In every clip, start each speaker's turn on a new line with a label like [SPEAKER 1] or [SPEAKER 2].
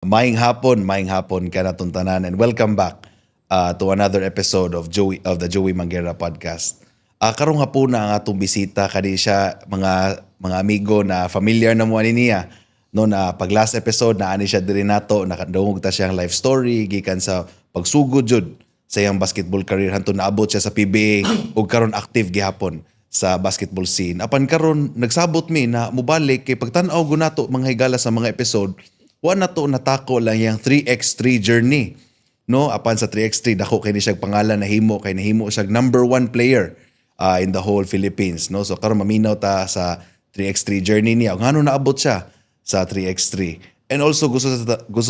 [SPEAKER 1] Maing hapon ka na tanan, and welcome back to another episode of the Joey Manguera podcast. Karong hapon na ang atong bisita kani siya mga amigo na familiar na mo ani niya. No na pag last episode na ani siya diri nato, nakadungog ta siyang life story gikan sa pagsugod jud sa iyang basketball career hantud naabot siya sa PBA ug karon active gihapon sa basketball scene. Apan karon nagsabot mi na mubalik kay pagtan-aw gud nato mga higala sa mga episode, wa na to natako lang yang 3x3 journey. No, apan sa 3x3 dako kay ni siya pangalan na himo kay nahimo siya number 1 player in the whole Philippines. No, so karon maminaw ta sa 3x3 journey niya. Ngano naabot siya sa 3x3. And also gusto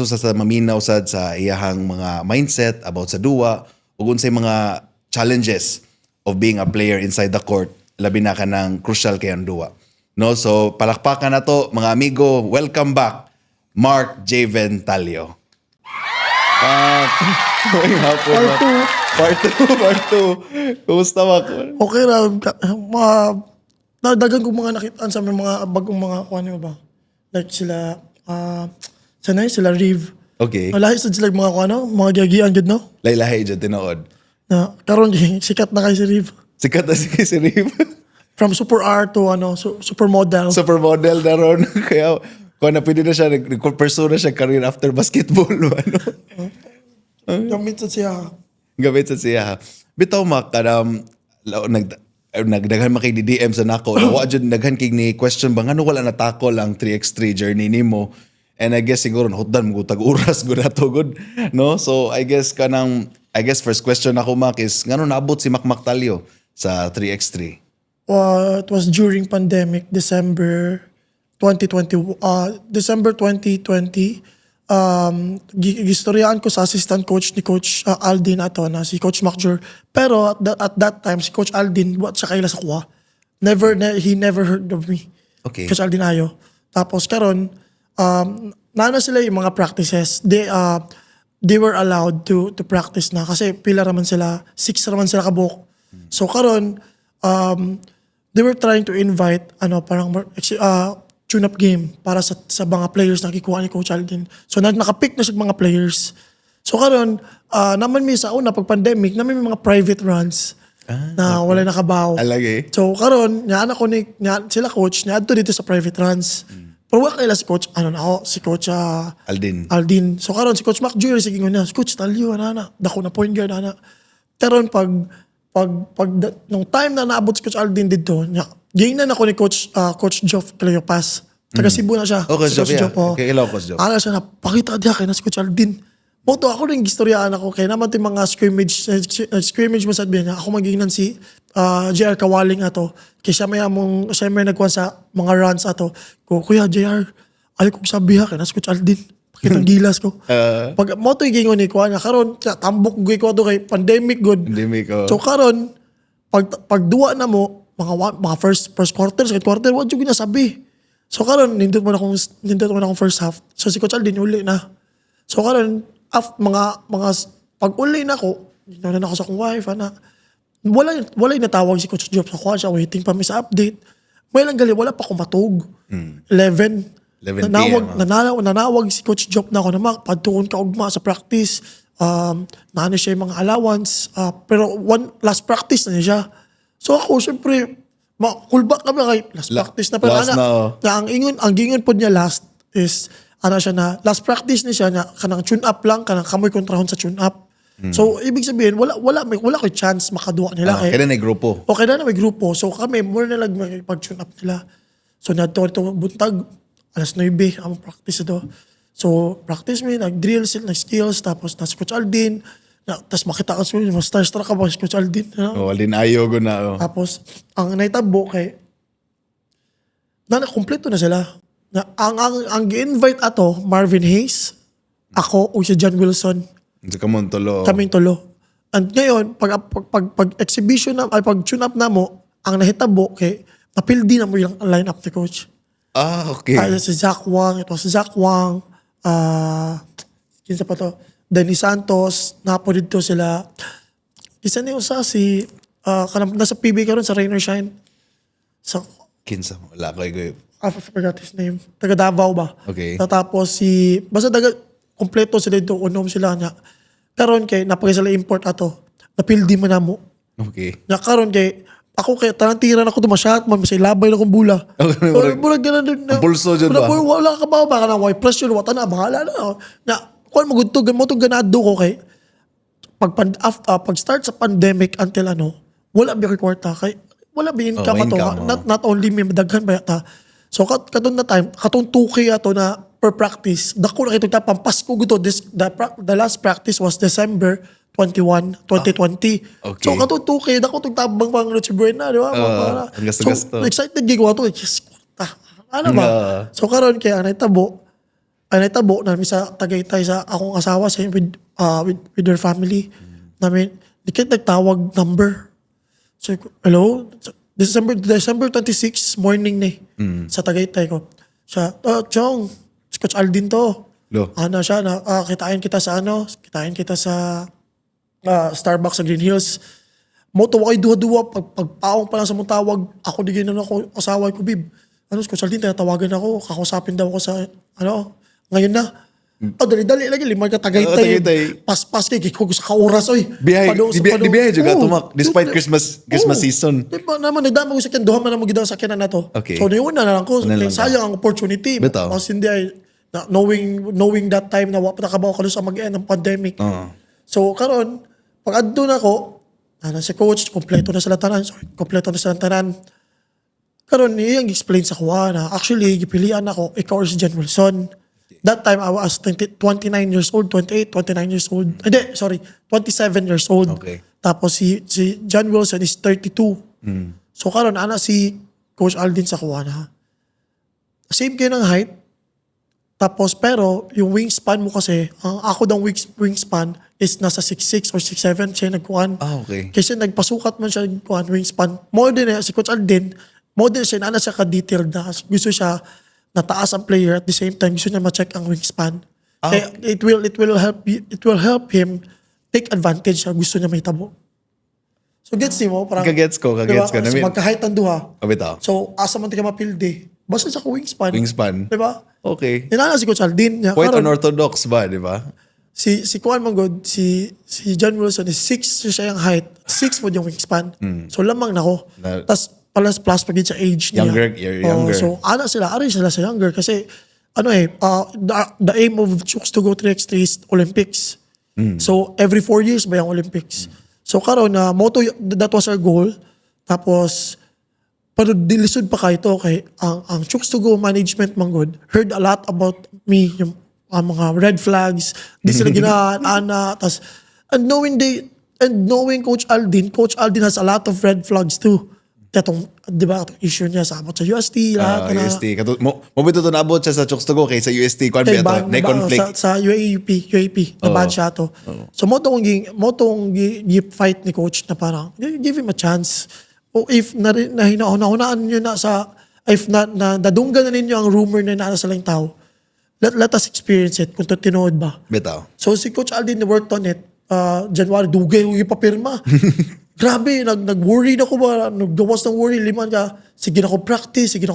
[SPEAKER 1] sa maminaw sad sa iyahang mga mindset about sa duwa ug unsay mga challenges of being a player inside the court, labi na kanang crucial kay ang duwa. No, so palakpakan na to mga amigo. Welcome back, Mark Javen Talio. Part 2. Kumusta ba?
[SPEAKER 2] Okay ra. Dagan ko mga nakitaan sa mga bagong mga kuan ba. Like sila sanay sila Riv.
[SPEAKER 1] Okay.
[SPEAKER 2] Lahi sad sila mga kuan mga giagian gud no.
[SPEAKER 1] Lahi jud tinuod.
[SPEAKER 2] Na karon sikat na kay si Riv.
[SPEAKER 1] Sikat na si Riv.
[SPEAKER 2] From super R to supermodel.
[SPEAKER 1] Supermodel na ron. Kaya kung na pwede na siya, nag-pursue na siya career after basketball.
[SPEAKER 2] Gamit sa siya.
[SPEAKER 1] Gamit sa siya. Bitaw mak, nagdaghan makay DM sa nako. Wa jud daghan kay ni question ba ngano wala natako lang 3x3 journey nimo. And I guess siguro hutdan mo tag oras gud ato gud, no? So I guess first question ako mak is ngano naabot si Mac Talio sa 3x3?
[SPEAKER 2] It was during pandemic, December 2020. Gistoryaan ko sa assistant coach ni Coach Aldin ato na si Coach Macjur. Pero at that time, si Coach Aldin, what siya kaila sa kuha. He never heard of me.
[SPEAKER 1] Okay.
[SPEAKER 2] Coach Aldin ayo. Tapos karon, nana sila yung mga practices. They were allowed to practice na kasi pila raman sila, 6 raman sila kabuk. So karon, they were trying to invite parang tune-up game para sa mga players na kikuha ni Coach Aldin. So nakapick na siya mga players. So karon naman mi sa una pag pandemic naman may mga private runs na wala nakabaw.
[SPEAKER 1] Alagi.
[SPEAKER 2] So karon sila coach niya adto dito sa private runs. Pero wala kaila si Coach si Coach Aldin. So karon si Coach Mac Jr. sige nga si Coach Talio ana dako na point guard ana. Karon pag nung time na naabot si Coach Aldin dito niya gainan ako ni Coach Geoff Cleopas. Taga Cebu na siya.
[SPEAKER 1] Okay,
[SPEAKER 2] si Coach Geoff.
[SPEAKER 1] Okay, hello, Coach Geoff.
[SPEAKER 2] Ala siya na, pakita diya kay na si Coach Aldin. Moto ako rin gistoryaan ako kay naman yung mga scrimmage mo sabihin niya. Ako magiginan si JR Kawaling ato. Kaya siya may nagkuhan sa mga runs ato. Kuya JR, ayaw kong sabi ha kay na si Coach Aldin. Pakitang gilas ko. Pag moto yung gingon ni kuha niya, karon tambok ko to kay pandemic good. So karon, pag duwa na mo, mga first quarter, second quarter, what yung ginasabi? So karon nindot mo na akong first half. So si Coach Aldin uli na. So karon mga pag uli na ako, ginawa na ako sa akong wife na wala natawag si Coach Job sa kuha siya, waiting pa mi sa update. May lang gali, wala pa akong matug. 11 nanawag si Coach Job na ako na padtuon ka ugma sa practice. Naano siya yung mga allowance. Pero last practice na niya siya. So ako, syempre, kulbak kami kay last practice na. Pero ang gingon po niya last is, siya na, last practice niya siya, kanang tune up lang, kanang kamoy kontrahon sa tune up. So, ibig sabihin, wala ko chance makaduwa nila.
[SPEAKER 1] Kaya na may grupo.
[SPEAKER 2] Okay na may grupo. So, kami, more na lang pag-tune up nila. So, ito buntag, alas 9, ang practice ito. So, practice me, nag-drill sila, nag-skills, tapos nasa Coach Aldin, tapos makita ka sa starstruck ka ba si Coach Aldin.
[SPEAKER 1] Aldin ayogo na.
[SPEAKER 2] Tapos, ang naitabo kay, kompleto na sila. Ang gi-invite ato, Marvin Hayes, ako, o si John Wilson. Kaming tulo. And ngayon, pag exhibition na, pag tune up na mo, ang nahitabo kay, napildi na mo yung line up ni Coach.
[SPEAKER 1] Okay.
[SPEAKER 2] Si Zach Wang, ito si Zach Wang, kinsa pa to, Danny Santos, napo dito sila. Isa niyo sa nasa PB karon sa Rain or Shine. So,
[SPEAKER 1] kinsa wala ko.
[SPEAKER 2] I forgot his name. Taga Davao ba?
[SPEAKER 1] Okay.
[SPEAKER 2] Tapos basta kompleto sila dito, unom sila niya. Karon kay napagay sila import ato. Napildi man namo.
[SPEAKER 1] Okay.
[SPEAKER 2] Nya karon kay ako kay tanang-tira na ko tumasyat man say labay na kong bula.
[SPEAKER 1] Okay,
[SPEAKER 2] Murag ganun din.
[SPEAKER 1] ang pulso dyan ba?
[SPEAKER 2] Wala ka ba baka na white pressure wata na bahala na. Na kuan magudtog mo tug ganado ko kay pag start sa pandemic until wala bi kwarta kay wala bi income ato.
[SPEAKER 1] income,
[SPEAKER 2] Not only may daghan ba yata. So katong na time katong 2K ato na per practice. Dako na kitong pampasko guto the last practice was December 21, 2020.
[SPEAKER 1] okay.
[SPEAKER 2] So katong 2K dako tong tabang pang Noche Buena, di ba?
[SPEAKER 1] ang gasto-gasto.
[SPEAKER 2] So excited gig ko ato. Yes, kwarta. Ano ba? So karon kay anay tabo na sa Tagaytay sa akong asawa sa with their family. Namin dikit nagtawag number. So hello, December 26 morning ni sa Tagaytay ko. Siya, Chong, si Coach Aldin to.
[SPEAKER 1] Lo.
[SPEAKER 2] Ano siya, kitain kita sa Starbucks sa Green Hills. Mo to ay duwa-duwa pagpaong pa lang sa mong tawag, ako di ginan ako asawa ko bib. Ano si Coach Aldin, tinatawagan ako, kakausapin daw ako sa ngayon na. Dali-dali lagi limay ka Tagaytay.
[SPEAKER 1] Tagaytay.
[SPEAKER 2] Pas-pas kay kung sa kauras oy.
[SPEAKER 1] Biyahe juga
[SPEAKER 2] Oo.
[SPEAKER 1] tumak despite Christmas season.
[SPEAKER 2] Di ba naman, nagdama ko sa kyan, duha man naman gidang sa kyan na to.
[SPEAKER 1] Okay.
[SPEAKER 2] So, niyon na lang ko.
[SPEAKER 1] Ano lang ka?
[SPEAKER 2] Sayang ang opportunity.
[SPEAKER 1] Bitaw.
[SPEAKER 2] Kasi hindi ay, knowing that time na wapa nakabaw ka doon sa mag-end ng pandemic. So, karon pag adto na ko, si coach, kompleto na sila tanan. Karon niyang explain sa kuha na, actually, gipilian ako, ikaw or si Jen Wilson. That time, I was 29 years old, 28, 29 years old. Hindi, sorry, 27 years old.
[SPEAKER 1] Okay.
[SPEAKER 2] Tapos si John Wilson is 32. So karon ana si Coach Aldin sa kuha na. Same kayo ng height. Tapos pero yung wingspan mo kasi, ang ako daw wingspan is nasa 6'6 or 6'7 siya nagkuhan.
[SPEAKER 1] Okay.
[SPEAKER 2] Kasi nagpasukat man siya nagkuhan wingspan. More din si Coach Aldin, more din siya na siya ka-detailed na. Gusto siya nataas ang player at the same time gusto niya ma-check ang wingspan. Kaya it will help him take advantage sa gusto niya may tabo. So gets mo parang
[SPEAKER 1] Kagets ko.
[SPEAKER 2] Kasi
[SPEAKER 1] I mean,
[SPEAKER 2] magka-height ang duha.
[SPEAKER 1] bitaw.
[SPEAKER 2] So asa man ti ka mapilde. Basta sa wingspan.
[SPEAKER 1] Wingspan.
[SPEAKER 2] Di ba?
[SPEAKER 1] Okay.
[SPEAKER 2] Inana si Coach Aldin. Niya,
[SPEAKER 1] Quite
[SPEAKER 2] karon,
[SPEAKER 1] unorthodox ba, di ba?
[SPEAKER 2] si Kuan Manggod, si John Wilson is 6 siya yung height. 6 mo yung wingspan. So lamang na ko. Tapos plus pag sa age niya.
[SPEAKER 1] You're younger.
[SPEAKER 2] So ari sila sa younger kasi the aim of Chooks to go 3x3 is Olympics. So every 4 years ba yung Olympics? So karon na that was our goal. Tapos pero dilisod pa kayo to kay ang Chooks to go management Manggod heard a lot about me, yung mga red flags, di sila ginaana, tas and knowing Coach Aldin has a lot of red flags too. Katong, di ba, issue niya sa abot sa UST, lahat na.
[SPEAKER 1] UST. Mo bito to naabot siya sa Chooks to go kay sa UST. Kung
[SPEAKER 2] Kay
[SPEAKER 1] ba ito? Na conflict.
[SPEAKER 2] Sa UAP, naban siya to. So mo tong fight ni coach na parang, give him a chance. O if hinahunaan nyo na if nadunggan na ninyo ang rumor na nasa lang tao, let us experience it kung tinood ba.
[SPEAKER 1] Bitaw.
[SPEAKER 2] So si Coach Aldin worked on it. January, dugay yung papirma. Grabe, nag-worry na ko ba? Naggawas ng worry, liman ka. Sige na ko practice.
[SPEAKER 1] Di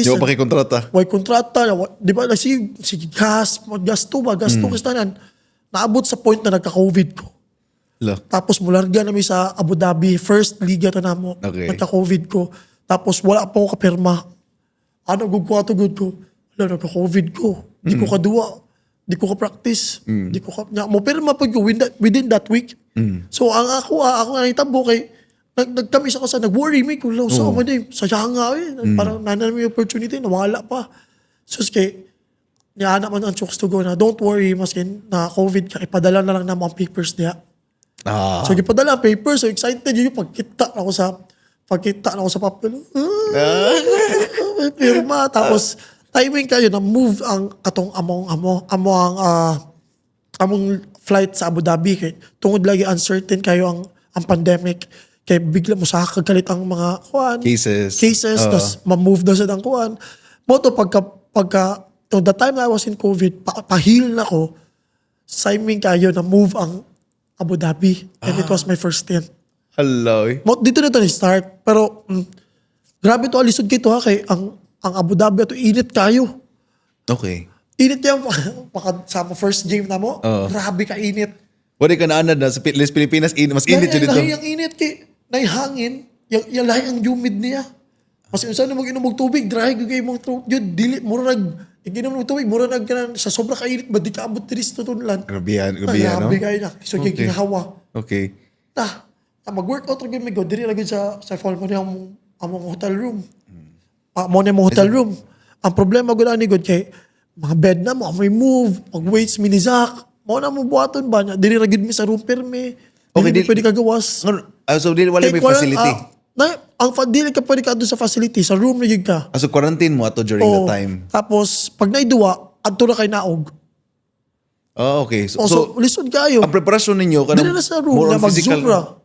[SPEAKER 1] mo pa kay kontrata.
[SPEAKER 2] Way kontrata. Di ba? Sige, gasto kasi tanan. Naabot sa point na nagka-COVID ko.
[SPEAKER 1] Lo.
[SPEAKER 2] Tapos mularga namin sa Abu Dhabi. First liga to na mo.
[SPEAKER 1] Okay.
[SPEAKER 2] Nagka-COVID ko. Tapos wala pa ako kapirma. Ano, good ko. Wala, nagka-COVID ko. Di ko kaduwa. Di ko ka-practice. Di ko mo pirma pag within that week. So ang ako nga itabo kay nagkamis ako sa nag-worry me kung sa man sayang nga parang nanami yung opportunity nawala pa. So kay niya man ang Chooks to go na don't worry maskin na COVID ka ipadala na lang na mga papers niya. So gipadala ang papers, so excited yung pagkita ako sa papel. Pirma tapos timing kayo na move ang katong among flight sa Abu Dhabi kay tungod lagi uncertain kayo ang pandemic kay bigla mo sa kagalit ang mga cases tas ma-move daw sa dang kuan mo to pagka to the time I was in COVID pahil na ko timing kayo na move ang Abu Dhabi and it was my first stint.
[SPEAKER 1] Hello.
[SPEAKER 2] Dito na to start pero grabe to alisod kito ha kay ang Abu Dhabi to init kayo.
[SPEAKER 1] Okay.
[SPEAKER 2] init yan. Sa first game na mo, grabe ka init.
[SPEAKER 1] Wala ka naanad na sa Pilipinas, mas init yun dito.
[SPEAKER 2] Lahi ang init kay naihangin, yung lahi ang humid niya. Mas saan na mag-inom ng tubig, dry gagay mong throat yun, dili, mura iginom ng tubig, mura sa sobrang kainit, ba di ka abot tiris tutunlan.
[SPEAKER 1] Grabe no?
[SPEAKER 2] Grabe kayo na. So, yung ginahawa.
[SPEAKER 1] Okay.
[SPEAKER 2] Mag-workout rin may go, diri lagi sa fall mo niya among hotel room. Mo niya mong hotel room. Ang problema ko na ni God, kay mga bed na mo, may move, mag-weights, minizak, mo na mo buhaton ba niya, diri ragid mi sa room perme.
[SPEAKER 1] Okay,
[SPEAKER 2] Dili pwede kagawas.
[SPEAKER 1] So, wala may facility?
[SPEAKER 2] Dili ka pwede ka doon sa facility, sa room na yun ka.
[SPEAKER 1] So, quarantine mo ato during the time?
[SPEAKER 2] Tapos, pag naiduwa, adto na kay naog.
[SPEAKER 1] Okay.
[SPEAKER 2] So listen kayo.
[SPEAKER 1] Ang preparasyon ninyo,
[SPEAKER 2] Dili na sa room, na mag-zoom ra.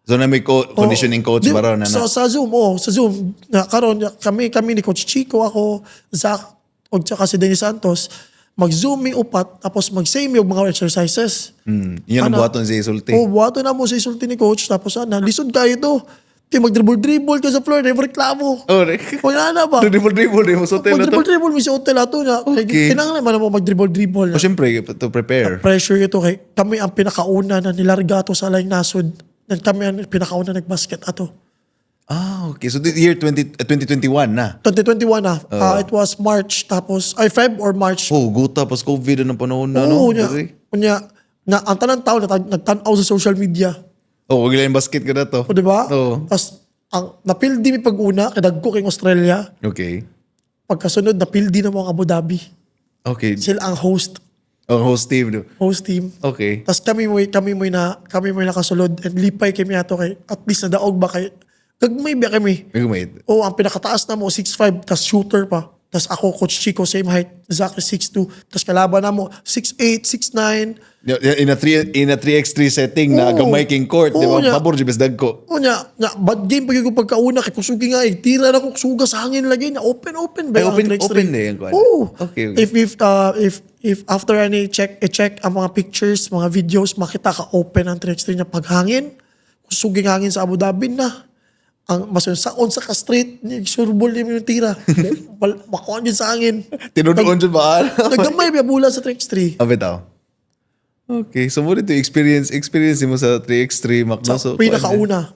[SPEAKER 1] So, na may conditioning coach ba ron?
[SPEAKER 2] Sa Zoom, sa Zoom. Karon kami ni Coach Chico, ako, Zach, o tsaka si Dennis Santos, mag-Zoom mi upat, tapos mag-say mi og mga exercises.
[SPEAKER 1] Yan ang buhaton sa isulti.
[SPEAKER 2] Buhaton na mo sa isulti ni Coach, tapos lisod kayo to. Kaya mag-dribble-dribble ka sa floor, never reklamo. Wala na ba?
[SPEAKER 1] Dribble sa hotel na to?
[SPEAKER 2] Mag-dribble mi sa hotel ato na.
[SPEAKER 1] Okay.
[SPEAKER 2] Kinanglan man mo mag-dribble-dribble na.
[SPEAKER 1] Siyempre, to prepare.
[SPEAKER 2] Pressure ito kay kami ang pinakauna na nilarga to sa laing nasod. And kami ang pinakauna nagbasket ato.
[SPEAKER 1] Okay. So, the year 2021 na?
[SPEAKER 2] 2021 na. It was March, tapos, Feb or March.
[SPEAKER 1] Guta, pas COVID na panahon na, no?
[SPEAKER 2] Unya, ang tanang tao nagtanaw sa social media.
[SPEAKER 1] Wag lang basket ka na to.
[SPEAKER 2] O, diba? Tapos, napildi mi pag-una, kadagko kay Australia.
[SPEAKER 1] Okay.
[SPEAKER 2] Pagkasunod, napildi na mo ang Abu Dhabi.
[SPEAKER 1] Okay.
[SPEAKER 2] Sila ang host.
[SPEAKER 1] Ang host team. No?
[SPEAKER 2] Host team.
[SPEAKER 1] Okay.
[SPEAKER 2] Tapos kami mo nakasulod and lipay kami ato kay at least nadaog ba kay gagmay ba kami.
[SPEAKER 1] Gagmay.
[SPEAKER 2] Ang pinakataas na mo 6'5", tas shooter pa. Tas ako Coach Chico same height, Zach is 6'2", tas kalaban na mo 6'8", 6'9".
[SPEAKER 1] In a 3x3 setting na gamay king court, di ba? Pabor di bes dagko.
[SPEAKER 2] Bad game pag pagkauna kay kusugi nga tira na ko suga sa hangin lagi na open ba
[SPEAKER 1] open na yan. Okay.
[SPEAKER 2] If after any check ang mga pictures, mga videos, makita ka open ang 3x3 niya paghangin. Kusuging hangin sa Abu Dhabi na. Ang masunsaon sa ka-street, surbol niya yung tira. Makuha niya sa hangin.
[SPEAKER 1] Tinunoon dyan ba?
[SPEAKER 2] Nagdamay ba bula sa 3x3?
[SPEAKER 1] Bitaw. Okay, so mo dito experience mo sa 3x3 Macno. So,
[SPEAKER 2] pinakauna.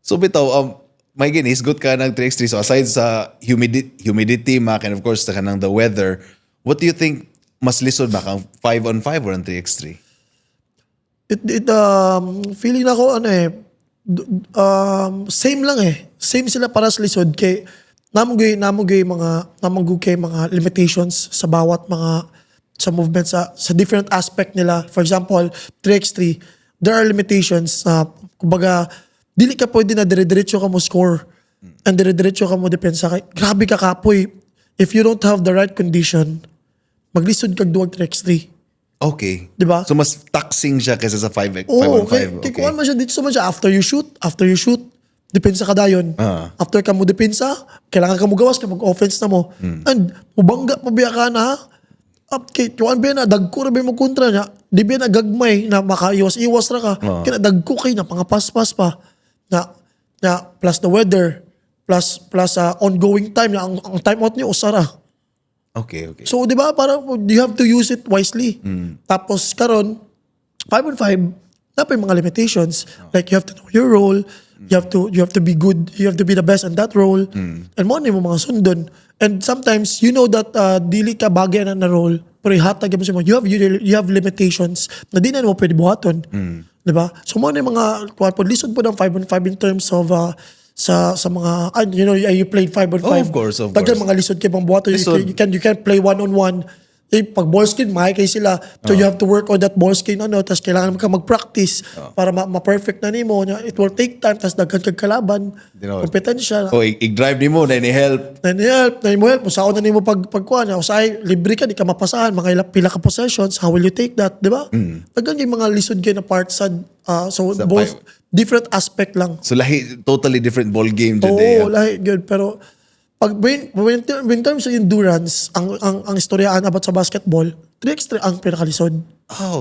[SPEAKER 1] So bitaw, may ginisgot ka ng 3x3. So aside sa humidity, Mac, and of course, the weather, what do you think mas lisod ba kang 5-on-5 or ang 3x3?
[SPEAKER 2] Feeling ako, same lang Same sila para sa lisod kay namugay mga limitations sa bawat mga sa movement sa different aspect nila. For example, 3x3, there are limitations na kumbaga dili ka pwede na dire-diretso ka mo score and dire-diretso ka mo depensa kay grabe ka kapoy. If you don't have the right condition, maglisod kag duwag 3x3.
[SPEAKER 1] Okay.
[SPEAKER 2] Diba?
[SPEAKER 1] So mas taxing siya kaysa sa 5-on-5.
[SPEAKER 2] Kaya kuhan man siya dito man siya after you shoot, depensa ka dayon. After ka mo depensa, kailangan ka mo gawas ka mag-offense na mo. And mubangga pabiya ka na kay kuhan ba na dagko ra ba mo kontra niya, di ba na gagmay na makaiwas-iwas ra ka. Kaya dagko kay na pangapaspas pa na plus the weather plus ongoing time na ang time out niyo usara.
[SPEAKER 1] Okay.
[SPEAKER 2] So, di ba, parang you have to use it wisely. Tapos, karon 5-on-5, napay mga limitations. Like, you have to know your role. You have to be good. You have to be the best in that role. And mo mga sundon. And sometimes, you know that dili ka bagay na role. Pero ihatag mo siya mo. You have limitations na di na mo pwede buhaton. Di ba? So, mo mga, lisod po ng 5-on-5 in terms of sa mga you played 5-on-5.
[SPEAKER 1] Of course.
[SPEAKER 2] Dagan mga lisod kay pang buhaton. You can play 1-on-1. Pag ball skin, mahay kay sila. So you have to work on that ball skin tapos kailangan ka mag-practice para ma-perfect na nimo. It will take time tapos daghan kag kalaban. Kompetensya.
[SPEAKER 1] I-drive nimo na ni-help.
[SPEAKER 2] Na mo help. Musaon na nimo pagkuha na. Usay, libre ka, di ka mapasahan. Mga pila ka possessions. How will you take that? Di ba? Daghan yung mga lisod kay na part sa both different aspect lang.
[SPEAKER 1] So totally different ball game today.
[SPEAKER 2] Lahi good. Pero when terms of endurance, ang istoryaan about sa basketball, 3x3 ang pinakalisod.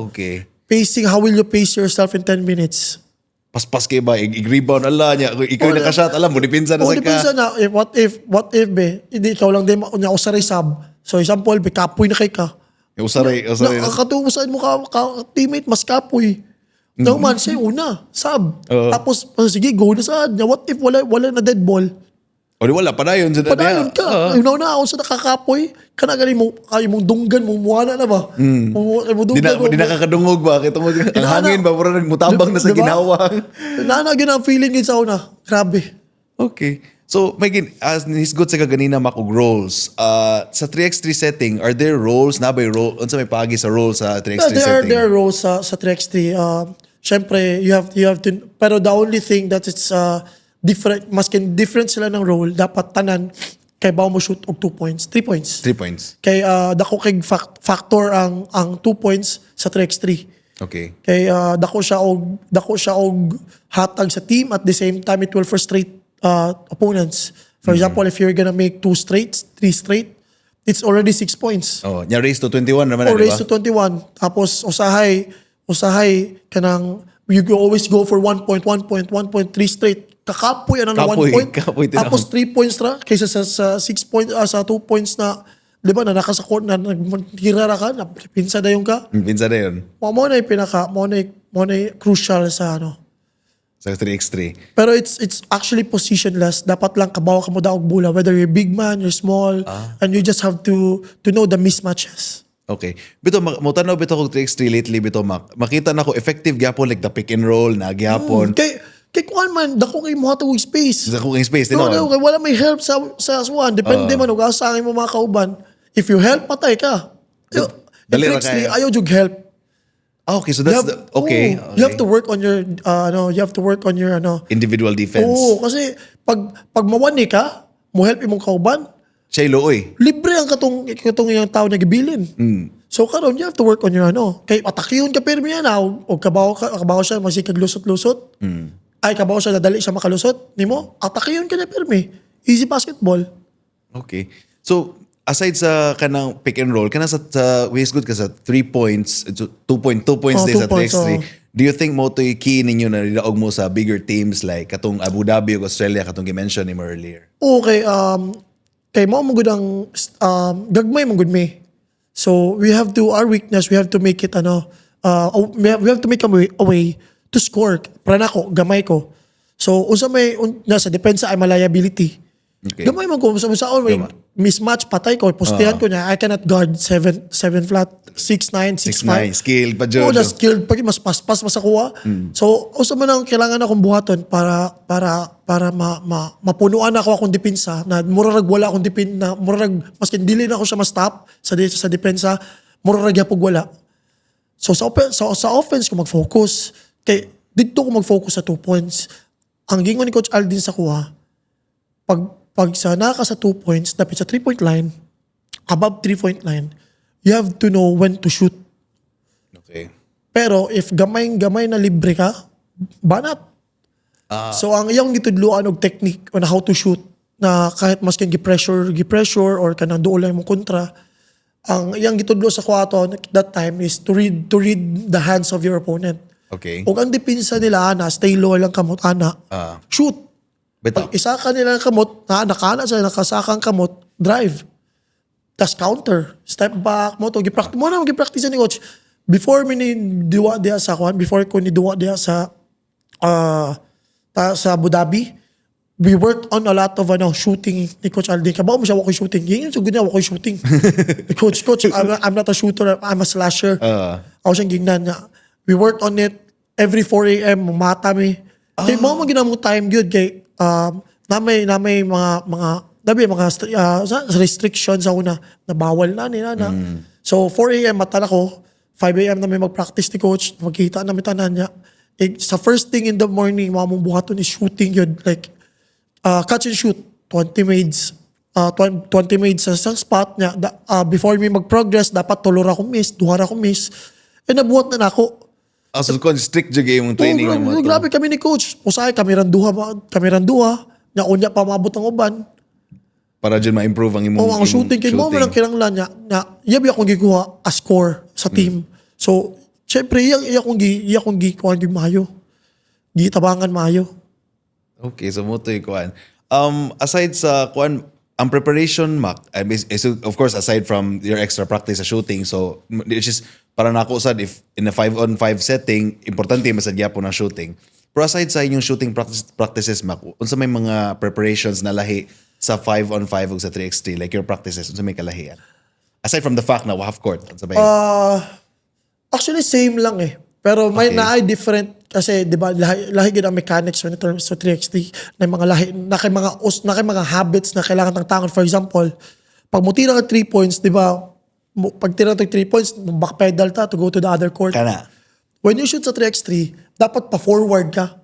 [SPEAKER 1] Okay.
[SPEAKER 2] Pacing, how will you pace yourself in 10 minutes?
[SPEAKER 1] Paspas kayo ba? I-rebound, niya. Ikaw nakashot, alam mo, dipinsa na sa ka.
[SPEAKER 2] Dipinsa na. What if, be? Hindi, ikaw lang din, usaray sub. So example, may kapoy na kay ka.
[SPEAKER 1] Usaray.
[SPEAKER 2] Nakakatuusan mo ka teammate, mas kapoy. Naman siya una, sub. Tapos, sige, go na saan. What if wala na dead ball?
[SPEAKER 1] O di wala, padayon.
[SPEAKER 2] Padayon ka. Una ako sa nakakapoy. Kanagaling mo, kayo mong dunggan mo, muwana na ba?
[SPEAKER 1] Di nakakadungog ba? Kita mo, ang hangin ba? Parang nagmutabang na sa
[SPEAKER 2] Diba?
[SPEAKER 1] ginawang.
[SPEAKER 2] Nanagin ang feeling din sa una. Grabe.
[SPEAKER 1] Okay. So, as he's good sa kaganina makog roles. Sa 3x3 setting, are there roles? Nabay role? Unsa may pagi sa role sa 3x3 setting?
[SPEAKER 2] There are roles sa 3x3. Syempre, you have to, pero the only thing that it's different, maskin different sila ng role, dapat tanan, kay bawo mo shoot og 2 points, 3 points.
[SPEAKER 1] 3 points.
[SPEAKER 2] Kay dako kay factor ang 2 points sa 3x3.
[SPEAKER 1] Okay.
[SPEAKER 2] Kay dako siya og hatag sa team, at the same time it will frustrate opponents. For example, if you're gonna make 2 straight, 3 straight, it's already 6 points.
[SPEAKER 1] Oh, nya raise to 21 naman
[SPEAKER 2] Or
[SPEAKER 1] di
[SPEAKER 2] raise
[SPEAKER 1] ba?
[SPEAKER 2] to 21. Tapos usahay kanang you always go for 1 point, 1 point, 1.3 straight. Kakapoy ano na 1 point.
[SPEAKER 1] Kapoy tinawag.
[SPEAKER 2] Tapos 3 points ra kaysa sa 6 points sa 2 points na, di ba, na nakasakot na nagtira ra ka, na pinsa dayon ka.
[SPEAKER 1] Pinsa na yun.
[SPEAKER 2] Mo na yung mo na yung crucial sa
[SPEAKER 1] Sa 3x3.
[SPEAKER 2] Pero it's actually positionless. Dapat lang kabawa ka mo daog bula, whether you're big man, you're small, and you just have to know the mismatches.
[SPEAKER 1] Okay. Bito, mo tanaw bito kong 3x3 lately, bito, makita na ko effective gyapon like the pick and roll na gyapon.
[SPEAKER 2] Kay kuan man, dako kay mo hatog space.
[SPEAKER 1] Sa cooking space,
[SPEAKER 2] No,
[SPEAKER 1] tinaw.
[SPEAKER 2] kay wala may help sa Swan. Depende man ug asa mo mga kauban. If you help, patay ka.
[SPEAKER 1] Dali ra
[SPEAKER 2] Actually,
[SPEAKER 1] kaya.
[SPEAKER 2] ayaw jug help.
[SPEAKER 1] Okay, so that's okay.
[SPEAKER 2] You have to work on your
[SPEAKER 1] Individual defense.
[SPEAKER 2] kasi pag mawani ka, mo help imong kauban,
[SPEAKER 1] Siya iloy.
[SPEAKER 2] libre ang katong yung tao na gibilin. So karon you have to work on your kay atakihon ka pirmi yan o kabaw siya masikag lusot-lusot. Ay kabaw siya nadali siya makalusot nimo, atakihon ka na pirmi. Easy basketball.
[SPEAKER 1] Okay. So, aside sa kanang pick and roll, kana sa ways good ka sa 3 points, 2 points din
[SPEAKER 2] 2
[SPEAKER 1] sa
[SPEAKER 2] points,
[SPEAKER 1] 3x3. Do you think mo to key ninyo na nilaog mo sa bigger teams like katong Abu Dhabi o Australia katong gi-mention ni mo earlier?
[SPEAKER 2] Okay, kay mo gud ang gagmay mo gud me. So we have to, our weakness, we have to make it we have to make a way to score. Para nako gamay ko. So unsa may nasa depensa ay liability.
[SPEAKER 1] Okay.
[SPEAKER 2] Gamay man ko sa may mismatch patay ko, postehan ko niya, I cannot guard 7 flat, 6'9", 6'5".
[SPEAKER 1] 6'9", skilled pa
[SPEAKER 2] Oo,
[SPEAKER 1] Jojo.
[SPEAKER 2] na skilled pa, mas paspas masakuha. So, usa man ang kailangan akong buhaton para mapunuan ako akong depensa, na murarag wala akong na murarag maskin dili na ako siya ma-stop sa depensa, murarag yapog wala. So sa offense ko mag-focus. Kay dito ko mag-focus sa 2 points. Ang gingon ni Coach Aldin sa kuha, pag sa naka sa 2 points, dapat sa 3-point line, above 3-point line, you have to know when to shoot.
[SPEAKER 1] Okay.
[SPEAKER 2] Pero if gamay na libre ka, banat. So ang iyang gitudloan og technique on how to shoot, na kahit maskin gi-pressure or kanang duol lang mo kontra, ang iyang gitudlo sa kwarto that time is to read the hands of your opponent.
[SPEAKER 1] Okay.
[SPEAKER 2] Ug ang depensa nila ana, stay low lang kamot ana. Shoot.
[SPEAKER 1] Bitaw.
[SPEAKER 2] Pag isa ka nila kamot, nakana sa nakasakang kamot, drive. Tas counter, step back mo to, gi-practice ni coach. Before mi ni duwa diya sa kwan, before ko ni duwa diya sa Abu Dhabi, we worked on a lot of shooting ni Coach Aldin. Kabaw mo siya wakoy shooting. Yung sugod niya wakoy shooting. Coach, I'm not a shooter, I'm a slasher. Ako siyang gingnan niya. We worked on it every 4 a.m. Mata mi. Kaya mo ginamong time good kay na may mga restrictions sa una na bawal na nila na. So 4 a.m. matala ko, 5 a.m. na may mag-practice ni coach, magkita na may tanan niya. Sa first thing in the morning, mga mong buhaton is shooting yun. Like, catch and shoot, 20 maids. 20 maids sa spot niya. Before me mag-progress, dapat tulor ako miss, duhar ako miss. Nabuhat na ako.
[SPEAKER 1] So, strict jud yung training mo.
[SPEAKER 2] Grabe kami ni coach. Usay, kami randuha. Unya pa mabot ng uban.
[SPEAKER 1] Para dyan ma-improve ang imong
[SPEAKER 2] Ang shooting. Kaya mo lang kinanglan niya. Yabi akong gikuha a score sa team. So, syempre, iya akong gikuha yung mayo. Gitabangan mayo.
[SPEAKER 1] Okay, so mo to yung kuan. Aside sa kuan, ang preparation, Mac, is of course, aside from your extra practice sa shooting, so, it's just, para nako sad, if in a 5-on-5 setting, importante masadya po ng shooting. Pero aside sa inyong shooting practices, Mac, unsa may mga preparations na lahi sa 5-on-5 o sa 3x3, like your practices, unsa may kalahian? Aside from the fact na half court, unsa ba yun?
[SPEAKER 2] Actually, same lang eh. Pero may
[SPEAKER 1] Okay.
[SPEAKER 2] naay different kasi 'di ba lahi gid ang mechanics when it comes to 3x3 na mga lahi na kay mga habits na kailangan tang tangon. For example, pag mo tira ka 3 points, 'di ba? Pag tira ka 3 points, backpedal ta to go to the other court.
[SPEAKER 1] Kana.
[SPEAKER 2] When you shoot sa 3x3, dapat pa-forward ka.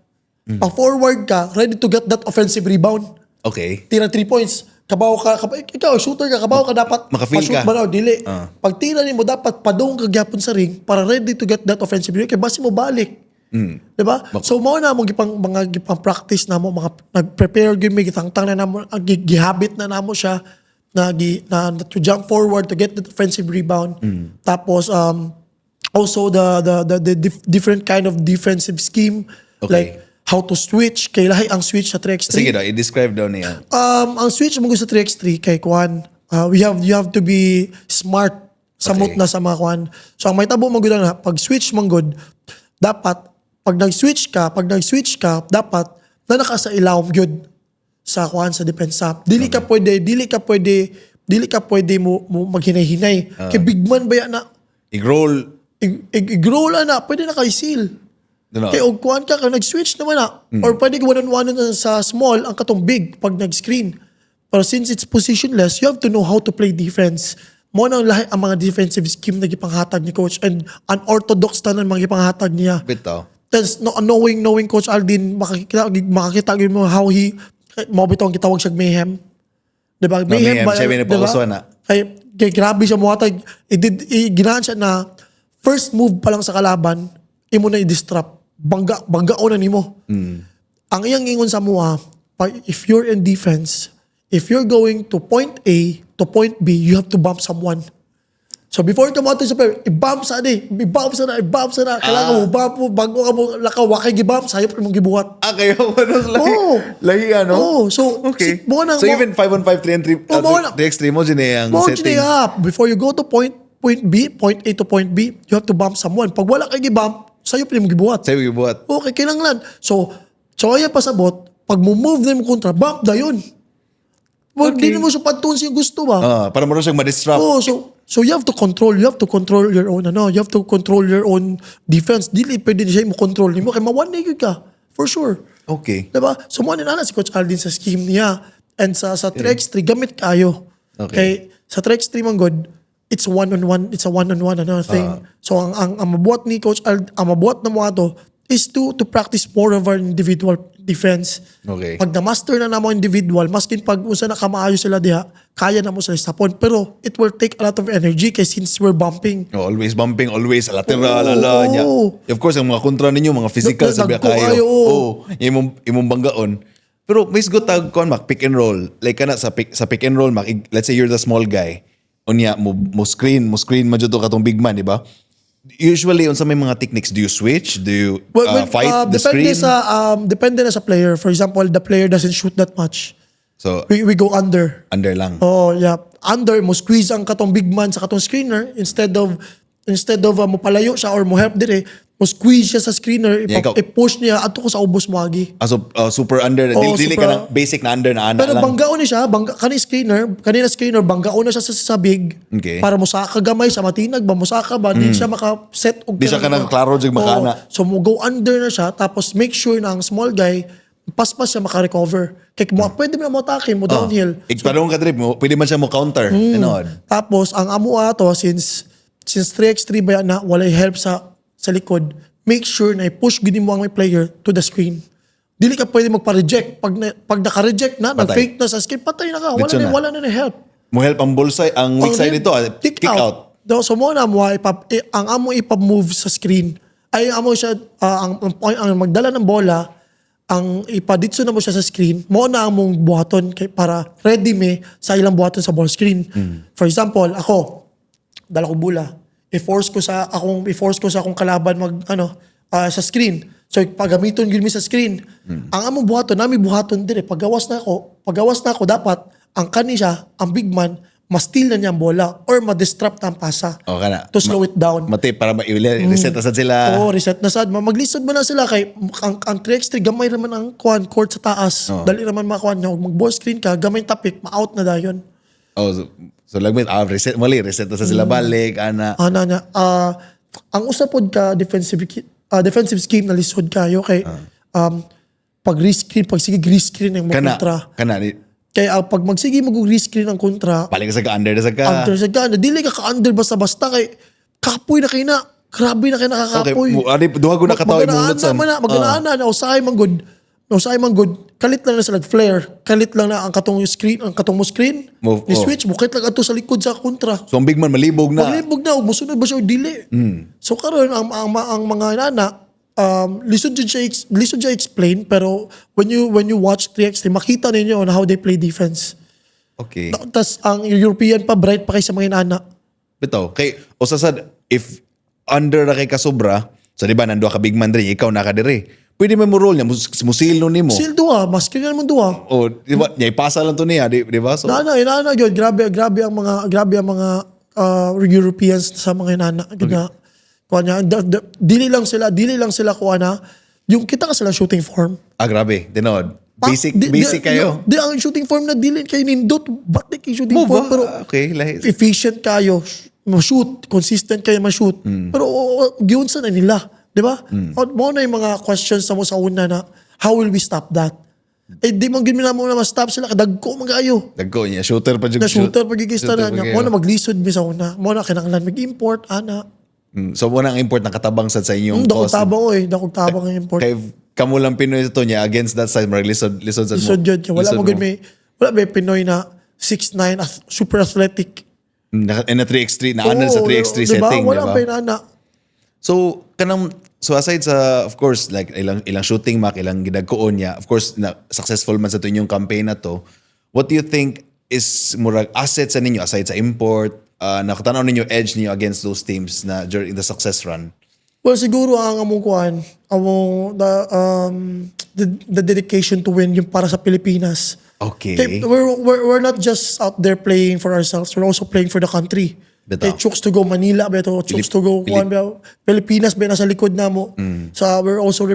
[SPEAKER 2] Pa-forward ka, ready to get that offensive rebound.
[SPEAKER 1] Okay.
[SPEAKER 2] Tira 3 points. Ikaw, shooter ka, kabaw ka dapat
[SPEAKER 1] Makafeel
[SPEAKER 2] pa-shoot
[SPEAKER 1] ka.
[SPEAKER 2] ba na o dili. Pag tira mo, dapat padong ka gyapon sa ring para ready to get that offensive rebound. Kaya basi mo balik. Diba? So, mao na mo mga gipang practice na mo, mga nag-prepare gyud mi gitangtang na namo, gihabit na namo siya na to jump forward to get the offensive rebound. Tapos also the different kind of defensive scheme,
[SPEAKER 1] Okay.
[SPEAKER 2] like how to switch, kay lahi ang switch sa 3x3.
[SPEAKER 1] Sige daw, i-describe daw niya.
[SPEAKER 2] Ang switch mo sa 3x3 kay Kwan, you have to be smart sa
[SPEAKER 1] Okay.
[SPEAKER 2] na sa mga Kwan. So ang may tabo mo gud na pag switch man gud, dapat pag nag-switch ka, dapat na naka sa ilawom gyud sa Kwan sa depensa. Dili ka pwede mo maghinay-hinay. Kay big man ba yan na
[SPEAKER 1] I-roll.
[SPEAKER 2] i-grow na, pwede na kay-seal.
[SPEAKER 1] Ano?
[SPEAKER 2] Kaya og kuhan ka, nag-switch naman na. Or pwede one-on-one na sa small, ang katong big pag nag-screen. Pero since it's positionless, you have to know how to play defense. Mo na lahi ang mga defensive scheme na gipanghatag ni coach and unorthodox tanan mga gipanghatag niya.
[SPEAKER 1] Bitaw.
[SPEAKER 2] Then knowing Coach Aldin, makakita yun mo how he, mo bitaw ang gitawag siya mayhem. Diba?
[SPEAKER 1] Mayhem, siya may
[SPEAKER 2] diba?
[SPEAKER 1] napauso na.
[SPEAKER 2] Kaya grabe siya mo hatag. Ginahan siya na first move pa lang sa kalaban, imo na i-disrupt. Banggao na nimo. Ang iyang ingon sa mua, if you're in defense, if you're going to point A to point B, you have to bump someone. So before ka mo sa player, i-bump sa na. Kailangan mo bump mo, bago ka mo lakaw, wakay gi-bump, sayop ka mong gibuhat.
[SPEAKER 1] Kayo ano lahi?
[SPEAKER 2] Oo.
[SPEAKER 1] Lahi ano?
[SPEAKER 2] Oo, so,
[SPEAKER 1] okay.
[SPEAKER 2] mo
[SPEAKER 1] So even 5-on-5, 3-and-3,
[SPEAKER 2] mo na-
[SPEAKER 1] 3x3 mo dyan ang
[SPEAKER 2] Mo
[SPEAKER 1] setting.
[SPEAKER 2] before you go to point B, point A to point B, you have to bump someone. Pag wala kay gi-bump, sayop ka mong gibuhat.
[SPEAKER 1] Sa'yo gibuhat.
[SPEAKER 2] Okay, kailangan. So ayan pasabot, pag mo-move na yung kontra, bump na yun. Well,
[SPEAKER 1] Okay.
[SPEAKER 2] di mo siya pantun siya gusto ba?
[SPEAKER 1] Para mo rin siyang ma-disrupt.
[SPEAKER 2] Oh, so you have to control your own you have to control your own defense. Dili pwede siya mo control nimo kay ma-one ka for sure.
[SPEAKER 1] Okay.
[SPEAKER 2] Diba? So mo na si Coach Aldin sa scheme niya and sa 3x3 gamit kayo.
[SPEAKER 1] Okay.
[SPEAKER 2] Kay sa 3x3 man god, it's a one-on-one thing. So ang mabuhat ni Coach ang mabuhat na mo ato is to practice more of our individual defense.
[SPEAKER 1] Okay.
[SPEAKER 2] Pag na-master na namo individual, maskin pag usa na kamaayo sila diha, kaya na mo sila stopon. Pero it will take a lot of energy kay since we're bumping.
[SPEAKER 1] Always bumping, always lateral,
[SPEAKER 2] Oo.
[SPEAKER 1] niya. Of course, ang mga kontra ninyo, mga physical, sabi
[SPEAKER 2] Dagko
[SPEAKER 1] kayo.
[SPEAKER 2] kayo, oo.
[SPEAKER 1] Oo. Imong banggaon. Pero may isgot tag kon Mac, pick and roll. Like kana sa pick and roll, Mac, let's say you're the small guy. Unya, mo screen mo dyan to katong big man, di ba? Usually, unsa may mga techniques? Do you switch? Do you fight the screen?
[SPEAKER 2] Depende na sa player. For example, the player doesn't shoot that much.
[SPEAKER 1] So,
[SPEAKER 2] We go under.
[SPEAKER 1] under lang.
[SPEAKER 2] Oh, yeah. Under, mo squeeze ang katong big man sa katong screener instead of mo palayo siya or mo help dire, mo squeeze siya sa screener,
[SPEAKER 1] Yeah, ikaw-
[SPEAKER 2] i-push niya adto ko sa ubos mo agi.
[SPEAKER 1] So, super under. Dili ka
[SPEAKER 2] super-
[SPEAKER 1] na basic na under na ana
[SPEAKER 2] Pero
[SPEAKER 1] lang.
[SPEAKER 2] banggaon ni siya, kanina screener, banggaon na siya sa big.
[SPEAKER 1] Okay.
[SPEAKER 2] Para mo saka gamay sa matinag ba, mo saka ba, di siya maka-set og
[SPEAKER 1] Di siya ka nakaklaro dyan makana.
[SPEAKER 2] So mo go under na siya, tapos make sure na ang small guy, paspas siya maka-recover. Kaya pwede mo na mo atake, mo downhill.
[SPEAKER 1] Ikparong ka trip mo, pwede man siya mo counter. Tinod.
[SPEAKER 2] Tapos ang amo ato since 3x3 ba yan na walay help sa likod, make sure na i-push gini mo ang may player to the screen. Dili ka pwede magpa-reject. Pag naka-reject na,
[SPEAKER 1] Patay.
[SPEAKER 2] nag-fake na sa screen, patay na ka.
[SPEAKER 1] Ditso na.
[SPEAKER 2] Wala na help.
[SPEAKER 1] Mo help ang bullseye, ang weak side nito, kick out.
[SPEAKER 2] So mo na mo ang amo ipap-move sa screen. Ay ang amo siya ang magdala ng bola, ang ipaditso na mo siya sa screen, mo na among buhaton para ready me sa ilang buhaton sa ball screen. For example, ako dala ko bola. I-force ko sa akong kalaban sa screen. So pagamiton gyud mi sa screen. Ang among buhaton, nami buhaton dire. Pagawas na ako dapat ang siya, ang big man, ma-steal na niya ang bola or ma-disrupt na ang pasa
[SPEAKER 1] O kana.
[SPEAKER 2] to slow it down.
[SPEAKER 1] Mati para reset na sad sila.
[SPEAKER 2] Oo, reset na sad. Maglisod mo na sila kay ang 3x3 gamay naman ang court sa taas. Dali naman makuan niya. Mag-ball screen ka, gamay tapik, ma-out na dayon.
[SPEAKER 1] Oh, so lagmit reset reset na sa sila balik ana.
[SPEAKER 2] Ana niya. Ang usapod ka defensive scheme na lisod kayo kay pag rescreen, pag sige rescreen ang mga kontra.
[SPEAKER 1] Kana
[SPEAKER 2] Kaya pag magsige mag-rescreen ang kontra,
[SPEAKER 1] balik sa ka under na sa ka.
[SPEAKER 2] under sa gana, dili ka ka-under basta-basta kay kapoy na kayo na. Grabe na kayo nakakapoy.
[SPEAKER 1] Okay, duha ko na kataw imulot sa.
[SPEAKER 2] Maganaan na, usahay man good. Usahay man good. Kalit lang na sila flare. Kalit lang na ang katong screen, ang katong mo screen.
[SPEAKER 1] Move,
[SPEAKER 2] Ni switch, bukit lang ato sa likod sa kontra.
[SPEAKER 1] So ang big man malibog na.
[SPEAKER 2] Maglibog na, musunod ba siya o dili? So karon ang mga nana, lisod siya explain, pero when you watch 3x3, makita ninyo on how they play defense.
[SPEAKER 1] Okay.
[SPEAKER 2] Tas ang European pa, bright pa kay sa mga nana.
[SPEAKER 1] Bitaw, kay usasad if under na kay kasobra, so di ba nando ka big man rin, ikaw naka dire. Pwede mo roll niya, musil no nimo.
[SPEAKER 2] Sil duha, maski naman duha.
[SPEAKER 1] O di ba, niya ipasa lang to niya, di ba? So
[SPEAKER 2] Inana gyud, grabe ang mga Europeans sa mga nana. Kuha niya, dili lang sila kuha na, yung kita ka sila shooting form.
[SPEAKER 1] grabe, tinod. Basic kayo.
[SPEAKER 2] Di ang shooting form na dili kayo nindot, ba't di kayo shooting form? Pero
[SPEAKER 1] Okay, lahi.
[SPEAKER 2] efficient kayo, ma-shoot, consistent kayo ma-shoot. Pero giyon sa na nila, di ba? Mo na yung mga questions na mo sa una na, how will we stop that? Eh di mo gina mo na ma-stop sila, kadagko magayo.
[SPEAKER 1] Dagko niya, shooter pa jud.
[SPEAKER 2] Na shooter pagigista na niya.
[SPEAKER 1] Shooter
[SPEAKER 2] Mo na maglisod mi sa una. Mo na kinahanglan mag-import, ana.
[SPEAKER 1] So muna ang import ng katabang sad sa inyong
[SPEAKER 2] Dakog
[SPEAKER 1] cost.
[SPEAKER 2] tabang ang import.
[SPEAKER 1] Kay kamo lang Pinoy to niya against that side, marag lisod sad mo.
[SPEAKER 2] Lisod yun. Wala mo gud may Pinoy na 6'9", super athletic.
[SPEAKER 1] In a 3x3, na sa 3x3 setting,
[SPEAKER 2] Wala
[SPEAKER 1] diba?
[SPEAKER 2] pa yung ana.
[SPEAKER 1] So aside sa of course like ilang shooting mark, ilang gidagkoon niya, of course na successful man sa to inyong campaign na to. What do you think is murag assets sa ninyo aside sa import? Nakatanaw ninyo edge niyo against those teams na during the success run?
[SPEAKER 2] Well, siguro ang among kuan, the dedication to win yung para sa Pilipinas.
[SPEAKER 1] Okay.
[SPEAKER 2] Okay, we're not just out there playing for ourselves. We're also playing for the country.
[SPEAKER 1] Bitaw.
[SPEAKER 2] They chooks to go Manila, beto chooks to go Pilipinas, be nasa likod na mo. We're also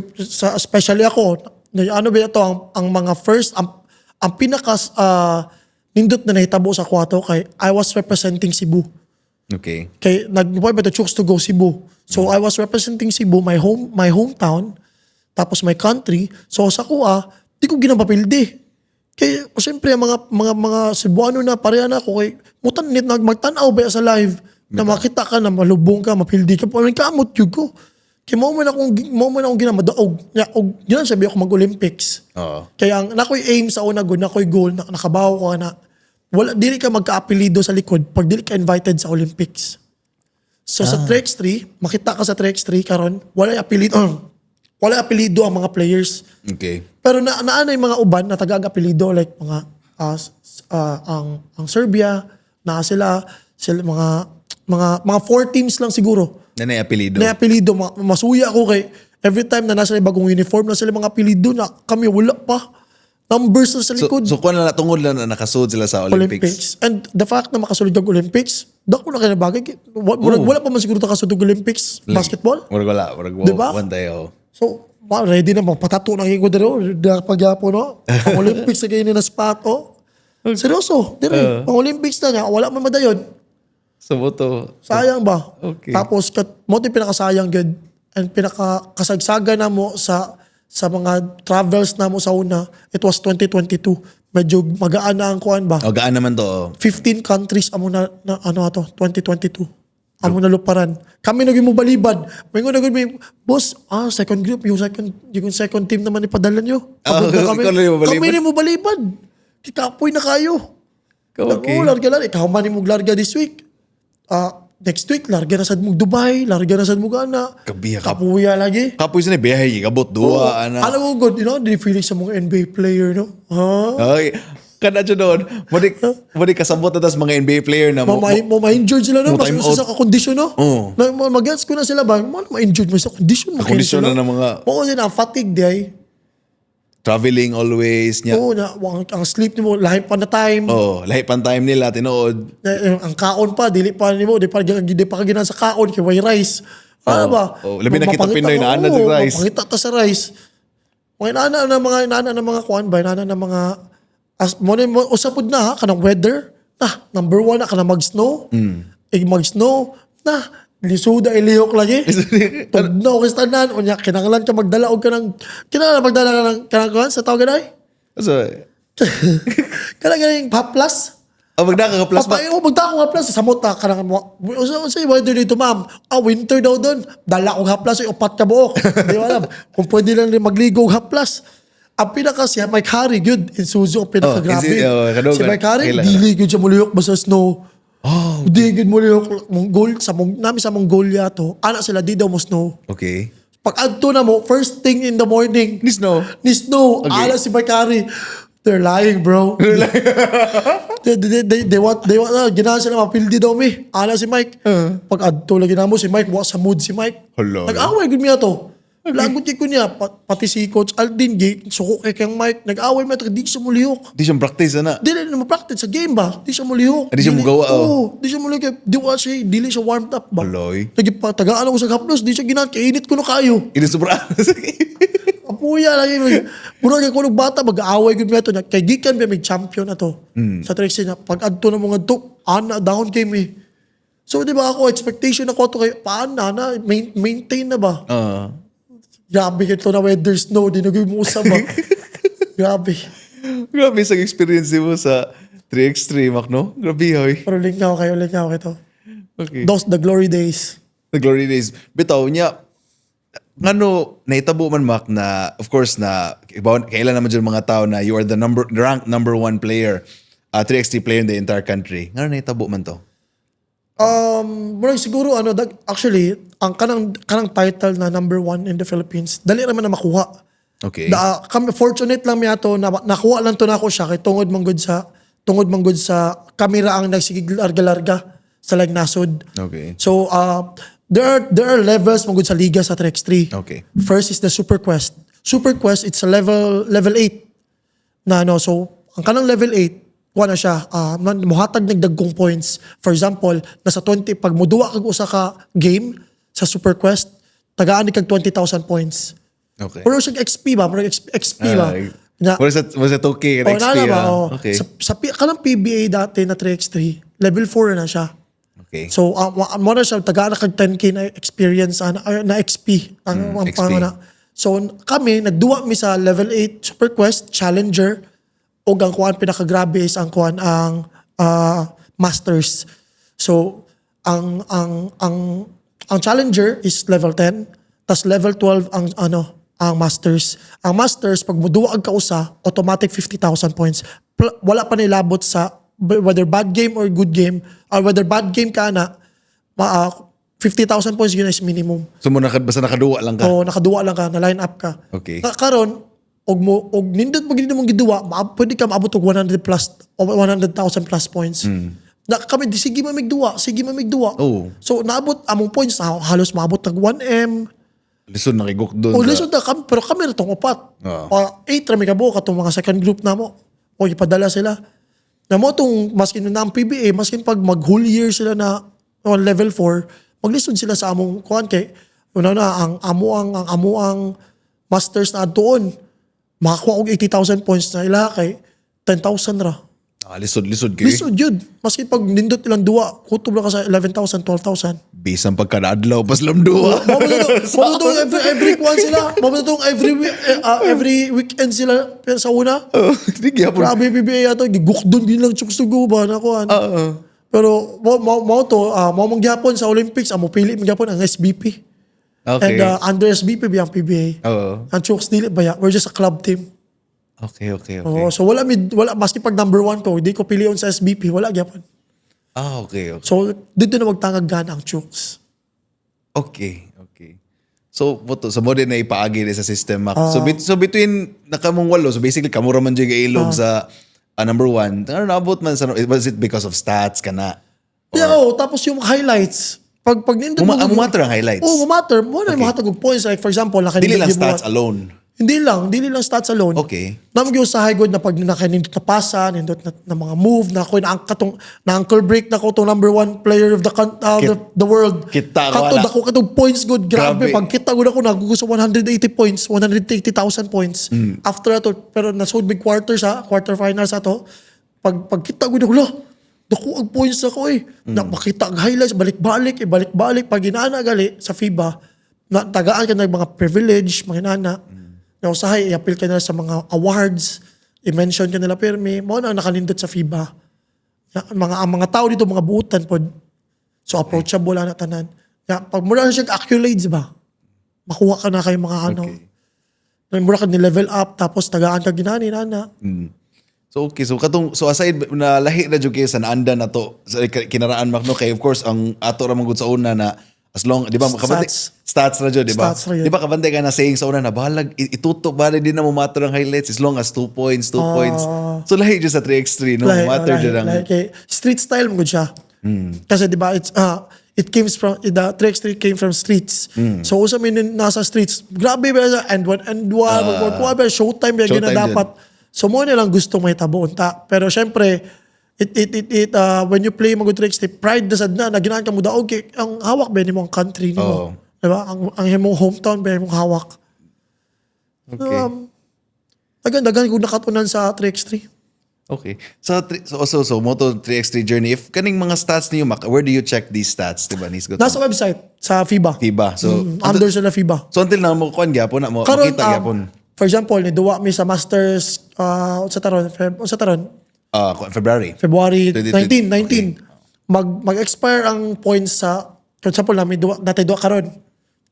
[SPEAKER 2] especially ako, ano ba ito ang mga first ang pinakas nindot na nahitabo sa kwato kay I was representing Cebu.
[SPEAKER 1] Okay.
[SPEAKER 2] Kay nagbuhay ba ito chooks to go Cebu. So I was representing Cebu, my hometown, tapos my country. So sa kuha, di ko ginapapildi. Kaya siyempre mga Cebuano na pareha na ako kay mutan nit magtanaw ba sa live na makita ka na malubong ka, mapildi ka, parang kamot yun ko. Kaya mo man akong ginamadaog. Yun sabi ako mag-Olympics.
[SPEAKER 1] Oo.
[SPEAKER 2] Kaya nakoy aim sa una good, nakoy goal, nakabaw ko na wala, dili ka magka-apelido sa likod pag dili ka invited sa Olympics. So sa 3x3, makita ka sa 3x3 karon, wala apelido ang mga players.
[SPEAKER 1] Okay.
[SPEAKER 2] Pero naanay mga uban na taga-apelido like mga ang Serbia, sila mga 4 teams lang siguro.
[SPEAKER 1] Nanay apelido.
[SPEAKER 2] Na apelido, masuya ako kay every time na nasa bagong uniform na sila mga apelido na kami wala pa. Numbers na sa likod.
[SPEAKER 1] So kung na tungod lang na nakasud sila sa Olympics.
[SPEAKER 2] And the fact na makasulod ng Olympics, dako na kinabagay. Wala pa man siguro nakasud ng Olympics basketball.
[SPEAKER 1] Wala.
[SPEAKER 2] Diba?
[SPEAKER 1] One day, oh.
[SPEAKER 2] So, ready na mo. Patato na kayo dero. Pagyapo, no? Ang Olympics na kayo na spot, oh. Seryoso. Dire. Ang Olympics na niya. Wala man madayon.
[SPEAKER 1] So, moto.
[SPEAKER 2] Sayang ba?
[SPEAKER 1] Okay.
[SPEAKER 2] Tapos, mo ito pinakasayang good. And pinakakasagsaga na mo sa mga travels na mo sa una, it was 2022. Medyo magaan na ang kuhan ba?
[SPEAKER 1] O, gaan naman to, oh.
[SPEAKER 2] 15 countries amo na 2022. Amo na luparan. Kami naging mo balibad. May boss, second group, yung second team naman ipadala nyo.
[SPEAKER 1] Ikaw na yung balibad?
[SPEAKER 2] Kami na mo balibad. Kikapoy na kayo.
[SPEAKER 1] Okay.
[SPEAKER 2] Larga. Ikaw man mo larga this week. Next week, larga na sad mo Dubai, larga na sad mo Ghana.
[SPEAKER 1] Kabiya ka.
[SPEAKER 2] Kapuya lagi.
[SPEAKER 1] Kapoy sila, biyahe, kabot, dua, ana.
[SPEAKER 2] Alam mo, good, di feeling sa mga NBA player, no?
[SPEAKER 1] Okay. Kada dyan doon, mudi kasabot na tas mga NBA player na
[SPEAKER 2] Ma-injured sila, no?
[SPEAKER 1] Mo time
[SPEAKER 2] Mas
[SPEAKER 1] out.
[SPEAKER 2] sa kondisyon, no?
[SPEAKER 1] Oo.
[SPEAKER 2] Mag-gets ko na sila ba? Ma-injured mo sa kondisyon.
[SPEAKER 1] Kondisyon na ng mga...
[SPEAKER 2] Oo, din ang fatigue, day.
[SPEAKER 1] traveling always nya.
[SPEAKER 2] Oo, ang sleep nimo lahi pa na time.
[SPEAKER 1] Lahi pan time nila tinuod.
[SPEAKER 2] Ang kaon pa dili pa nimo di pa ka ginan sa kaon kay way rice. Ano ba?
[SPEAKER 1] Labi na kita Pinoy na ana ng rice.
[SPEAKER 2] Mapangita ta sa rice. Mga inana ng mga kuan ba, inana ng mga mo usapod na ha kanang weather. Number 1 na kanang mag-snow. Mag-snow na lisuda ilihok lagi. Tugnaw kay tanan unya kinahanglan ka magdala og kanang kanang kuan sa tawag ganay.
[SPEAKER 1] So,
[SPEAKER 2] Kanang haplas.
[SPEAKER 1] magdaka ka plus ba?
[SPEAKER 2] Magdako nga plus sa samot kanang say weather dito ma'am. Winter daw doon. Dala og haplas ay upat ka buok. Di ba alam kung pwede lang rin magligo og haplas. Ang pinaka siya Mike Harry good in Suzu ang pinaka grabe. Si Mike Harry dili good siya mulihok ba sa snow. Di good mulihok Mongol nami sa Mongolia to. Ana sila di daw mo snow.
[SPEAKER 1] Okay.
[SPEAKER 2] Pag adto na mo first thing in the morning
[SPEAKER 1] Ni snow.
[SPEAKER 2] Okay. Ana si Mike Harry. They're lying, bro. they want ginawa sila mapildi daw mi. Ana si Mike. Pag adto lagi na mo si Mike, wa sa mood si Mike.
[SPEAKER 1] Hala.
[SPEAKER 2] Nag-away gud miya to. Lagot kay ko niya pati si Coach Aldin suko kay kang Mike. Nag-away miya to di siya mulihok.
[SPEAKER 1] Di siyang practice na.
[SPEAKER 2] Dili na ma-practice sa game ba? Di siya mulihok.
[SPEAKER 1] Di siya magawa.
[SPEAKER 2] Di siya mulihok. Dili siya warmed up ba?
[SPEAKER 1] Haloy.
[SPEAKER 2] Nagipatagaan ako sa haplos, di siya ginakainit ko na kayo.
[SPEAKER 1] Ini sobra.
[SPEAKER 2] Apuya lagi mo. Mura kay kunog bata mag-aaway gud meto na kay gikan ba may champion na to. Sa Trixie na pag adto na mga to, ana down kay me. So di ba ako expectation ako to kay paana na maintain na ba? Grabe kito na weather snow di nagay mo usab ba. Grabe.
[SPEAKER 1] Grabe sa experience mo sa 3x3 Mac, no? Grabe hoy.
[SPEAKER 2] Pero lingaw kayo to.
[SPEAKER 1] Okay.
[SPEAKER 2] Those the glory days.
[SPEAKER 1] The glory days. Bitaw niya, ngano nahitabo man Mac na of course na kailan naman dyan mga tao na you are the ranked number 1 player 3x3 player in the entire country. Ngano nahitabo man to?
[SPEAKER 2] Murag siguro actually ang kanang title na number 1 in the Philippines dali naman na makuha.
[SPEAKER 1] Okay.
[SPEAKER 2] Kami fortunate lang miya to na nakuha lang to nako siya kay tungod manggod sa kamera ang nagsigig larga-larga sa nasod.
[SPEAKER 1] Okay.
[SPEAKER 2] So there are levels manggod sa liga sa 3x3.
[SPEAKER 1] Okay.
[SPEAKER 2] First is the Super Quest. Super Quest it's a level 8 na so ang kanang level 8 kuha na siya, muhatag nagdagkong points. For example, nasa 20, pag muduwa kag usa ka game sa Super Quest, tagaan ni kag 20,000 points.
[SPEAKER 1] Okay.
[SPEAKER 2] Pero siya XP ba? Pero XP ba?
[SPEAKER 1] Was it okay?
[SPEAKER 2] Nala ba?
[SPEAKER 1] Okay.
[SPEAKER 2] Sa kanang PBA dati na 3x3, level 4 na siya.
[SPEAKER 1] Okay.
[SPEAKER 2] So, mo na siya, tagaan na kag 10k na experience, na XP. Ang
[SPEAKER 1] XP.
[SPEAKER 2] pangana. So, kami, nagduwa mi sa level 8 Super Quest, Challenger, o ang kuan pinakagrabe is ang kuan ang Masters. So ang Challenger is level 10, tas level 12 ang Masters. Ang Masters pag moduwa ka usa, automatic 50,000 points. Wala pa nilabot sa whether bad game or good game, or whether bad game ka na 50,000 points yun is minimum.
[SPEAKER 1] So basta nakaduwa lang ka?
[SPEAKER 2] Oo, nakaduwa lang ka, na line up ka.
[SPEAKER 1] Okay.
[SPEAKER 2] Karon og nindot mo gid mong giduwa, pwede ka maabot og 100,000 plus points. Na kami sige mamigduwa.
[SPEAKER 1] Oh.
[SPEAKER 2] So naabot among points halos maabot tag 1M.
[SPEAKER 1] Lisod nakigok doon.
[SPEAKER 2] Lisod na kami, pero kami na tong upat. 8 rami ka buo katong mga second group na mo. O ipadala sila. Na mo tong maskin na ang PBA, maskin pag mag whole year sila na on level 4, maglisod sila sa among kuan kay ang amuang masters na doon. Makakuha og 80,000 points na ila kay 10,000 ra.
[SPEAKER 1] Lisod kayo.
[SPEAKER 2] Lisod yun. Maski pag nindot ilang duwa, kutob lang ka sa 11,000, 12,000.
[SPEAKER 1] Bisang pagkadaadlaw pas lamduwa.
[SPEAKER 2] Mabutong every kuwan sila. Mabutong every weekend sila sa una.
[SPEAKER 1] Hindi gyapon.
[SPEAKER 2] Grabe PBA ato. Gigukdon din lang chuksugo ba na kuwan. Pero mau mangyapon sa Olympics, amo pili mangyapon ang SBP.
[SPEAKER 1] Okay.
[SPEAKER 2] And under SBP ang PBA.
[SPEAKER 1] Oo.
[SPEAKER 2] Ang Chooks dili ba ya? We're just a club team.
[SPEAKER 1] Okay.
[SPEAKER 2] So wala maski pag number 1 ko, hindi ko piliyon sa SBP, wala gyapon.
[SPEAKER 1] Okay.
[SPEAKER 2] So dito na magtangag gana ang Chooks.
[SPEAKER 1] Okay. So mo din na ipaagi sa system Mac. So between nakamong walo, so basically kamura man jud ilog sa number 1. Ano naabot man sa was it because of stats kana?
[SPEAKER 2] Tapos yung highlights. Pag nindot
[SPEAKER 1] Matter ang highlights.
[SPEAKER 2] matter. Mo na mahatag og points like for example,
[SPEAKER 1] Dili lang stats alone.
[SPEAKER 2] Hindi lang stats alone.
[SPEAKER 1] Okay.
[SPEAKER 2] Naman yung sa high good na pag nakanindot na pasa, nindot na mga move, na ako na ankle break na ko itong number 1 player of the world.
[SPEAKER 1] Kita ko,
[SPEAKER 2] Katod
[SPEAKER 1] ana.
[SPEAKER 2] ako katong points good. Grabe.
[SPEAKER 1] Grabe.
[SPEAKER 2] Pag kita ko na ako, nagugusto 180 points, 180,000 points. After ato, pero nasud big quarter finals ato. Pag kita ko na ko, dako ang points ako Napakita ang highlights, balik-balik. Pag inaana gali sa FIBA, tagaan ka ng mga privilege, mga inaana. Na usahay, i-appeal ka nila sa mga awards, i-mention ka nila pirmi, mo na nakalindot sa FIBA. Ang mga tao dito, mga buutan po. So approachable na tanan. Pag mura siya accolades ba, makuha ka na kayo mga mura ka ni-level up, tapos tagaan ka ginani, nana.
[SPEAKER 1] So okay, so aside na lahi na jud kayo sa naanda na to sa kinaraan makno kay of course ang ato ra man gud sa una na as long di ba makabante stats na jud di ba?
[SPEAKER 2] Stats ra yun.
[SPEAKER 1] Di ba kabante ka na saying sa una na bahalag itutok ba din na mo matter ang highlights as long as 2 points. So lahi jud sa 3x3 no matter jud ang
[SPEAKER 2] Like, street style mo gud siya. Kasi di ba it came from the 3x3 came from streets. So usa min nasa streets. Grabe ba sa and one magkuha ba showtime ba
[SPEAKER 1] Showtime
[SPEAKER 2] gina dapat. So mo na lang gusto may tabuon ta. Pero syempre when you play mag 3x3 pride na sad na ginaan ka mo daog kay ang hawak ba nimo ang country nimo. Diba? Ang imong hometown ba imong hawak.
[SPEAKER 1] Okay.
[SPEAKER 2] Dagan ko nakatunan sa 3x3.
[SPEAKER 1] Okay. So mo to 3x3 journey if kaning mga stats niyo where do you check these stats diba nis go?
[SPEAKER 2] Nasa website sa FIBA.
[SPEAKER 1] FIBA. So
[SPEAKER 2] Under sila FIBA.
[SPEAKER 1] so until na mo kuan gyapon na mo
[SPEAKER 2] Karon,
[SPEAKER 1] makita gyapon.
[SPEAKER 2] for example, ni duwa mi sa Masters sa taron
[SPEAKER 1] February.
[SPEAKER 2] February
[SPEAKER 1] 2020.
[SPEAKER 2] 19. Mag-expire ang points sa for example na mi duwa karon.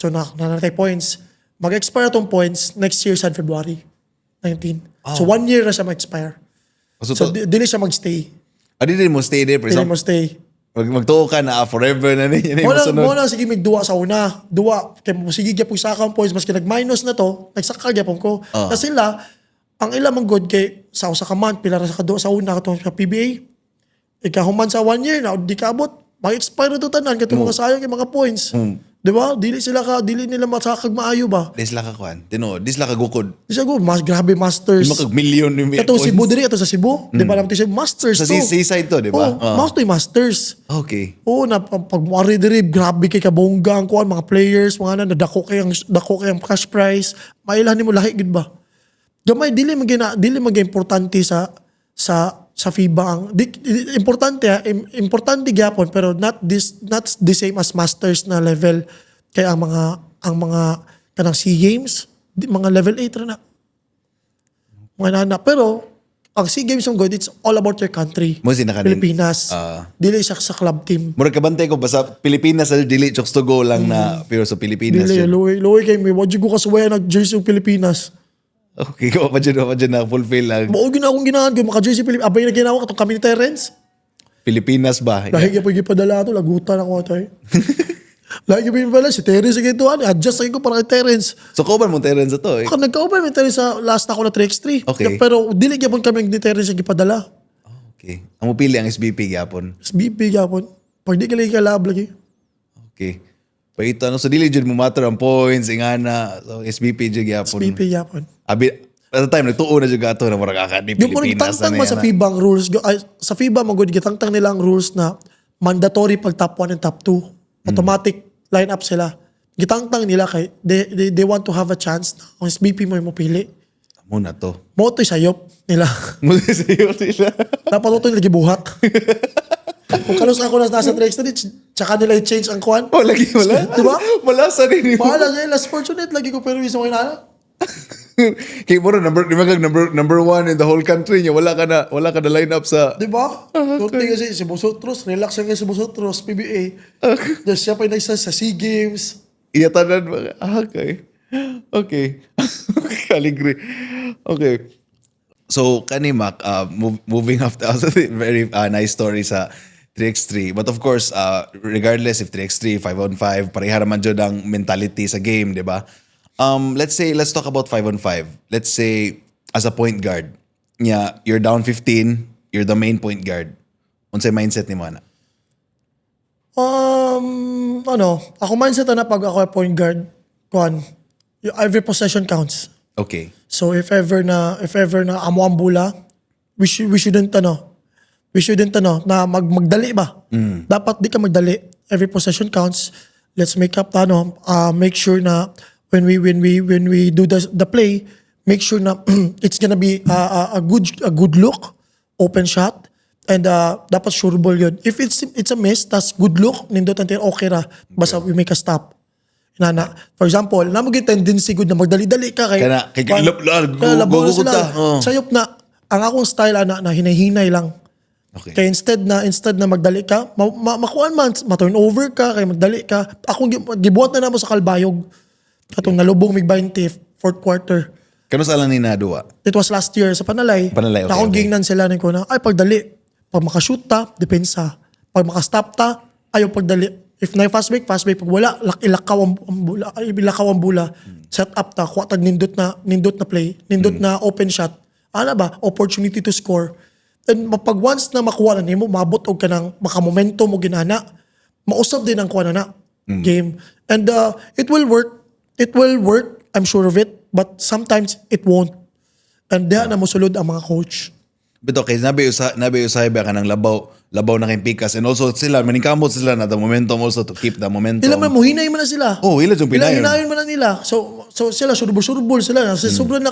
[SPEAKER 2] So natay points. Mag-expire tong points next year sa February 19. So 1 year na siya mag-expire. So dili siya magstay.
[SPEAKER 1] Dili mo stay there for
[SPEAKER 2] Dili
[SPEAKER 1] example.
[SPEAKER 2] mo stay.
[SPEAKER 1] Magtuo ka na forever na niya.
[SPEAKER 2] Mo na sige magduwa sa una. Duwa kay mo sige gyapon sa akong points maski nag-minus na to, nagsaka gyapon ko. Kasi sila ang ila mong good kay sa usa ka month pila ra sa kaduwa sa una katong sa PBA. Ikahuman sa 1 year na di kaabot, mag-expire na to tanan katong mga sayang kay mga points. Di ba? Dili nila masakag maayo ba?
[SPEAKER 1] Di sila ka kuan. Di sila ka gukod.
[SPEAKER 2] Di siya go, mas grabe masters.
[SPEAKER 1] Di makag-million yung
[SPEAKER 2] Kato Cebu diri ato sa Cebu. Di ba naman ito masters
[SPEAKER 1] Sa
[SPEAKER 2] to.
[SPEAKER 1] seaside to, di ba?
[SPEAKER 2] Mouse to masters.
[SPEAKER 1] Okay.
[SPEAKER 2] Oo, na pag muari diri, grabe kay kabongga ang kuan mga players, mga dako kay ang cash prize. Mailan nimo lahi gid ba? Gamay dili importante sa FIBA ang importante gyapon pero not the same as masters na level kay ang mga kanang SEA Games mga level 8 ra na. Mga nana pero ang SEA Games ang good it's all about your country.
[SPEAKER 1] Mo sinakanin.
[SPEAKER 2] Pilipinas. Dili siya sa club team.
[SPEAKER 1] Murag kabantay ko basta Pilipinas sa dili chokes to go lang na pero sa Pilipinas.
[SPEAKER 2] Dili
[SPEAKER 1] yun.
[SPEAKER 2] luwi kay may wadyo ko kasuwaya nag jersey ng Pilipinas.
[SPEAKER 1] Okay, ko pa dyan na fulfill lang.
[SPEAKER 2] Mao gyud akong ginahan ko maka jersey Pilipinas. Abay na ginawa katong kami ni Terrence.
[SPEAKER 1] Pilipinas ba?
[SPEAKER 2] Dahil kaya gipadala to lagutan ako tay. Lagi pa pala si Terrence kay to adjust ko para kay Terrence.
[SPEAKER 1] So kauban mo Terrence to eh.
[SPEAKER 2] Ako nagka-over mi Terrence sa last na ako na 3x3.
[SPEAKER 1] Okay.
[SPEAKER 2] Pero dili gyapon kami ni Terrence gipadala.
[SPEAKER 1] Okay. Ang mupili ang SBP gyapon.
[SPEAKER 2] SBP gyapon. Pag di ka lab lagi.
[SPEAKER 1] Okay. Paito so dili jud mo matter ang points ingana. So SBP jud gyapon.
[SPEAKER 2] SBP gyapon.
[SPEAKER 1] Abi at the time nagtuo na jud ato na murag akademi
[SPEAKER 2] Yung mo
[SPEAKER 1] Pilipinas
[SPEAKER 2] tangtang man sa FIBA ang rules. Sa FIBA magud gitangtang nila ang rules na mandatory pag top 1 and top 2. Automatic line up sila. Gitangtang nila kay they want to have a chance na kung SBP mo yung mapili.
[SPEAKER 1] Muna to.
[SPEAKER 2] Mo to'y sayop nila.
[SPEAKER 1] Muna sayo sila.
[SPEAKER 2] Dapat ito yung nagibuhat. Kung kalos ako nasa 3x3, tsaka nila i-change ang kwan.
[SPEAKER 1] Oh, lagi wala.
[SPEAKER 2] Diba?
[SPEAKER 1] Wala sa rin mo.
[SPEAKER 2] Bahala sila. Fortunate lagi ko pero isa ko inala.
[SPEAKER 1] Kay mo number 1 in the whole country niya wala ka na line up sa
[SPEAKER 2] Diba? Kunti kasi si Busutros, relax lang si Busutros, PBA. Tapos siya pa yung nagsa sa SEA Games.
[SPEAKER 1] iyatanan mga okay. Kaligri. Okay. So kanimak moving after very nice story sa 3x3 but of course regardless if 3x3 5-on-5 pareha naman jud ang mentality sa game, di ba? Let's talk about 5-on-5. Let's say as a point guard, you're down 15, you're the main point guard. Unsay mindset ni mo ana?
[SPEAKER 2] Ako mindset na pag ako ay point guard, kwan, every possession counts.
[SPEAKER 1] Okay.
[SPEAKER 2] So if ever na amo ang bula, we shouldn't na magdali ba. Dapat di ka magdali. Every possession counts. Let's make make sure na when we do the play, make sure na it's gonna be a good look, open shot, and dapat sure ball yun. If it's a miss, tas good look, nindot natin okay ra. Basta we make a stop. Inana. For example, namo gyud tendency good na magdali-dali ka kay
[SPEAKER 1] guguguta.
[SPEAKER 2] Sayop na ang akong style na hinahinay lang.
[SPEAKER 1] Okay.
[SPEAKER 2] Kaya instead na magdali ka, makuan man, ma-turnover ka, kaya magdali ka. Akong gibuhat na namo sa Kalbayog. Katong nalubong mig 20 fourth quarter.
[SPEAKER 1] Kano sa lang ni Nadua?
[SPEAKER 2] It was last year sa Panalay.
[SPEAKER 1] Panalay, okay,
[SPEAKER 2] Na akong
[SPEAKER 1] okay.
[SPEAKER 2] gingnan sila ni ko na, ay pagdali. Pag makashoot ta, depensa. Pag makastop ta, ayaw pagdali. If na fast break. Pag wala, ilakaw ang bula. Set up ta, kuha tag nindot na play, nindot na open shot. Ano ba? Opportunity to score. And pag once na makuha na nimo, mabot og ka ng makamomentum mo ginana, mausap din ang kuha na game. And it will work. It will work. I'm sure of it. But sometimes it won't. And diha na mosulod ang mga coach.
[SPEAKER 1] But okay, nabi usay ba ka ng labaw na kay Pikas, and also sila maningkamot sila na the momentum also to keep the momentum.
[SPEAKER 2] Ilan man mo, hinay man na sila.
[SPEAKER 1] Oh, ila yung pinayon.
[SPEAKER 2] Hinayon man na nila. So sila, surbol sila. Sobrang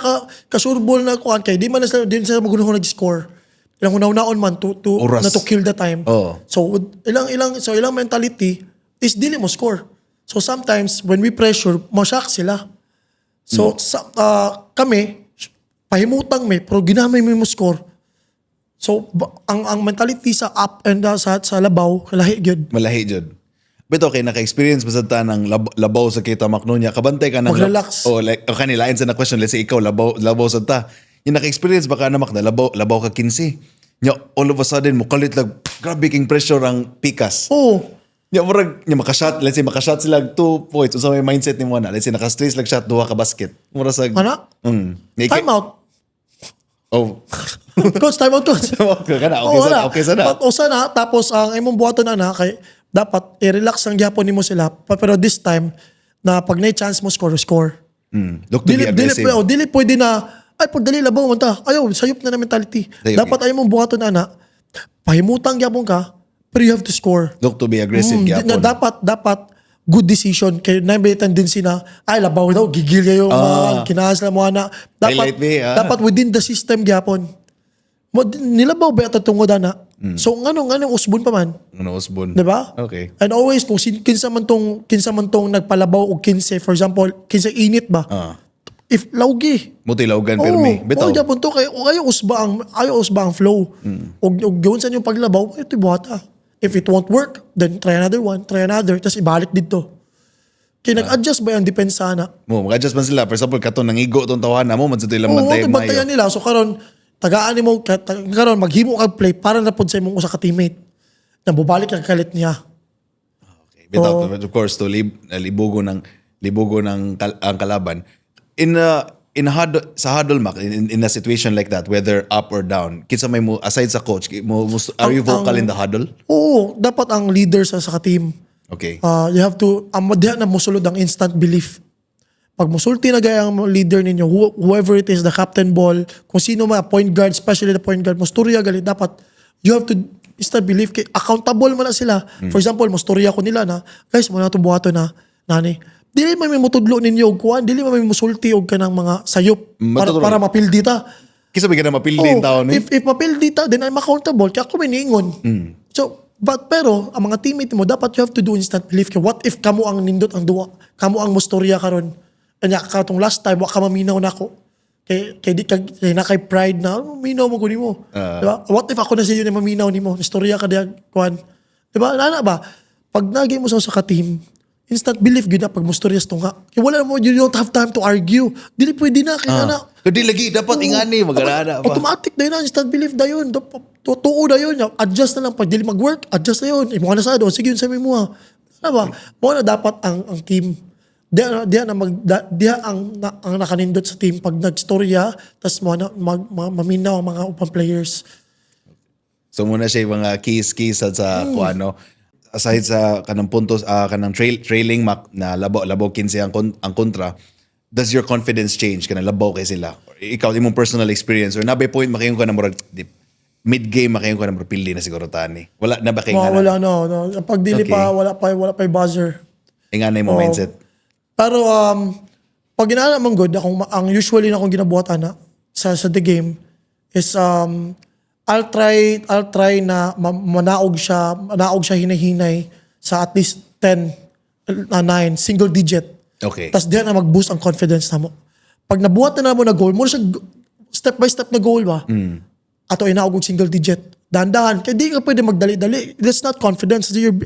[SPEAKER 2] kasurbol na kuhan kay. Di man na sila, di sila magunahon nag-score. Ilang unaon man
[SPEAKER 1] Oras.
[SPEAKER 2] na to kill the time.
[SPEAKER 1] Oo.
[SPEAKER 2] So ilang mentality is dili mo score. So sometimes when we pressure, ma-shock sila. So kami, pahimutang pero ginamay mo score. So ang mentality sa up and sa labaw, lahi gyud.
[SPEAKER 1] Malahi jud. But okay, naka-experience ba sa ta ng labaw sa kita Maknonya? Kabantay ka ng
[SPEAKER 2] Mag-relax.
[SPEAKER 1] like okay, lain sa na question, let's say ikaw labaw sa ta. Yung naka-experience ba ka na na labaw ka 15? Nya all of a sudden mukalit lang grabe king pressure ang Pikas.
[SPEAKER 2] Oo.
[SPEAKER 1] Nya murag nya makashot sila 2 points. Unsa may mindset nimo na? Let's say naka-stress lang shot duha ka basket. Mura sa
[SPEAKER 2] Ana? Time out.
[SPEAKER 1] Oh.
[SPEAKER 2] Coach, time out, coach.
[SPEAKER 1] Okay sana.
[SPEAKER 2] Sana. Tapos ang imong buhaton na kay dapat i-relax ang gyapon nimo sila. Pero this time na pag na chance mo score.
[SPEAKER 1] Look to be aggressive.
[SPEAKER 2] Dili pwede na ay pagdali labaw man ta. Ayaw, sayop na mentality.
[SPEAKER 1] Sayop.
[SPEAKER 2] Dapat ay mong buhaton na pahimutang gyapon ka, pero you have to score.
[SPEAKER 1] Look to be aggressive gyapon.
[SPEAKER 2] Na dapat good decision kay may tendency na ay labaw daw gigil kayo kinaas lang mo na dapat within the system gyapon mo nilabaw ba ata tungod na so nganong usbon pa man
[SPEAKER 1] usbon,
[SPEAKER 2] di ba?
[SPEAKER 1] Okay.
[SPEAKER 2] And always kung kinsa man tong nagpalabaw og 15, for example kinsa init ba if lawgi
[SPEAKER 1] mutilawgan permi bitaw
[SPEAKER 2] gyapon to kay ayaw usba ang flow og gawon sa inyong paglabaw ito buhata. If it won't work, then try another one, try another, tapos ibalik dito. Kaya nag-adjust ba yung depensa na?
[SPEAKER 1] Mag-adjust man sila. For example, katon nangigo itong tawanan mo, man sa ito ilang
[SPEAKER 2] Oo,
[SPEAKER 1] bantayan
[SPEAKER 2] bantayan nila. So karon tagaan mo, karon maghimo kag play para na pod sa imong usa ka teammate. Na bubalik ang kalit niya.
[SPEAKER 1] Okay. Bitaw, of course, to libugo ng ang kalaban. Sa huddle, Mac, in a situation like that, whether up or down, kinsa may mo, aside sa coach, are you vocal in the huddle?
[SPEAKER 2] Oo, dapat ang leader sa team.
[SPEAKER 1] Okay.
[SPEAKER 2] You have to, diha na musulod ang instant belief. Pag musulti na gaya ang leader ninyo, whoever it is, the captain ball, kung sino man, point guard, especially the point guard, musturya gali, dapat, you have to instant belief, accountable man na sila. For example, musturya ko nila na, guys, muna itong buhato na, nani, dili may mutudlo ninyo og kuan, dili may musulti og kanang mga sayop para mapildi ta.
[SPEAKER 1] Kisa bigyan na mapildi yung tao ni?
[SPEAKER 2] If mapildi ta, then I'm accountable. Kaya ako may niingon. So, pero ang mga teammate mo, dapat you have to do instant belief. Kaya what if kamo ang nindot ang duwa? Kamo ang mustorya karon. Kanya katong last time, wa ka maminaw na ako. Kay na kay pride na, maminaw mo ko nimo. Diba? What if ako na siya yung maminaw nimo? Istorya ka diya, kuan. Diba? Nana ba? Pag nagay mo sa ka-team, instant belief gyud na pag mustoryas to nga. Kaya wala mo, you don't have time to argue. Dili pwede na kaya na.
[SPEAKER 1] Hindi lagi dapat ingani magalana pa.
[SPEAKER 2] Automatic na yun, instant belief na yun. Tuo na yun. Adjust na lang pag dili mag-work, adjust na yun. Imo na sa doon, sige yun sa mo ha. Ano ba? Mo na dapat ang team diya ang nakanindot sa team pag nagstorya tas mo na maminaw ang mga upang players.
[SPEAKER 1] So muna siya yung mga keys sa kuano. Aside sa kanang puntos kanang trailing Mac na labaw 15 ang kontra, does your confidence change kana labaw kay sila? Or ikaw imong personal experience or nabay point makayon ka na murag mid game makayon ka na murag pili na siguro tani. Wala na ba kay
[SPEAKER 2] Wala no. Pag dili
[SPEAKER 1] Okay.
[SPEAKER 2] pa wala pa buzzer.
[SPEAKER 1] ingana mo mindset?
[SPEAKER 2] Pero pag ginana man good ang usually na akong ginabuhat ana sa the game is I'll try na manaog siya hinahinay sa at least 10 9 single digit.
[SPEAKER 1] Okay.
[SPEAKER 2] Tapos diyan na mag-boost ang confidence na mo. Pag nabuhat na mo na goal, mo siya step by step na goal ba? Ato inaog og single digit. Dahan-dahan. Kaya di ka pwede magdali-dali. That's not confidence. You're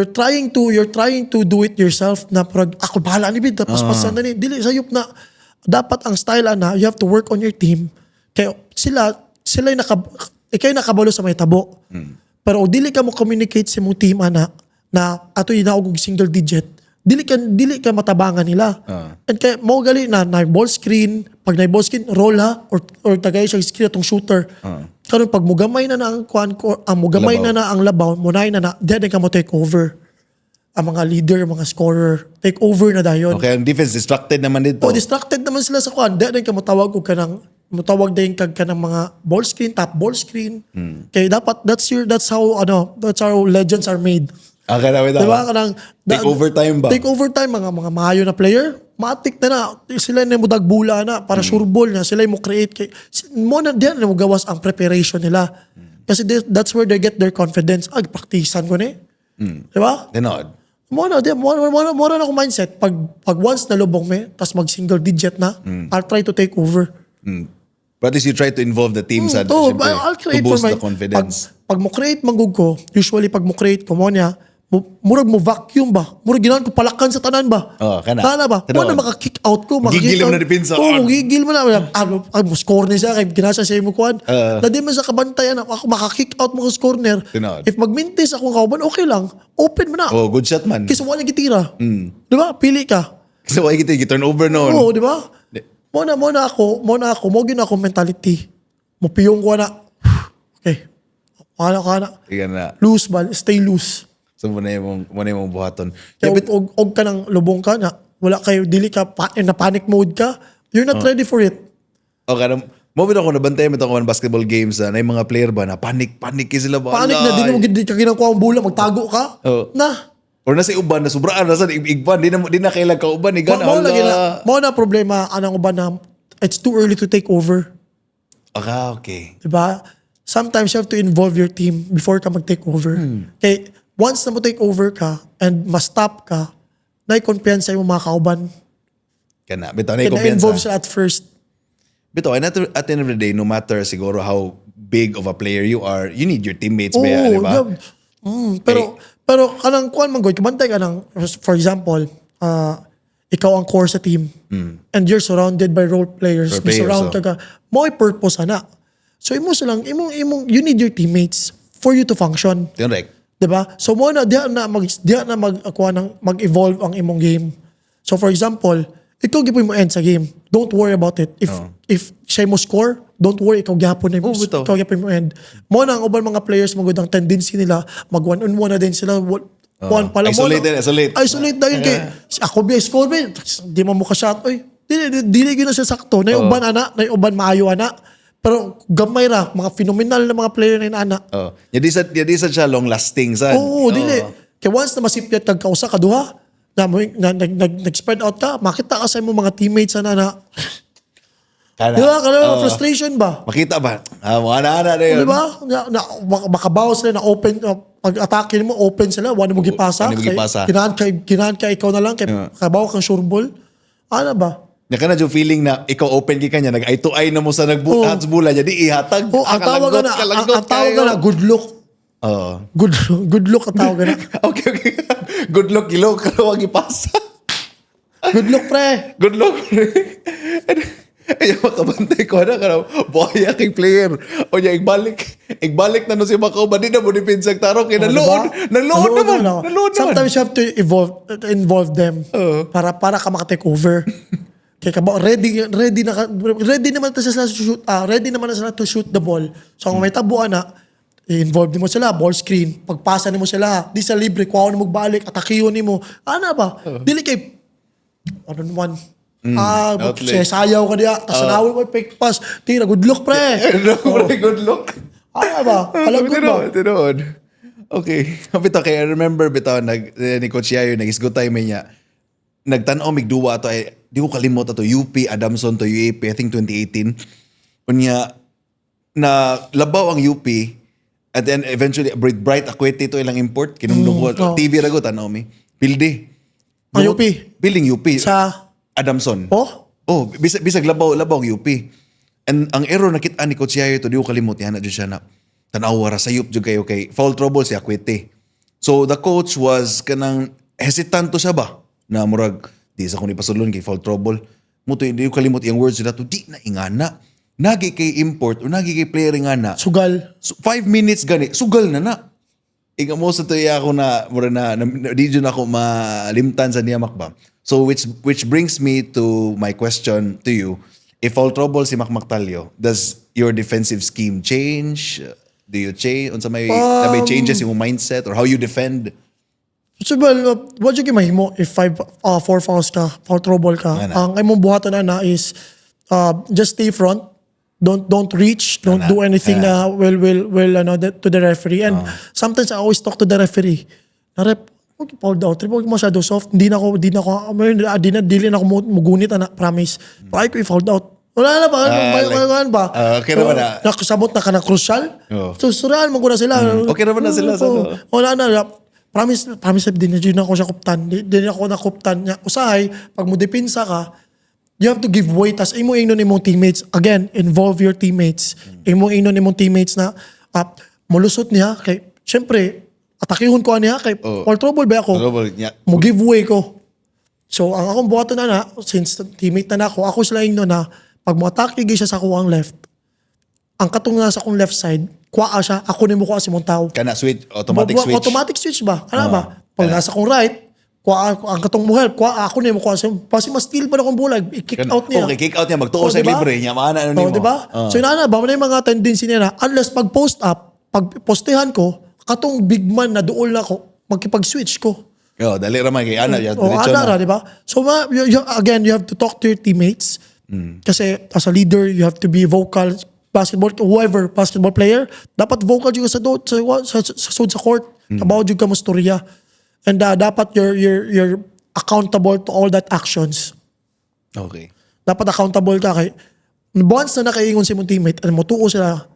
[SPEAKER 2] trying to do it yourself na parang ako bahala ni bid tapos pasan na ni dili sayop na dapat ang style ana you have to work on your team kaya sila ikay nakabalo sa may tabo pero dili ka mo communicate sa mong team ana na ato inaog og single digit dili ka matabangan nila and kaya mo gali na ball screen pag na ball screen roll ha or tagay siya screen atong shooter karon pag mugamay na ang kuan ko ang mugamay
[SPEAKER 1] Labaw.
[SPEAKER 2] na ang labaw munay na then ka mo take over ang mga leader mga scorer take over na dayon
[SPEAKER 1] Okay, ang defense distracted naman dito.
[SPEAKER 2] o distracted naman sila sa kuan then ka motawag og kanang mutawag din kag kanang mga ball screen top ball screen kay dapat that's how legends are made.
[SPEAKER 1] Okay na wait.
[SPEAKER 2] Diba? Kanang,
[SPEAKER 1] Take overtime ba?
[SPEAKER 2] Take overtime, mga maayo na player. Matik na. Sila na mo dagbula na para sure ball na. Sila mo create. Mo na diyan na mo gawas ang preparation nila. Kasi that's where they get their confidence. Praktisan ko ni. Diba?
[SPEAKER 1] Tinod.
[SPEAKER 2] Mo na ako mindset. Pag once na lubong me, tas mag single digit na, I'll try to take over.
[SPEAKER 1] But at least you try to involve the team sa syempre,
[SPEAKER 2] I'll
[SPEAKER 1] to
[SPEAKER 2] create
[SPEAKER 1] boost
[SPEAKER 2] for
[SPEAKER 1] the confidence.
[SPEAKER 2] Pag mo create manggug ko, usually pag mo create ko mo niya, murag mo vacuum ba? Murag ginawan ko palakan sa tanan ba?
[SPEAKER 1] Kana.
[SPEAKER 2] Kana ba?
[SPEAKER 1] Tanaw.
[SPEAKER 2] Mo na maka-kick out ko.
[SPEAKER 1] Gigil mo na depensa.
[SPEAKER 2] Gigil mo na. Mo score ni siya. Kaya ginasa siya mo kuhan. Na di man sa kabantayan. Ako maka-kick out mo sa corner.
[SPEAKER 1] Tinaw.
[SPEAKER 2] If mag-mintis ako kauban, okay lang. Open mo na.
[SPEAKER 1] Oh, good shot man.
[SPEAKER 2] Kasi wala gitira. Di ba? Pili ka.
[SPEAKER 1] Kasi wala kita turn over noon.
[SPEAKER 2] Oo, di ba? Mo na ako, mo gina ako mentality. Mo piyong ko na. Okay. Kana.
[SPEAKER 1] Iyan na.
[SPEAKER 2] Loose ball. Stay loose.
[SPEAKER 1] So muna yung buhaton.
[SPEAKER 2] Kaya
[SPEAKER 1] Yeah, but,
[SPEAKER 2] og ka ng lubong ka na, wala kayo, dili ka, na panic mode ka, you're not ready for it.
[SPEAKER 1] okay, mo ako nabantay mo itong basketball games na yung mga player ba na panic sila ba?
[SPEAKER 2] Panic na, di mo ka ginakuha ang bola, magtago ka.
[SPEAKER 1] Oo.
[SPEAKER 2] Na.
[SPEAKER 1] Or nasa uban, na sobraan, nasa igban, di na kailang ka uban, igan,
[SPEAKER 2] Mo na problema, anong uban na, it's too early to take over.
[SPEAKER 1] Okay.
[SPEAKER 2] Diba? Sometimes you have to involve your team before ka mag-take over. Kaya, once na mo take over ka, and ma-stop ka, na-confiance sa mga kauban.
[SPEAKER 1] Kana, bitaw na
[SPEAKER 2] Kaya
[SPEAKER 1] yung kumpiyansa.
[SPEAKER 2] na-involve sila at first.
[SPEAKER 1] Bitaw, and at the end of the day, no matter siguro how big of a player you are, you need your teammates ba, di ba?
[SPEAKER 2] Pero kanang kuan man goy, kabantay ka ng, for example, ikaw ang core sa team and you're surrounded by role players.
[SPEAKER 1] Role players,
[SPEAKER 2] Surround ka mo purpose ana. So imong you need your teammates for you to function.
[SPEAKER 1] Correct.
[SPEAKER 2] 'Di ba? So mo na diha na mag-evolve ang imong game. So for example, ikaw gipoy mo end sa game. Don't worry about it. If siya mo score, don't worry, ikaw gyapon na
[SPEAKER 1] Oh, bitaw.
[SPEAKER 2] ikaw gyapon mo end. Mo na ang uban mga players magud ang tendency nila mag one on one na din sila. One pala mo. Isolate na yun kay ako ba score ba? Di mo ka shot oy. Dili gyud na siya sakto. Nay uban ana, nay uban maayo ana. Pero gamay ra mga phenomenal na mga player na ana.
[SPEAKER 1] Oh. Yadi sa siya long lasting sa.
[SPEAKER 2] Oo, dili. Kaya once na masipyat kag kausa kaduha, nag-spread out ka, makita ka sa imong mga teammates na
[SPEAKER 1] Kana.
[SPEAKER 2] di ba? Frustration ba?
[SPEAKER 1] Makita ba? Mga na yun.
[SPEAKER 2] Di ba? Makabaw sila na open, pag-atake mo, open sila, wala mo gipasa.
[SPEAKER 1] Wala mo gipasa.
[SPEAKER 2] Ginahan ka ikaw na lang, kaya kabaw kang sure ball. Ano ba?
[SPEAKER 1] Naka na yung feeling na ikaw open ka kanya, nag-eye to eye na mo sa nagbuhat sa bula, jadi ihatag.
[SPEAKER 2] Oh, ang tawag na, good look.
[SPEAKER 1] Oo.
[SPEAKER 2] Good look ang tawag na.
[SPEAKER 1] Okay. Good luck, ilo. Kalawag ipasa.
[SPEAKER 2] Good look, pre.
[SPEAKER 1] Good luck. Ayaw makabantay ko na karang buhaya kay player. O niya, igbalik na no si Makauba. Di na mo ni Pinsag Tarong. Kaya nalood naman.
[SPEAKER 2] Sometimes you have to involve them para ka makatake over. Kaya ready naman na sila to shoot. Ready naman na sila to shoot the ball. So kung may tabuan na, i-involve mo sila, ball screen, pagpasa mo sila, di sa libre, kuha mo magbalik, atakiyon mo. Ano ba? Dili kay One on one.
[SPEAKER 1] outlet.
[SPEAKER 2] Sayaw ka diya. Tapos nawin mo fake pass. Tira, good luck, pre.
[SPEAKER 1] Good look.
[SPEAKER 2] Ano ba? Kalagot ba?
[SPEAKER 1] Tinood. Okay. Bitaw kay I remember bitaw ni Coach Yayo nagisgot tayo niya. Nagtanaw migduwa to ay di ko kalimot to UP Adamson to UAP I think 2018. Unya na labaw ang UP and then eventually Bright Acuete to ilang import kinumdum ko TV ra go tanaw mi. Pilde.
[SPEAKER 2] Ang UP?
[SPEAKER 1] Building UP.
[SPEAKER 2] Sa?
[SPEAKER 1] Adamson.
[SPEAKER 2] Oh?
[SPEAKER 1] Oh, bisag labaw ang UP. And ang error nakita ni Coach Yayo to di ko kalimot yan na dyan siya na tanawa ra sayop jud kayo kay foul trouble si Acuete. So the coach was kanang hesitant to siya ba na murag di sa kuno ipasulon kay foul trouble. Muto hindi ko kalimot yung words nila to di na ingana. Nagi kay import o nagi kay player ingana.
[SPEAKER 2] Sugal.
[SPEAKER 1] So, 5 minutes gani sugal na na. Ika mo sa tuya ako na mura na di jud ako malimtan sa niyamak ba. So which brings me to my question to you. If foul trouble si Macmactalio, does your defensive scheme change? Do you change? Unsa may changes yung mindset or how you defend?
[SPEAKER 2] So, well, what you mahimo if 4 fouls ka, foul trouble ka? Ang imong buhatan na is just stay front. Don't reach. Don't do anything na will to the referee. And sometimes I always talk to the referee. Na rep, huwag foul out. Huwag masyado soft. Dili na ako mugunit na promise. Pakay ko i-foul out. Wala na ba? Ano ba?
[SPEAKER 1] Okay naman na.
[SPEAKER 2] Nakasabot na ka na crucial. So, suraan mo ko na sila.
[SPEAKER 1] Okay naman na sila.
[SPEAKER 2] Wala na. Promise din na ako siya kuptan. Di ako na kuptan niya. Usahay, pag mo dipinsa ka, you have to give way. Tas imo ingnon imong teammates. Again, involve your teammates. Imo ingnon imong teammates na mulusot niya. Kay, syempre, atakihon ko niya. Kay, all trouble ba ako? Mo give way ko. So, ang akong buhaton na since teammate na ako sila ingnon na pag mo attack siya sa kuwang left, ang katong nasa akong left side, kuha siya, ako ni mo kuha si mong tao.
[SPEAKER 1] Kana switch, automatic switch.
[SPEAKER 2] Automatic switch ba? Ano ba? Pag nasa akong right, ang katong mo help, ako ni mo kuha siya. Kasi mas steal pa na akong bulag, i-kick out niya.
[SPEAKER 1] Okay, kick out niya, magtuo sa libre niya, maana ano nimo.
[SPEAKER 2] Diba? So inana ba, may mga tendency niya na, unless pag post up, pag postehan ko, katong big man na duol na ko, magkipag-switch ko.
[SPEAKER 1] Dali raman kay ana.
[SPEAKER 2] Ana ra, di ba? So again, you have to talk to your teammates. Kasi as a leader, you have to be vocal. Whoever basketball player, dapat vocal juga sa court. About juga mo storya. And dapat you're accountable to all that actions.
[SPEAKER 1] Okay.
[SPEAKER 2] Dapat accountable ka kay once na nakaingon si mong teammate and mutuo sila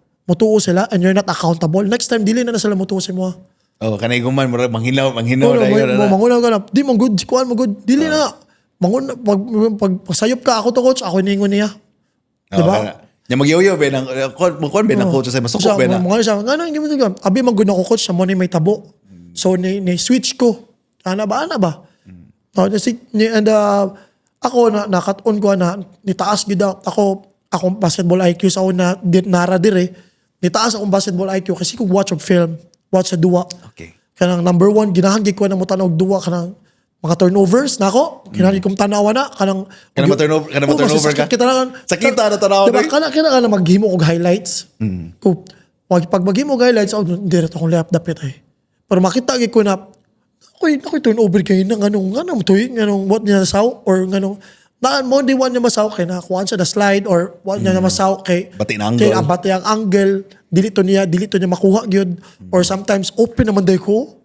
[SPEAKER 2] and you're not accountable, next time dili na sila mutuo sa mo.
[SPEAKER 1] Kanay guman manghinaw
[SPEAKER 2] mangunaw ka na. Di man good, kuan mo good. Dili na. Pag sayop ka ako to coach, ako ningon niya. Diba?
[SPEAKER 1] Nya magyoyo be nang kon be nang coach sa masukop be na.
[SPEAKER 2] Mga siya, ngano hindi mo tigam. Abi man gud ako coach sa mo ni may tabo. So ni switch ko. Ana ba? And ako nakat-on ko na nitaas gid ako akong basketball IQ sa una nara dire. Nitaas akong basketball IQ kasi ko watch of film, watch sa duwa.
[SPEAKER 1] Okay.
[SPEAKER 2] Kanang number 1 ginahan gid ko na mo tanaw duwa kanang mga turnovers nako kinahanglan kong tanawa na kanang
[SPEAKER 1] turnover ka
[SPEAKER 2] kita na
[SPEAKER 1] sakita na tanaw
[SPEAKER 2] diba kana maghimo og highlights ko pag maghimo og highlights dire to kong layup dapit pero makita gid ko na ako turnover kay nang anong what niya saw or anong na mo di one niya masaw kay na kuan sa the slide or what niya masaw kay
[SPEAKER 1] bati na angle
[SPEAKER 2] kay bati ang angle dili to niya makuha gyud or sometimes open naman day ko.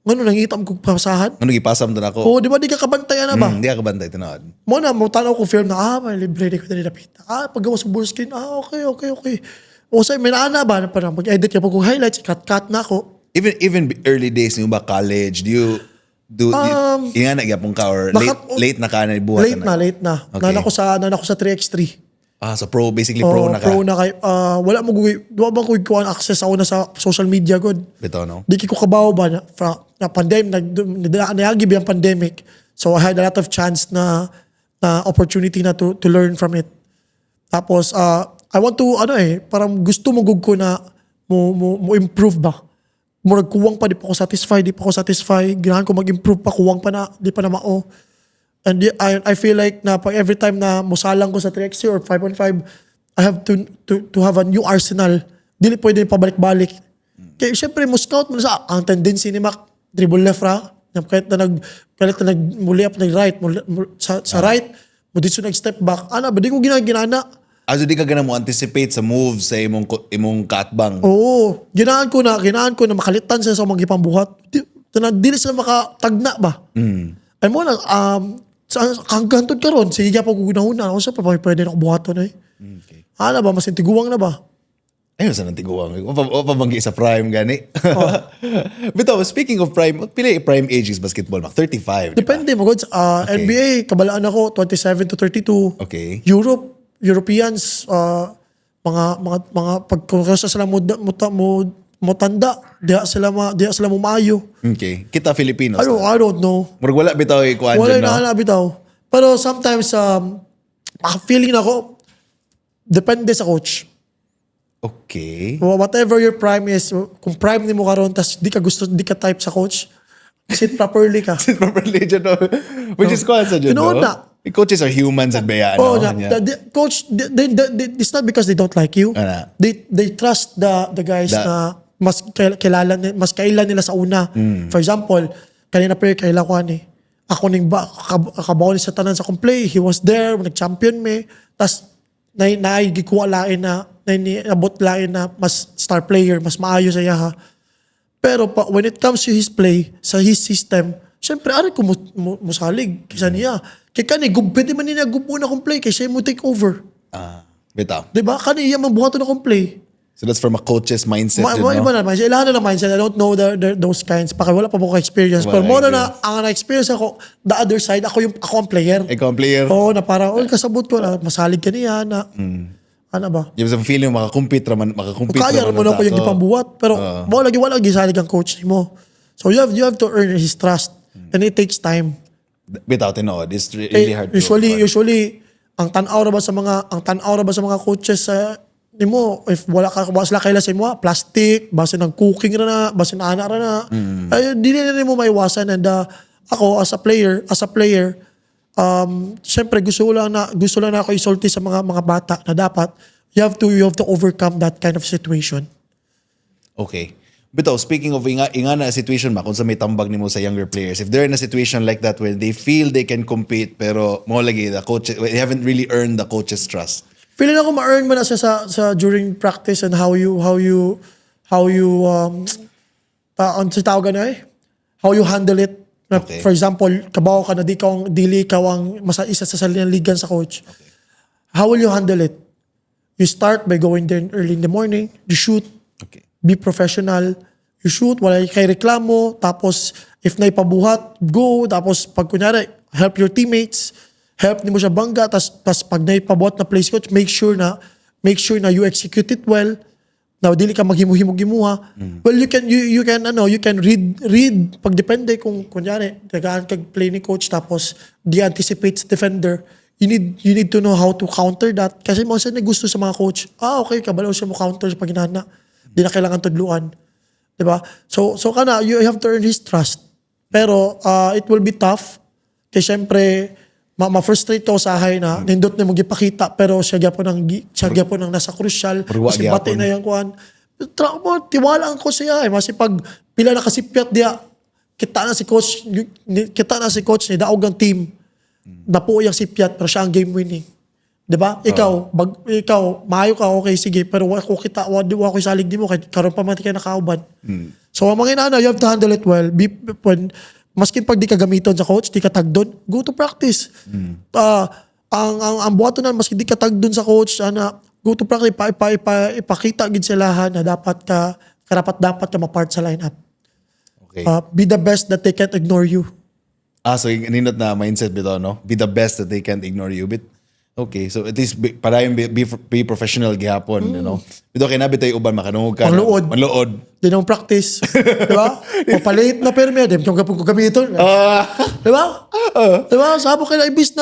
[SPEAKER 2] Ano nangita ko pasahan?
[SPEAKER 1] Ano gipasam to nako?
[SPEAKER 2] Di ba di ka kabantayan na ba?
[SPEAKER 1] Di ka kabantay tinawad.
[SPEAKER 2] Mo tanaw ko film na may libre di ko na nilapit. Paggawa sa full screen, okay. O say may naana ba parang mag-edit ka pag highlights, cut na ako.
[SPEAKER 1] Even early days niyo ba college, do inga na gyapon ka or late na ka na buhat
[SPEAKER 2] Late na.
[SPEAKER 1] Okay.
[SPEAKER 2] Nana ko sa 3x3.
[SPEAKER 1] So basically pro na ka.
[SPEAKER 2] Pro na kay wala mo duwa ba ko kuan access ako na sa social media good.
[SPEAKER 1] Bitaw no.
[SPEAKER 2] Di ko kabaw ba na pandemic nagagi ang pandemic. So I had a lot of chance na opportunity na to learn from it. Tapos I want to parang gusto mo gug ko na mo improve ba. Murag kuwang pa di pa ako satisfied. Ganahan ko mag-improve pa kuwang pa na di pa na mao. And I feel like na pag every time na musalang ko sa 3x3 or 5-on-5, I have to have a new arsenal. Dili pwede pabalik-balik. Kaya syempre mo scout mo sa ang tendency ni Mac dribble left ra, Kahit na muli up nag-right, sa right, mo dito nag-step back, ba di ko ginana.
[SPEAKER 1] Also di ka ganang mo anticipate sa moves sa imong katbang.
[SPEAKER 2] Oo, ginaan ko na makalitan siya sa mga ipambuhat. Dili sila makatagna ba? Ay mo lang, hanggang tod karon sige pa ko gunahuna. Ako sa pwede na ko buhaton eh.
[SPEAKER 1] Okay.
[SPEAKER 2] Ba, mas tiguang na ba?
[SPEAKER 1] Ayun sa nantiguang. O pabanggi sa prime gani. Bitaw, speaking of prime, pila yung prime age is basketball? 35, di ba?
[SPEAKER 2] Depende mo gods. NBA, kabalaan ako 27 to 32.
[SPEAKER 1] Okay.
[SPEAKER 2] Europeans, mga pagkasa sila mo tanda, diya sila mo maayo.
[SPEAKER 1] Okay. Kita Filipinos.
[SPEAKER 2] I don't know.
[SPEAKER 1] Murag wala bitaw ikuan
[SPEAKER 2] Wala
[SPEAKER 1] dyan, no?
[SPEAKER 2] na bitaw. Pero sometimes, feeling ako, depende sa coach.
[SPEAKER 1] Okay.
[SPEAKER 2] Whatever your prime is, kung prime ni mo karon tas di ka type sa coach, sit properly ka.
[SPEAKER 1] Properly dyan, no? Which is kuan sa dyan, no?
[SPEAKER 2] Tinuod na.
[SPEAKER 1] The coaches are humans at bayaan,
[SPEAKER 2] Oh,
[SPEAKER 1] no?
[SPEAKER 2] coach, it's not because they don't like you.
[SPEAKER 1] Ano?
[SPEAKER 2] They trust the guys na mas kailan nila sa una. For example, kanina pa kaila ko ani. Ako ning kabaw sa tanan sa play, he was there, nag-champion me. Tas naigikuha lain na abot lain na mas star player, mas maayo sa yaha. Pero when it comes to his play, sa his system, syempre ari ko musalig kaysa niya. Kaya kani, pwede man niya gubuna kong play kaysa mo take over.
[SPEAKER 1] Bitaw.
[SPEAKER 2] Diba? Kani, iya mabuhato na kong play.
[SPEAKER 1] So that's from a coach's mindset,
[SPEAKER 2] Iba na mindset. Ilahan na mindset. I don't know those kinds. Wala pa po ko experience. Pero more na ang na-experience ako, the other side, ako ang player.
[SPEAKER 1] Ikaw ang player.
[SPEAKER 2] Oo, na parang, kasabot ko na, masalig ka niya na, ano ba?
[SPEAKER 1] Yung sa feeling makakumpit raman
[SPEAKER 2] Kaya mo na ko yung ipambuhat. Pero wala gisalig ang coach mo. So you have to earn his trust. And it takes time.
[SPEAKER 1] Bitaw, tinood. It's really hard to...
[SPEAKER 2] Usually, ang tanaw ra ba sa mga coaches sa nimo, if wala sila kaila sa imo, plastic, base ng cooking ra na, base na ana ra na. Ay dili na nimo maiwasan. And ako as a player, syempre gusto lang na ako isulti sa mga bata na dapat you have to overcome that kind of situation.
[SPEAKER 1] Okay. Bitaw, speaking of inga na situation kung sa may tambag nimo sa younger players, if they're in a situation like that where they feel they can compete pero mo lagi the coach, they haven't really earned the coach's trust.
[SPEAKER 2] Feeling ako ma-earn mo na siya sa during practice and how you sa tawag na how you handle it.
[SPEAKER 1] Okay.
[SPEAKER 2] For example, kabaw ka na dili ka ang isa sa ligan sa coach.
[SPEAKER 1] Okay.
[SPEAKER 2] How will you handle it? You start by going there early in the morning, you shoot,
[SPEAKER 1] Okay.
[SPEAKER 2] be professional, you shoot, wala kay reklamo, tapos if naipabuhat, go, tapos pag kunyari, help your teammates, help ni mo siya bangga, tapos pag naipabuhat na place coach, make sure na you execute it well, na dili ka maghimu-himu-gimuha. Well, you can read pag depende kung kunyari, tagaan kag play ni coach tapos di anticipates defender. You need to know how to counter that kasi mo sa gusto sa mga coach. Okay, kabalaw siya mo counter sa paginana. Di na kailangan tudluan. 'Di ba? So kana you have to earn his trust. Pero it will be tough kasi syempre ma-frustrate ka usahay na nindot na mo gipakita pero siya gyapon nang nasa crucial kasi bati na yang kuan. Tiwala ko siya kasi pag pila na kasipyat dia kita na si coach ni daog ang team. Napuo yung sipyat pero siya ang game winning. 'Di ba? Ikaw maayo ka okay sige pero wa ko salig nimo kay karon pa man kay nakauban. So ang mga inana you have to handle it well. Maskin pag di ka gamiton sa coach, di ka tagdon, go to practice. Ang buhato na, maskin di ka tagdon sa coach, go to practice, ipakita gid sila na dapat ka ma-part sa lineup.
[SPEAKER 1] Okay.
[SPEAKER 2] Be the best that they can't ignore you.
[SPEAKER 1] So ninot na mindset bitaw, no? Be the best that they can't ignore you. But okay, so at least para yung be professional gihapon, you know. Bitaw kay nabi tayo uban makanungog ka. Manluod.
[SPEAKER 2] Di nang practice. Di ba? Papalit na perme, di mo gamiton. Di ba? Di ba? Sabo kayo imbis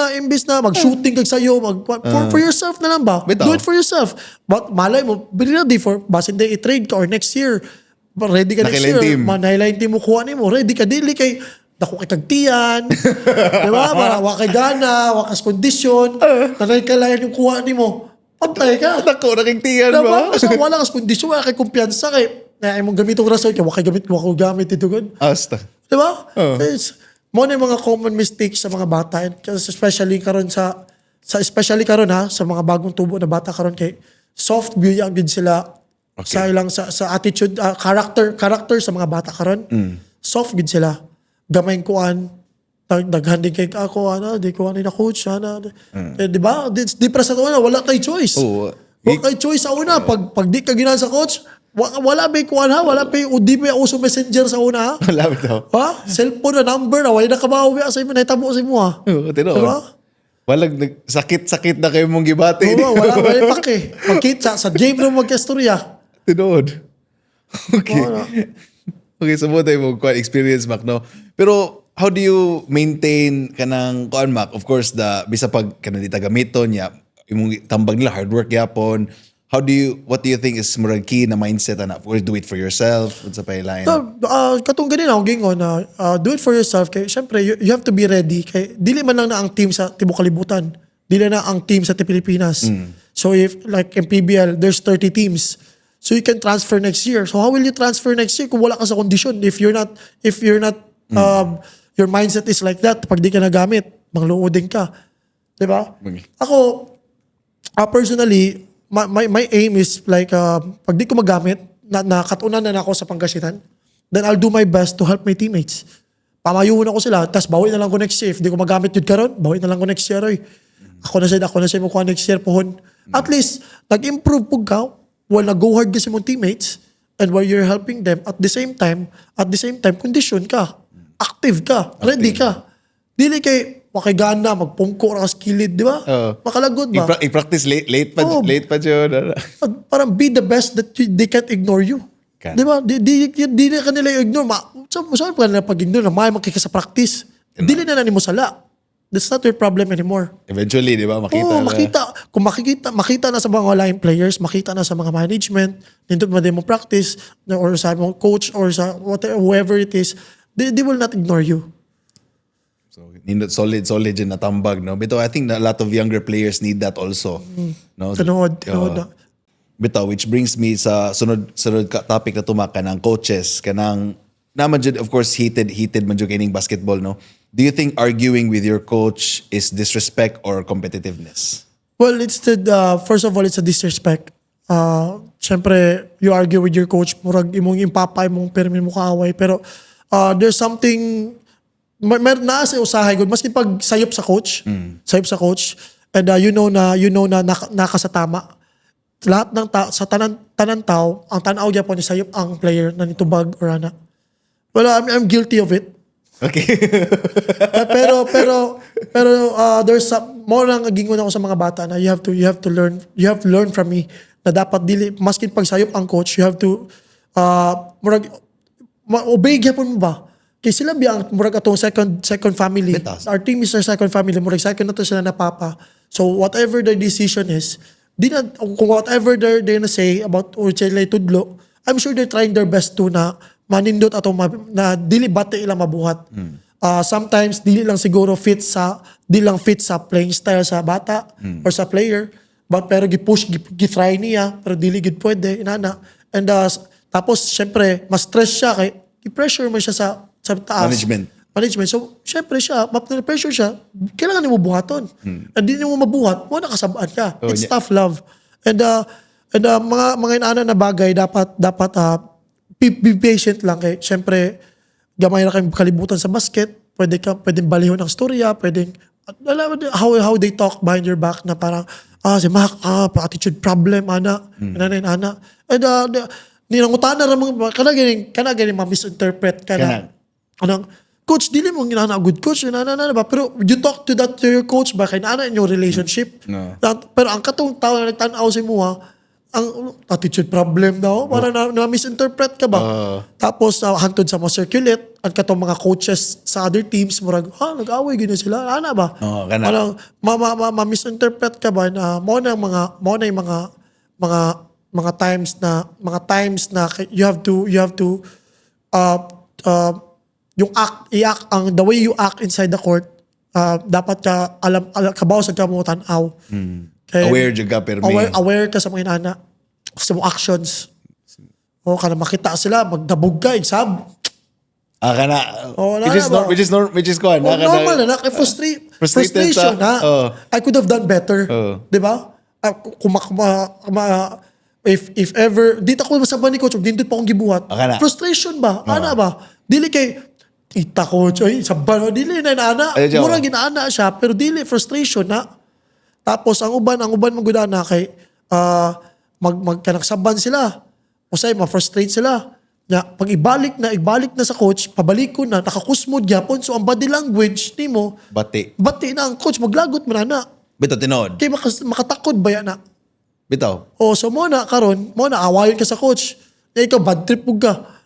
[SPEAKER 2] na mag-shooting kag sayo, for yourself na lang ba?
[SPEAKER 1] Bitaw.
[SPEAKER 2] Do it for yourself. But malay mo, be ready for basin day i-trade ka or next year. Ready ka next year. Nakilain team mo kuha nimo. Ready ka dili kay dako kay kagtiyan. Di ba? Para wa kay gana, wakas kondisyon. Nanay kalayan yung kuha nimo. Pantay ka.
[SPEAKER 1] Dako na kagtiyan
[SPEAKER 2] Diba?
[SPEAKER 1] ba?
[SPEAKER 2] Kasi wala kas kondisyon, wala kay kumpiyansa kay na imong gamitong rason kay wa ko gamit ito gud.
[SPEAKER 1] Asta.
[SPEAKER 2] Di ba? Mo na yung mga common mistakes sa mga bata. And especially karon especially karon ha, sa mga bagong tubo na bata karon kay soft view yung good sila sa ilang sa attitude, character sa mga bata karon. Soft good sila. Gamay kuan, naghanding kay ako, di ko na coach, di ba? Di para sa una, wala kay choice.
[SPEAKER 1] Oo.
[SPEAKER 2] Wala kay choice sa una. Pag di ka ginahan sa coach, wala may kuan ha, wala di may uso messenger sa una ha.
[SPEAKER 1] Wala bitaw.
[SPEAKER 2] Ha? Cellphone na number na, wala na kabawi sa imo, nahitabo sa imo ha.
[SPEAKER 1] Oo, tinuod.
[SPEAKER 2] Diba?
[SPEAKER 1] Walang sakit-sakit na kayo mong gibati.
[SPEAKER 2] Oo, wala pake. Magkita sa game na magkastorya.
[SPEAKER 1] Tinuod. Okay.
[SPEAKER 2] Wala.
[SPEAKER 1] Okay, so mo tayo mo experience, Mac, no? Pero how do you maintain kanang kuan, Mac? Of course, bisa pag kanang di tagamiton niya, imong tambag nila hard work yapon. What do you think is murag key na mindset na? Of course, do it for yourself. What's sa pailain?
[SPEAKER 2] So, katong ganun ako gingon na do it for yourself. Kay syempre you have to be ready. Kay dili man lang na ang team sa tibok kalibutan. Dili na ang team sa Pilipinas. So if like in PBL, there's 30 teams. So you can transfer next year. So how will you transfer next year kung wala ka sa condition? If you're not your mindset is like that, pag di ka nagamit, mangluodin ka. 'Di ba? Ako personally, my aim is like pag di ko magamit, nakatunan na ako sa Pangasinan, then I'll do my best to help my teammates. Pamayuhon ako sila, tas bawi na lang ko next year. If di ko magamit yun karon, bawi na lang ko next year. Oy. Ako na siya mo next year pohon. At least, nag-improve po ka, while nag-go hard kasi mong teammates, and while you're helping them, at the same time, condition ka. Active ka. Ready ka. Dili kay, makigana, magpungko na skilled, di ba? Makalagod ba?
[SPEAKER 1] I-practice late pa yun.
[SPEAKER 2] Parang be the best that they can't ignore you. Di ba? Di na kanila i-ignore. Saan pa kanila pag-ignore na may makika sa practice? Dili na mo sala. That's not your problem anymore.
[SPEAKER 1] Eventually, di ba?
[SPEAKER 2] Makita. Kung makita na sa mga line players, makita na sa mga management, nindot mo din mo practice, or sa mga coach, or sa whoever it is, they will not ignore you.
[SPEAKER 1] So, solid yun natambag, no? Bito, I think a lot of younger players need that also. No?
[SPEAKER 2] Tinood.
[SPEAKER 1] Bito, which brings me sa sunod topic na tumaka ng coaches, kanang naman dyan, of course, heated man dyan kining basketball, no? Do you think arguing with your coach is disrespect or competitiveness?
[SPEAKER 2] Well, first of all, it's a disrespect. Siyempre, you argue with your coach, murag imong impapay mong permin mo kaaway. Pero there's something, meron na sa usahay good. Maski pag sayop sa coach, and you know na naka sa tama. Lahat ng sa tanan tao, ang tanaw niya po ni sayop ang player na nitubag or ana. Well, I'm guilty of it.
[SPEAKER 1] Okay.
[SPEAKER 2] pero there's more nang gingon ako sa mga bata na you have to learn from me na dapat dili maskin pag sayop ang coach, you have to murag obey gyapon mo ba kay sila biang murag atong second family.
[SPEAKER 1] Betas.
[SPEAKER 2] Our team is our second family, murag second na to sila na papa. So whatever their decision is, kung whatever they're na say about or sila tudlo, I'm sure they're trying their best to na manindot ato na dili bate ilang mabuhat. Sometimes dili lang siguro fit sa playing style sa bata or sa player, but pero gi-push gi-try niya pero dili gid pwede inana. And tapos syempre mas stress siya kay i-pressure man siya sa taas. Management. So syempre siya, pressure siya, kailangan nimo buhaton. And di nimo mabuhat, mo nakasabaan ka. It's tough love. And mga inaana na bagay dapat be patient lang kay syempre gamay na kayong kalibutan sa basket, pwedeng balihon ng storya, pwedeng how they talk behind your back na parang si Mac attitude problem ana. And ninangutan na ramang kana ganing ma-misinterpret kana. Anong coach dili mo ginana good coach na ba, pero you talk to your coach ba kay ana in your relationship.
[SPEAKER 1] No.
[SPEAKER 2] Pero ang katong tao na nagtan-aw si mo ang attitude problem daw. Para na-misinterpret ka ba? Tapos, hantod sa mo circulate, at katong mga coaches sa other teams, murag, nag-away gina sila. Ana ba?
[SPEAKER 1] Kana.
[SPEAKER 2] Ma-misinterpret ka ba na mo na yung mga times na you have to yung the way you act inside the court, dapat ka alam kabaw sa kamo tan-aw.
[SPEAKER 1] Aware juga permi.
[SPEAKER 2] Aware ka sa mga inana, sa mga actions. O kana makita sila, magdabog ka, exam.
[SPEAKER 1] Kana.
[SPEAKER 2] Oh,
[SPEAKER 1] Which is kuan.
[SPEAKER 2] Normal na, frustration
[SPEAKER 1] ta. Oh.
[SPEAKER 2] I could have done better.
[SPEAKER 1] Oh.
[SPEAKER 2] Di ba? If ever, dito ako masaban ni coach, dito pa akong gibuhat.
[SPEAKER 1] Kana.
[SPEAKER 2] Frustration ba? Ana ba? Dili kay, ita coach, ay, saban, dili na inaana.
[SPEAKER 1] Ay, Joe.
[SPEAKER 2] Murang ginaana siya, pero dili, frustration na. Tapos, ang uban magudana kay, magkanaksaban sila. O say, ma-frustrate sila. Ya, pag ibalik na sa coach, pabalik ko na, nakakusmod gyapon. So, ang body language ni mo,
[SPEAKER 1] Bati.
[SPEAKER 2] bati na ang coach, maglagot mo na.
[SPEAKER 1] Bitaw tinod.
[SPEAKER 2] Kaya makatakod ba yan na?
[SPEAKER 1] Bitaw.
[SPEAKER 2] O, so mo na, karon, mo na, awayon ka sa coach. Ya, ikaw, bad trip mo ka.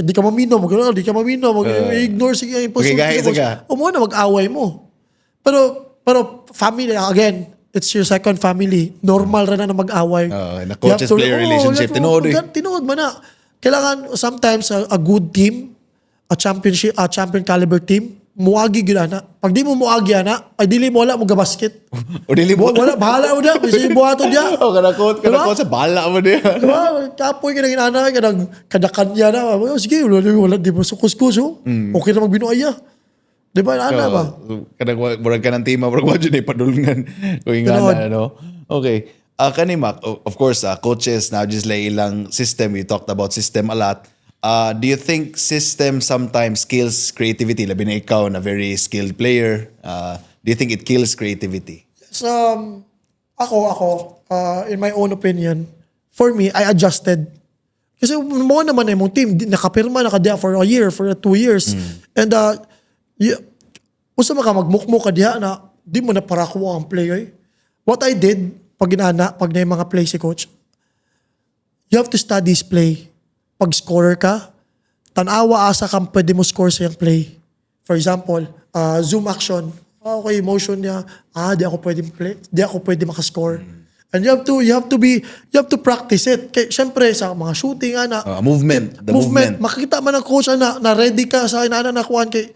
[SPEAKER 2] Di ka mamino, di ka mamino, ignore, sige,
[SPEAKER 1] Okay, kahit ka.
[SPEAKER 2] O mo na, mag-away mo. Pero, family, again, it's your second family. Normal rin na mag-away.
[SPEAKER 1] Na coaches-player relationship, tinood eh.
[SPEAKER 2] Tinood mo na. Kailangan, sometimes, a good team, a champion caliber team, muagi gila na. Pag di mo muagi na, ay dili mo wala mo basket.
[SPEAKER 1] O dili mo.
[SPEAKER 2] Wala, bahala mo na. Kasi buhato niya.
[SPEAKER 1] Oh, kanakot sa bala mo niya.
[SPEAKER 2] Diba? Kapoy ka na ginana, kadakanya na. Oh, sige, wala, di mo sukus-kuso. Okay na magbinuaya. Di ba? Ana ba?
[SPEAKER 1] Murag ka ng tima, murag wadyo na ipadulngan. Kung ingana, ano? Okay. Kanima, of course, coaches, now just lay ilang system. We talked about system a lot. Do you think system sometimes kills creativity? Labi na ikaw na very skilled player. Do you think it kills creativity?
[SPEAKER 2] So, in my own opinion, for me, I adjusted. Kasi mo naman eh, mong team, nakapirma, nakadiya for a year, for 2 years. And, usa ka magmukmuk ka diya na di mo na para kuha ang play. Eh. What I did, pag na yung mga play si coach, you have to study his play. Pag scorer ka, tanawa asa kang pwede mo score sa yung play. For example, zoom action. Okay, motion niya. Di ako pwede makascore. And you have to practice it. Kaya syempre sa mga shooting
[SPEAKER 1] Movement. The movement.
[SPEAKER 2] Makikita man ng coach na ready ka sa inaana na kuhan kay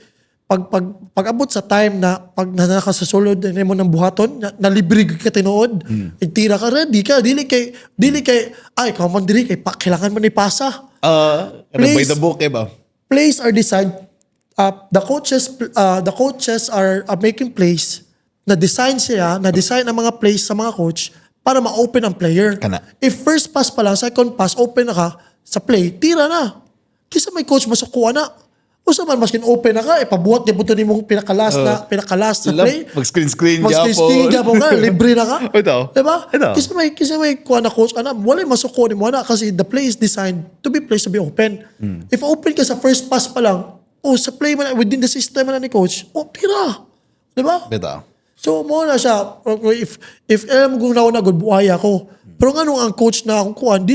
[SPEAKER 2] pag abot sa time na pag nakasasulod na mo ng buhaton, na libre ka tinuod, itira ka, ready ka, dili kay, ay, kaman dili kay, kailangan mo ni pasa.
[SPEAKER 1] By the book, ba?
[SPEAKER 2] Plays are designed, the coaches are making plays, na-design ang mga plays sa mga coach para ma-open ang player.
[SPEAKER 1] Kana.
[SPEAKER 2] If first pass pa lang, second pass, open na ka sa play, tira na. Kisa may coach masukuha na. O sa man, maskin open na ka, pabuhat niya buto ni mong pinakalas na play.
[SPEAKER 1] Mag-screen
[SPEAKER 2] Japon ka, libre na ka.
[SPEAKER 1] Ito.
[SPEAKER 2] Diba?
[SPEAKER 1] Ito.
[SPEAKER 2] Kasi may kuha na coach, wala yung masuko ni mo na kasi the play is designed to be placed to be open. If open ka sa first pass pa lang, sa play man, within the system na ni coach, tira. Diba?
[SPEAKER 1] Bitaw.
[SPEAKER 2] So, mo na siya, if alam kong nauna good, buhaya ko. Pero nga nung ang coach na akong kuhan,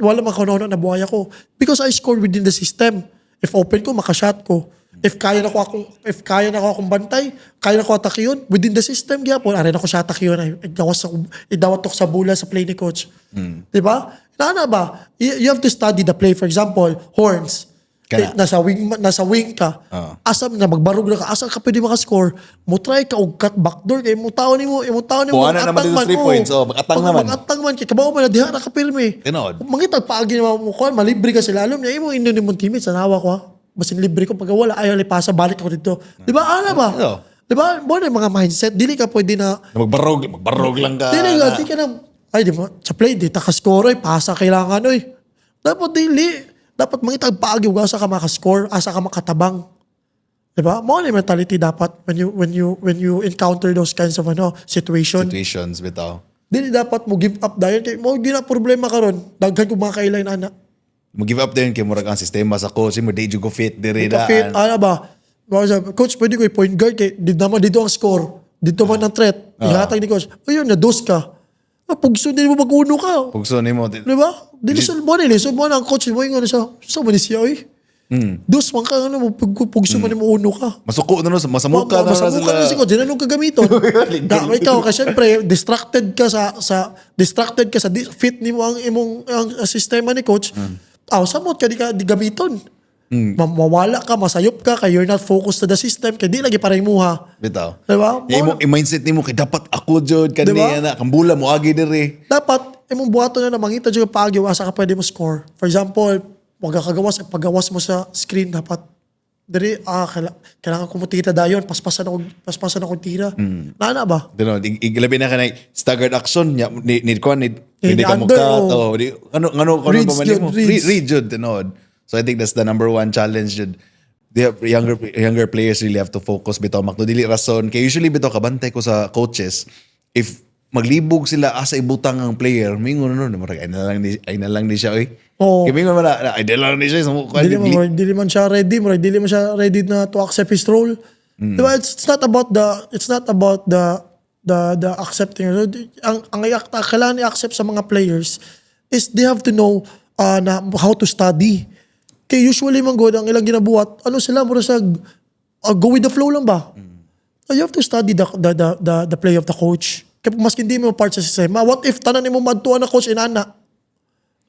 [SPEAKER 2] wala man kauna na buhaya ko. Because I scored within the system. If open ko, makashot ko. If kaya na ko akong bantay, kaya na ko atake yun, within the system, gyapon, arin ako siya atake yun, idawat ko sa bula sa play ni coach. Diba? Naana ba? You have to study the play. For example, horns. Nasa wing ka. Asa na magbarog na ka, asa ka pwede makascore, mo try ka og cut backdoor kay mo taon nimo
[SPEAKER 1] Kuha na naman dito 3 points. Mag-atang naman.
[SPEAKER 2] Mag-atang man kay kabaw man diha na ka pirmi.
[SPEAKER 1] Tinood.
[SPEAKER 2] Mangitag paagi na mo kuan, malibre ka sila alam niya imo indo nimong teammates nawa ko. Basin libre ko pag wala ayaw lipasa balik ako dito. Di ba ana ba? Di ba? Mo na mga mindset, dili ka pwede na
[SPEAKER 1] magbarog lang ka.
[SPEAKER 2] Dili ka na ay di mo sa play di ta ka score pasa kailangan oy. Dapat mangitag paagi ug asa ka makascore, asa ka makatabang. Diba? Mo na mentality dapat when you encounter those kinds of
[SPEAKER 1] situations bitaw.
[SPEAKER 2] Dili dapat mo give up dayon kay mo gina problema karon. Daghan ko mga kailan ana.
[SPEAKER 1] Mo give up din kay murag ang sistema sa coach, mo di jud go fit diri da.
[SPEAKER 2] Fit ana ba? Coach pwede ko point guard kay di naman dito ang score. Dito man ang threat. Ihatag ni coach. Ayun na dos ka. Pugso din mo mag-uno ka.
[SPEAKER 1] Pugso ni mo.
[SPEAKER 2] Diba? Dilisol mo nila. So mo na ang coach mo yung sa man siya eh. Dos man ka pugso man mo uno ka.
[SPEAKER 1] Masuko na masamuka na
[SPEAKER 2] sila. Masamuka na si coach. Dinanong kagamiton. Ikaw ka syempre distracted ka sa fit ni mo ang imong sistema ni coach. Samot ka di gamiton. Mawala ka, masayop ka, kaya you're not focused to the system, kaya di lagi parang muha.
[SPEAKER 1] Bitaw.
[SPEAKER 2] Diba?
[SPEAKER 1] Yung mindset ni mo, kaya dapat ako dyan, kaniya na, kambula mo, agi diri.
[SPEAKER 2] Dapat, imong buhato na mangita dyan paagi, asa ka pwede mo score. For example, wag ka kagawas, paggawas mo sa screen dapat diri kailangan kumutita dayon, paspasan ako tira. Nana ba?
[SPEAKER 1] Dino, iglabi na ka na staggered action nya ni kwan ni pwede ka mo
[SPEAKER 2] under,
[SPEAKER 1] cut
[SPEAKER 2] oh.
[SPEAKER 1] ano
[SPEAKER 2] Reads
[SPEAKER 1] pa man mo.
[SPEAKER 2] yun, reads.
[SPEAKER 1] Read jud tinod. So I think that's the number one challenge jud. The younger players really have to focus bitaw makto dili rason kay usually bitaw kabantay ko sa coaches if maglibog sila asa ibutang ang player mingon no murag ay na lang ni siya oy.
[SPEAKER 2] Oo.
[SPEAKER 1] Kay mingon man ay na lang ni siya sa mukha.
[SPEAKER 2] Dili man siya ready, dili man siya ready na to accept his role. Diba? It's not about the accepting. Ang kailangan i-accept sa mga players is they have to know na how to study. Kaya usually man god ang ilang ginabuhat, ano sila mura sa go with the flow lang ba? You have to study the play of the coach. Kaya maski hindi mo part sa sistema. What if tanan mo madtuan na coach inana?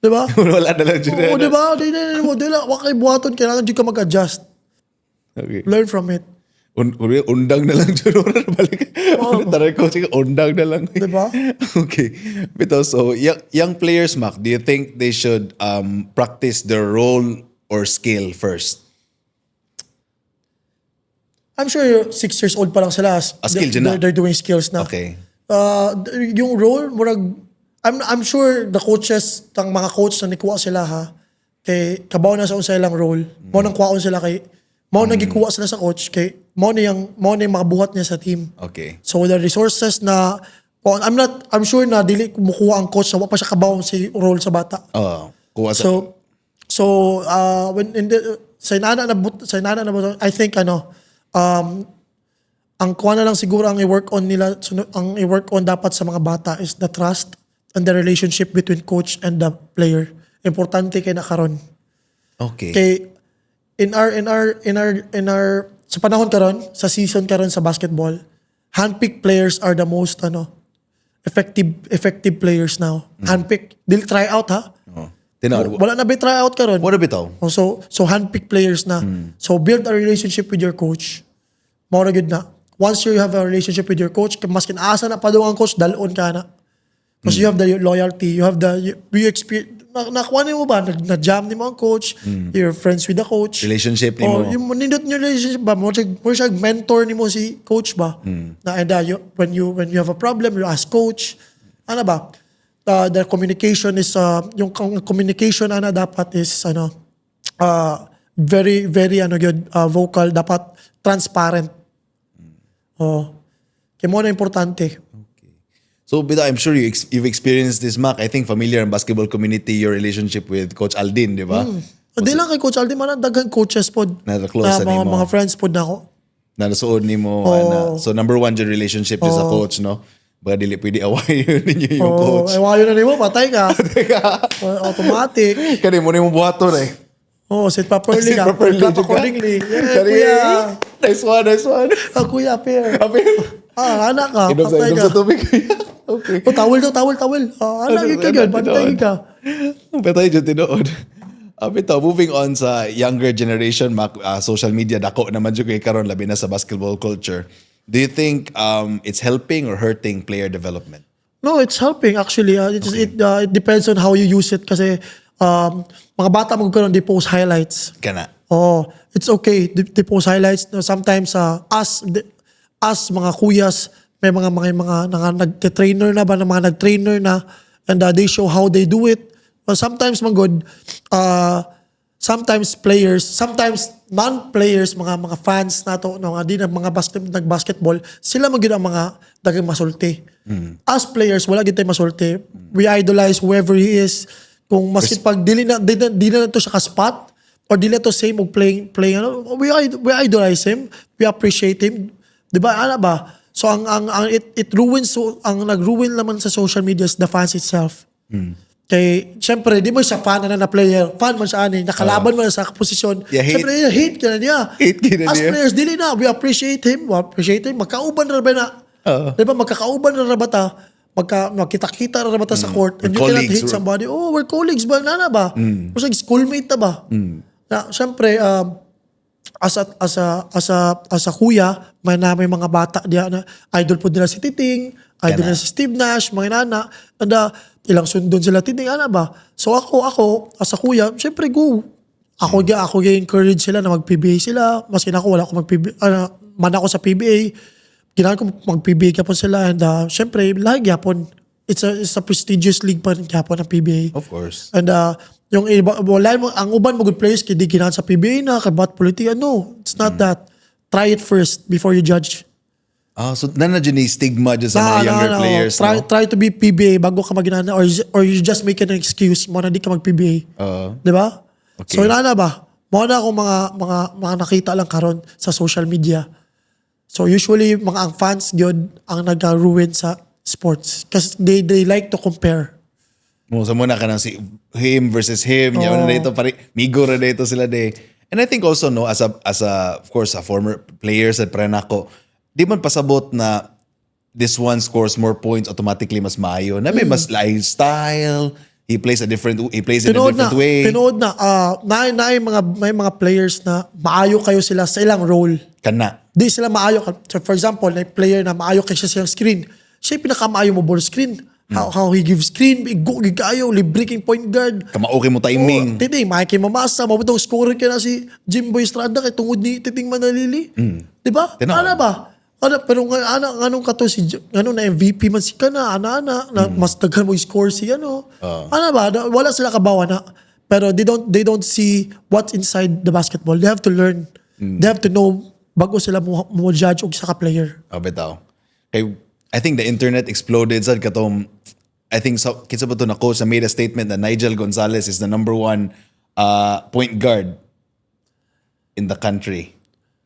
[SPEAKER 2] Diba?
[SPEAKER 1] Wala na lang jud.
[SPEAKER 2] Oo, diba? Di lang. Wakay buhaton, kailangan di ka mag-adjust.
[SPEAKER 1] Okay.
[SPEAKER 2] Learn from it.
[SPEAKER 1] Undang na lang dyan. Balik. Taray ko, sige, undang na lang.
[SPEAKER 2] Diba?
[SPEAKER 1] Okay. Bito, so, young players, Mac, do you think they should practice their role or skill first?
[SPEAKER 2] I'm sure 6 years old pa lang sila.
[SPEAKER 1] Skill dyan na?
[SPEAKER 2] They're doing skills na.
[SPEAKER 1] Okay.
[SPEAKER 2] Yung role, murag, I'm sure the coaches, tang mga coach na nikuha sila ha, kay kabaw na sa unsa ilang role, mo nang kuhaon sila kay, mo nang gikuha sila sa coach, kay mo na yung makabuhat niya sa team.
[SPEAKER 1] Okay.
[SPEAKER 2] So the resources na, I'm sure na dili kumukuha ang coach na wa pa siya kabaw si role sa bata.
[SPEAKER 1] Kuha sa...
[SPEAKER 2] So when sa inana na I think ang kuha na lang siguro ang i-work on nila, ang i-work on dapat sa mga bata is the trust and the relationship between coach and the player. Importante kay nakaron.
[SPEAKER 1] Okay.
[SPEAKER 2] Kay in our sa panahon karon, sa season karon sa basketball, handpicked players are the most effective players now. Handpicked, dili try out ha. Wala na ba try out karon?
[SPEAKER 1] What bitaw?
[SPEAKER 2] So handpicked players na. So build a relationship with your coach. Mao na gid na. Once you have a relationship with your coach, maskin asa na pa daw ang coach, dalon ka na. Because you have the loyalty, you have the you experience. Nakuha mo ba? Na-jam ni mo ang coach, you're friends with the coach.
[SPEAKER 1] Relationship ni mo.
[SPEAKER 2] Yung nindot nyo relationship ba? Mo siya mentor ni mo si coach ba? Na and when you have a problem, you ask coach. Ano ba? The communication is yung communication dapat is very very good, vocal, dapat transparent. Kaya mo na importante.
[SPEAKER 1] So, Bida, I'm sure you've experienced this, Mac. I think familiar in basketball community your relationship with Coach Aldin, di ba?
[SPEAKER 2] Hindi lang kay Coach Aldin, man daghang coaches pod.
[SPEAKER 1] Na-close
[SPEAKER 2] na mga friends pod na ako.
[SPEAKER 1] Na nasuod ni mo. So, number one your relationship is a coach, no? Baka dili pwede awayin ninyo yung coach.
[SPEAKER 2] Awayo na nimo, patay ka. Automatic.
[SPEAKER 1] Kani mo ni mo buhaton eh.
[SPEAKER 2] Sit properly ka. Clap accordingly.
[SPEAKER 1] Yeah, kuya. Nice one.
[SPEAKER 2] Kuya, pair. Anak ka.
[SPEAKER 1] Inom
[SPEAKER 2] Patay
[SPEAKER 1] sa
[SPEAKER 2] ka.
[SPEAKER 1] tubig. Okay.
[SPEAKER 2] Tawel. Anak ka yun. Patay ka.
[SPEAKER 1] Patay dyan tinood. Bitaw, moving on sa younger generation, Mac, social media, dako naman dyan kay karon labi na sa basketball culture. Do you think it's helping or hurting player development?
[SPEAKER 2] No, it's helping actually. It depends on how you use it kasi mga bata magkaroon, they post highlights.
[SPEAKER 1] Kana.
[SPEAKER 2] It's okay. They post highlights. Sometimes us mga kuyas, may mga nag-trainer na ba, na mga nag-trainer na, and they show how they do it. Sometimes sometimes players, sometimes non-players, mga fans nato, mga nag-basketball, sila magyud ang mga dagang masulti. As players, wala gid tay masulti. We idolize whoever he is. Kung maski pag dili na to siya ka-spot or dili na to same og playing we idolize him, we appreciate him. 'Di ba? Ano ba? So it ruins, ang nag-ruin naman sa social media is the fans itself. Kay, syempre, di mo siya fan na player. Fan man siya nakalaban mo na sa posisyon.
[SPEAKER 1] Yeah,
[SPEAKER 2] syempre, hate ka na niya. As players, dili na. We appreciate him. Magkauban na ba na? Di ba, magkakauban na ba ta? Magkita-kita na ba ta sa court? And you cannot hate somebody. We're colleagues ba? Nana ba? Kasi schoolmate na ba? Na, syempre, as a kuya, may mga bata diya na idol po nila si Titing, idol nila si Steve Nash, mga nana, and ilang sundon sila Titing, ba? So ako, as a kuya, syempre go Ako encourage sila na mag-PBA sila. Maski na ako, wala ako man ako sa PBA. Kailangan ko mag-PBA ka po sila. And syempre, lagi yapon. It's a prestigious league pa rin yapon ng PBA.
[SPEAKER 1] Of course.
[SPEAKER 2] And yung iba, ang uban mo good players, kaya di ginahan sa PBA na, kabat politika. No, it's not that. Try it first before you judge.
[SPEAKER 1] So na dyan yung stigma dyan sa mga younger players, no?
[SPEAKER 2] Try to be PBA bago ka maginana or you just make an excuse mo na di ka mag-PBA. Di ba?
[SPEAKER 1] Okay.
[SPEAKER 2] So inana ba? Muna akong mga nakita lang karon sa social media. So usually mga ang fans gyud ang nag-ruin sa sports kasi they like to compare.
[SPEAKER 1] Mo sa muna ka ng him versus him. Yaman na dito migo na dito sila de. And I think also no as a of course a former player sa Prenako, di man pasabot na this one scores more points automatically mas maayo. Na may mas lifestyle. He plays in a different way.
[SPEAKER 2] Pinood na. May mga players na maayo kayo sila sa ilang role.
[SPEAKER 1] Kana.
[SPEAKER 2] Di sila maayo. So for example, may player na maayo kayo siya sa screen. Siya yung pinakamaayo mo ball screen. How he gives screen, go kayo, breaking point guard.
[SPEAKER 1] Kamaoke mo timing.
[SPEAKER 2] Titing, makikay mamasa, mabutong scorer ka na si Jimboy Estrada kay tungod ni Titing Manalili. Di ba? Ano ba? Pero anong kato na MVP man si Kana, na mas daghan mo score si ano. Ano ba? Wala sila kabawa na. Pero they don't see what's inside the basketball. They have to learn. They have to know bago sila mo judge og sa ka-player.
[SPEAKER 1] Bitaw. I think the internet exploded sa katong I think kinsa ba to na coach na made a statement that Nigel Gonzalez is the number one point guard in the country.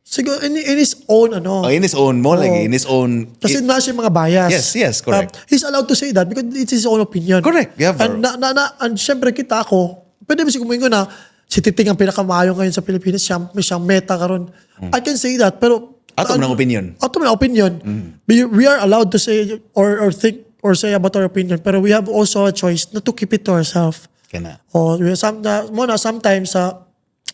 [SPEAKER 2] Siguro in his own
[SPEAKER 1] in his own in his own.
[SPEAKER 2] Kasi na siya mga bias.
[SPEAKER 1] Yes, correct.
[SPEAKER 2] He's allowed to say that because it's his own opinion.
[SPEAKER 1] Correct. Yeah,
[SPEAKER 2] and syempre kita ako, pwede mo siguro na si Titing ang pinakamaayo ngayon sa Pilipinas, siyang meta karon. I can say that, pero
[SPEAKER 1] ato ng opinion.
[SPEAKER 2] We are allowed to say or think or say about our opinion, pero we have also a choice not to keep it to ourselves.
[SPEAKER 1] Kana.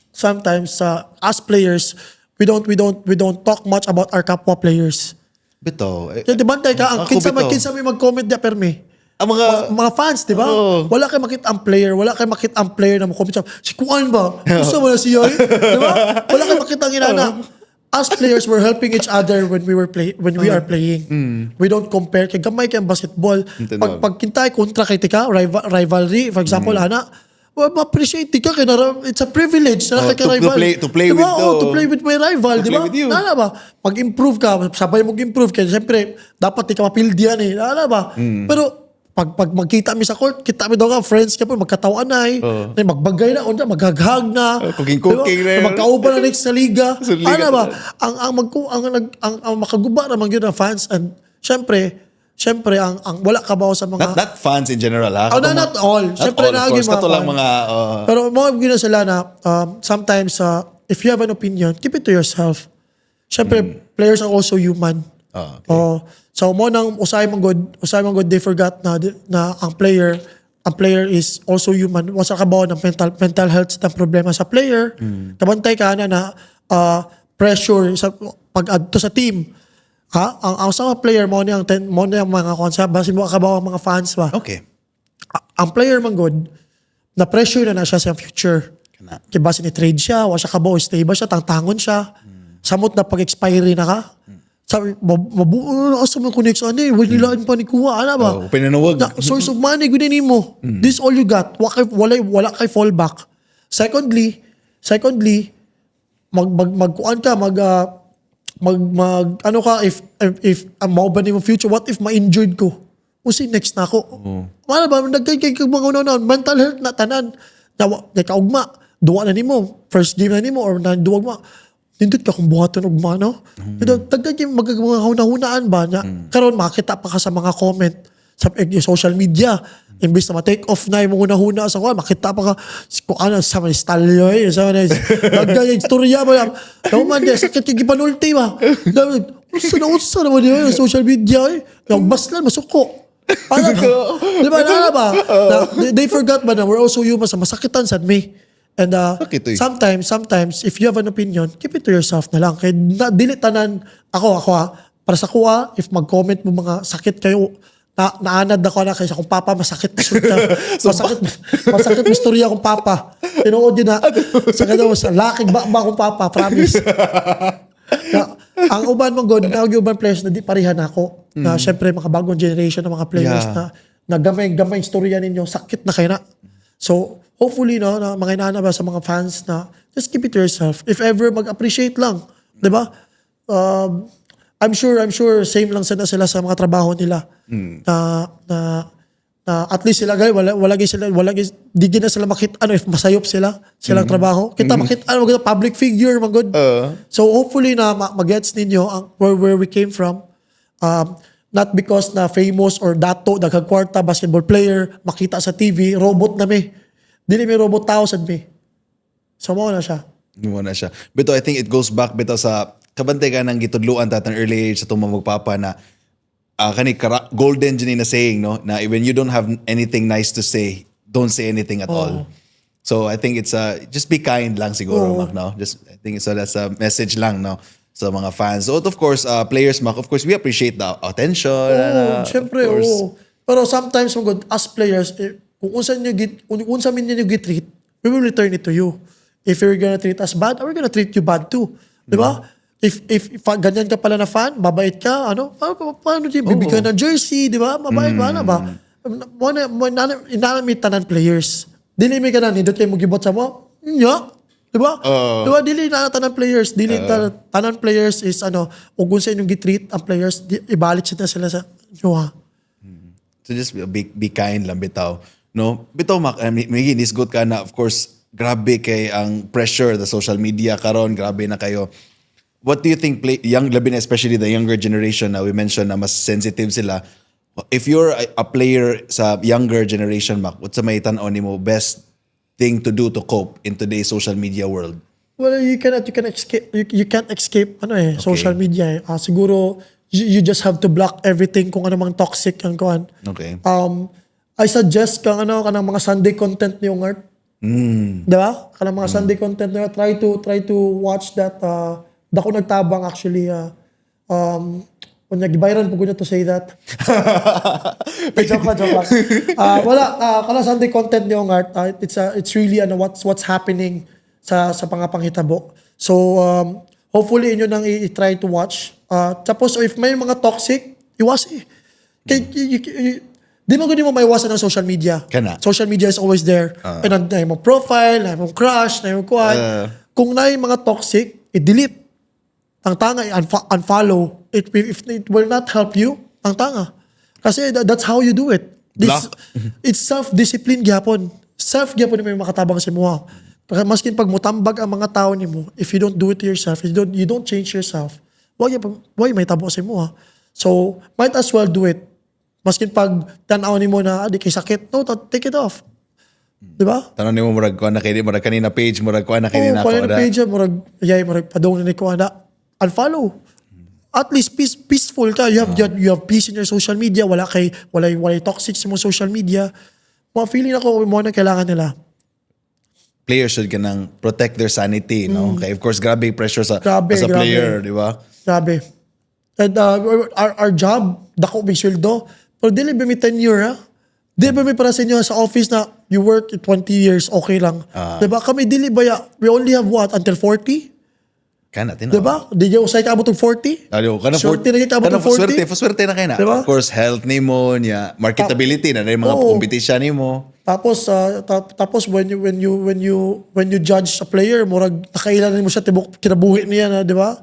[SPEAKER 2] Sometimes as players, we don't talk much about our kapwa players.
[SPEAKER 1] Bito.
[SPEAKER 2] Kaya di bantay ka, kinsa may mag-comment di permi.
[SPEAKER 1] Ang
[SPEAKER 2] mga fans, di ba? Wala kayo makita ang player na mag-comment siya. Si Kuan ba? Gusto mo na siya? Di ba? Wala kayo makita ang inana. As players, we're helping each other when we are playing. We don't compare kay gamay kay basketball. Pag kintay kontra kay tika, rivalry, for example, ma-appreciate ka kay it's a privilege na kay rival.
[SPEAKER 1] To play
[SPEAKER 2] diba?
[SPEAKER 1] with
[SPEAKER 2] to play with my rival, di ba? Nana ba? Pag-improve ka, sabay mo improve kay siyempre dapat di ka mapildihan Nana ba? Pero pag magkita mi sa court, kita mi daw nga friends ka po magkatawan na magbagay na onda, maghaghag na.
[SPEAKER 1] Cooking
[SPEAKER 2] diba? Magkauban na next sa liga. Ano ba? Ang makaguba naman yun ng fans and syempre ang wala ka ba sa mga
[SPEAKER 1] not fans in general ha.
[SPEAKER 2] Not all. Syempre na mga
[SPEAKER 1] lang mga
[SPEAKER 2] pero mga gina sila na sometimes if you have an opinion, keep it to yourself. Syempre players are also human.
[SPEAKER 1] Okay.
[SPEAKER 2] So mo nang usay man god they forgot na ang player is also human. Wasa ka ba ng mental health na problema sa player. Kabantay ka na pressure sa pag-add to sa team. Ang sa player mo niyang mga konsep base mo kabaw ang mga fans ba.
[SPEAKER 1] Okay.
[SPEAKER 2] Ang player man god na pressure na siya sa future. Kaya base ni trade siya, wa siya kabaw stay ba siya tangtangon siya. Samot na pag-expiry na ka. Sabi, mabuo na sa mga connection wala pa ni kuha, ba?
[SPEAKER 1] Pinanawag.
[SPEAKER 2] Source of money, gunin mo. This all you got. Wala kay fallback. Secondly, magkuan ka, ano ka, if mo ba ni mo future, what if ma-injured ko? Usi, next na ako. Wala ba, nagkay mga una mental health na tanan. Nakaugma, duwa na ni mo. First game na ni mo, or duwag mo. Nindot ka kung buhaton og mano. Dagdag yung mga hunahunaan ba na karon makita pa ka sa mga comment sa social media. Imbis na ma-take off na yung hunahuna sa kuha, makita pa ka kung ano sa mga stalyo dagdag yung istorya mo lang. Man, sakit yung gipanulti ba? Unsa naman yun sa social media baslan, masuko. Diba, they forgot ba na we're also human sa masakitan sad me. And sometimes if you have an opinion, keep it to yourself na lang. Kaya dili tanan ako para sa kuha, if mag-comment mo mga sakit kayo naanad ako na kaysa kung papa masakit masakit istorya kung papa. Tinuod yun na sa kanya sa lakig ba kung papa, promise. Ang uban mong god, na uban players na di parihan ako. Na syempre mga bagong generation ng mga players na gamay istorya ninyo, sakit na kayo na. So hopefully no, na mga inana ba sa mga fans na just keep it to yourself. If ever mag-appreciate lang, 'di ba? I'm sure same lang sila sa mga trabaho nila. Na at least sila guys wala di na sila makita if masayop silang trabaho. Kita makita public figure man good. So hopefully na magets ninyo ang where we came from. Not because na famous or dato daghang kwarta basketball player makita sa TV robot na me. Dili may robot tao sad me. So mo na siya.
[SPEAKER 1] Bito, I think it goes back bito sa kabantay ka ng gitudluan tatang early age sa itong magpapa na golden dyan na saying, no? Na when you don't have anything nice to say, don't say anything at all. So I think it's just be kind lang siguro, Mac, no? I think so that's a message lang, no? Sa mga fans. So of course, players, Mac, of course, we appreciate the attention.
[SPEAKER 2] Syempre, Pero sometimes, as players, kung unsa min nyo gitreat, we will return it to you. If you're gonna treat us bad, we're gonna treat you bad too. Di ba? If ganyan ka pala na fan, babait ka, paano din, bibigyan ng jersey, di ba? Mabait ba na ba? Inanamit tanan players. Dili may ka na, nindot kayo magibot sa mo, di ba? Di ba, dili na tanan players. Tanan players is, kung sa inyong gitreat ang players, ibalik sila sa inyo, ha?
[SPEAKER 1] So just be kind lang, bitaw. No? Bitaw, Mac, Miggy, is good ka na, of course, grabe kay ang pressure, the social media karon, grabe na kayo. What do you think, labi na especially the younger generation na we mentioned na mas sensitive sila, if you're a player sa younger generation, Mac, what's sa may tanaw ni mo best thing to do to cope in today's social media world?
[SPEAKER 2] Well, you can't escape social media. Siguro, you just have to block everything kung ano mang toxic ang kuan.
[SPEAKER 1] Okay.
[SPEAKER 2] I suggest kanang mga Sunday content ni yung art. Diba? Kanang mga Sunday content na try to watch that. Dako nagtabang actually. Kung nag-viral po ko na to say that. Joke lang. Kanang Sunday content ni yung art. It's really what's happening sa panghitabo. So hopefully inyo nang i-try to watch. Tapos if may mga toxic, iwas di mo ganun mo maiwasan ng social media. Social media is always there. And na yung profile, na yung crush, na yung kuhan. Kung na yung mga toxic, i-delete. Ang tanga, unfollow. If it will not help you, ang tanga. Kasi that's how you do it. It's self-discipline gyapon. Self-gyapon mo yung makatabang sa muha. Maskin pag mutambag ang mga tao ni mo, if you don't do it to yourself, if you don't change yourself, why may tabo sa muha? So, might as well do it. Maskin pag tanaw ni mo na, di kay sakit, no, take it off. Diba?
[SPEAKER 1] Tanong ni mo, murag kanina page, murag kuha na kanina
[SPEAKER 2] ko na. Page, murag padong na ko na. Unfollow. At least peaceful ka. You have peace in your social media. Wala toxic sa mga social media. Mga feeling ako mo na kailangan nila.
[SPEAKER 1] Players should ganang protect their sanity, no? Okay, of course, grabe pressure as a player, di ba?
[SPEAKER 2] Grabe. And our job, dako may sweldo. Pero dili ba may tenure, ha? Dili ba may para sa inyo sa office na you work 20 years, okay lang. Diba? Kami dili ba we only have what? Until 40?
[SPEAKER 1] Kanat,
[SPEAKER 2] diba? Di nyo usay ka abot ng 40? Swerte na kayo abot ng 40?
[SPEAKER 1] Swerte na kayo na.
[SPEAKER 2] Diba?
[SPEAKER 1] Of course, health ni mo, marketability na yung mga competition ni mo.
[SPEAKER 2] Tapos when you judge a player, murag nakailan mo siya tibok kinabuhi niya na, di ba?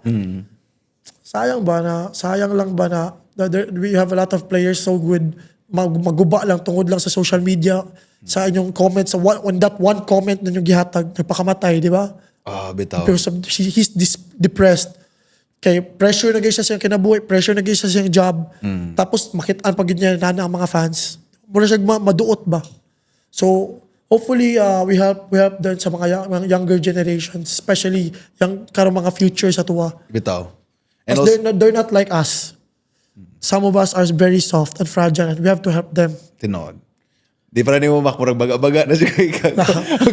[SPEAKER 2] Sayang lang ba na we have a lot of players so good, maguba lang tungod lang sa social media, sa inyong comments, on that one comment na yung gihatag, nagpakamatay, di ba?
[SPEAKER 1] Bitaw.
[SPEAKER 2] Because he's depressed. Kaya pressure na siya sa kinabuhi, pressure na siya sa job. Tapos makitaan pag niya ang mga fans. Muna siya maduot ba? So hopefully we help din sa mga younger generations, especially yung karong mga future sa tuwa.
[SPEAKER 1] Bitaw.
[SPEAKER 2] And they're not like us. Some of us are very soft and fragile and we have to help them.
[SPEAKER 1] Tinod. Di pa rin mo makmurag baga-baga na siya kay ka.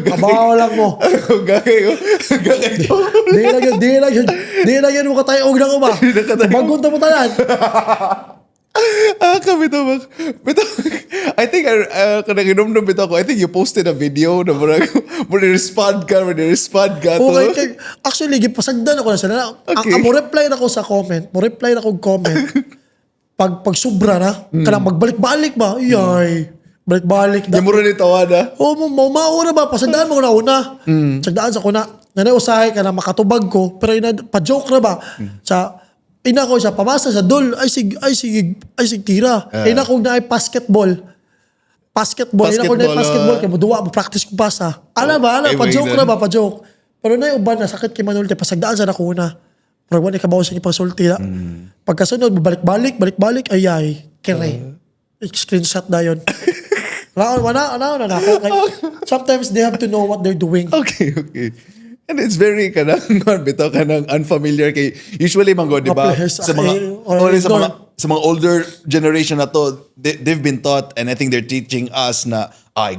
[SPEAKER 2] Kabawa lang mo.
[SPEAKER 1] Gagay.
[SPEAKER 2] Di lang yun mo katayog na ko ba? Bagunta mo tanan.
[SPEAKER 1] Kami to bak. Bito, I think kanang inom bito ko. I think you posted a video na murag respond ka to.
[SPEAKER 2] Okay, actually, gipasagdan ako na sila.
[SPEAKER 1] Okay.
[SPEAKER 2] Mo reply na ako sa comment. Pag sobra na, kanang magbalik-balik ba? Iyay. Balik-balik na.
[SPEAKER 1] Di mo rin itawa na.
[SPEAKER 2] Oo, mauna ba? Pasagdaan mo na una. Sagdaan sa kuna. Nanay usahay ka na makatubag ko. Pero pa-joke na ba? Sa ina ko siya, pamasa sa dol. Ay sig tira. Ina ko na ay basketball. Ina ko na ay basketball. Kaya mo duwa, mo practice ko pasa.
[SPEAKER 1] Ay,
[SPEAKER 2] pa-joke
[SPEAKER 1] wait,
[SPEAKER 2] na ba? Pa-joke. Pero na uban na, sakit kay Manuel. Pasagdaan sa nakuna. Pero wala ikabaw sa ipagsulti na. Pagkasunod, balik-balik, ay, kere. Screenshot na yun. Wala na ako. Sometimes they have to know what they're doing.
[SPEAKER 1] Okay. And it's very kanang unfamiliar kay usually man go, di ba?
[SPEAKER 2] Maples,
[SPEAKER 1] Sa mga
[SPEAKER 2] or
[SPEAKER 1] sa mga older generation na to, they've been taught and I think they're teaching us na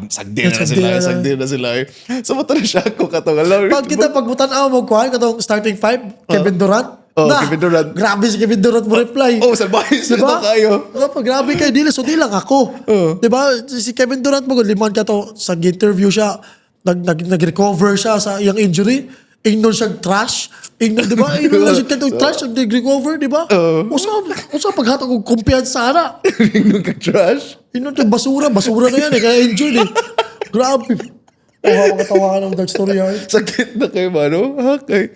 [SPEAKER 1] sagdi na sila. So mo na siya ako katong alam.
[SPEAKER 2] Pag kita pagbutan-aw mo kuhan katong starting five, Kevin Durant.
[SPEAKER 1] Kevin Durant.
[SPEAKER 2] Grabe si Kevin Durant mo reply.
[SPEAKER 1] Salbahe sila kayo.
[SPEAKER 2] Grabe kayo, di lang ako. Diba? Si Kevin Durant mo, liman ka to, sa interview siya, nag-recover siya sa iyang injury. Ingnon siya trash. Diba? Ingnon siya katong trash, nag-recover, diba? Usa paghatag kong kumpiyansa na.
[SPEAKER 1] Ingnon ka trash.
[SPEAKER 2] Ingnon ka basura na yan kaya injured Grabe. Makatawa ka ng dark story yan.
[SPEAKER 1] Sakit na kayo, mano? Okay.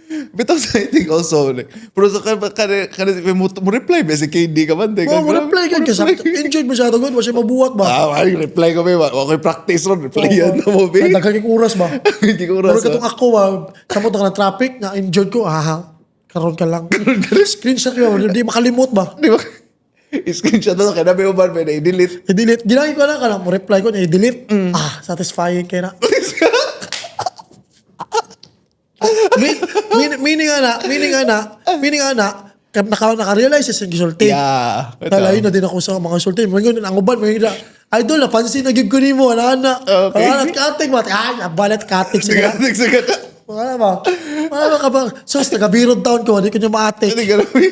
[SPEAKER 1] Because I think also, like, pero sa mo reply ba si KD ka man?
[SPEAKER 2] Mo reply ka kasi injured mo siya tagod, wala siya mabuhat ba?
[SPEAKER 1] Ay, reply ko ba? Okay, practice ron. Reply yan na mo, ba?
[SPEAKER 2] Nagkakik oras ba?
[SPEAKER 1] Hindi ko
[SPEAKER 2] Pero
[SPEAKER 1] rasa.
[SPEAKER 2] katong ako, samot ako ng traffic, na injured ko, karon ka lang. Screenshot ko, hindi makalimot ba?
[SPEAKER 1] Di ba? I-screenshot na kaya nabi mo ba, i-delete.
[SPEAKER 2] I-delete. Ginagin ko na ka na, mo reply ko niya, i-delete. Satisfying kaya na. Meaning ana, naka-realize sa gisulti.
[SPEAKER 1] Yeah.
[SPEAKER 2] Talayo na din ako sa mga sulti. Ngayon, ang uban, idol, napansin na gig ko ni mo, ana.
[SPEAKER 1] Okay.
[SPEAKER 2] Balat katik ba? Balat katik sila. Wala ba ka ba? So, taga-birod town ko, hindi ko niya maatik.
[SPEAKER 1] Hindi ka namin.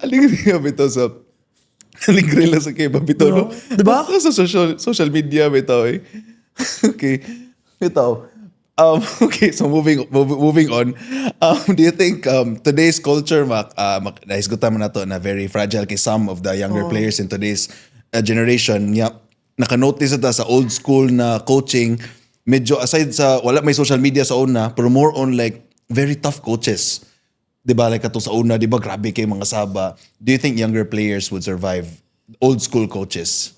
[SPEAKER 1] Aling nga bito sa aling lang sa kay Babito, no?
[SPEAKER 2] Diba?
[SPEAKER 1] Sa social media bito eh. Okay. Bito. Okay, so moving on. Do you think today's culture naisgutan mo na to na very fragile kay some of the younger players in today's generation? Yeah, naka-notice ita sa old school na coaching, medyo aside sa wala may social media sa una, pero more on like very tough coaches. 'Di ba like ato sa una, 'di ba grabe kay mga saba. Do you think younger players would survive old school coaches?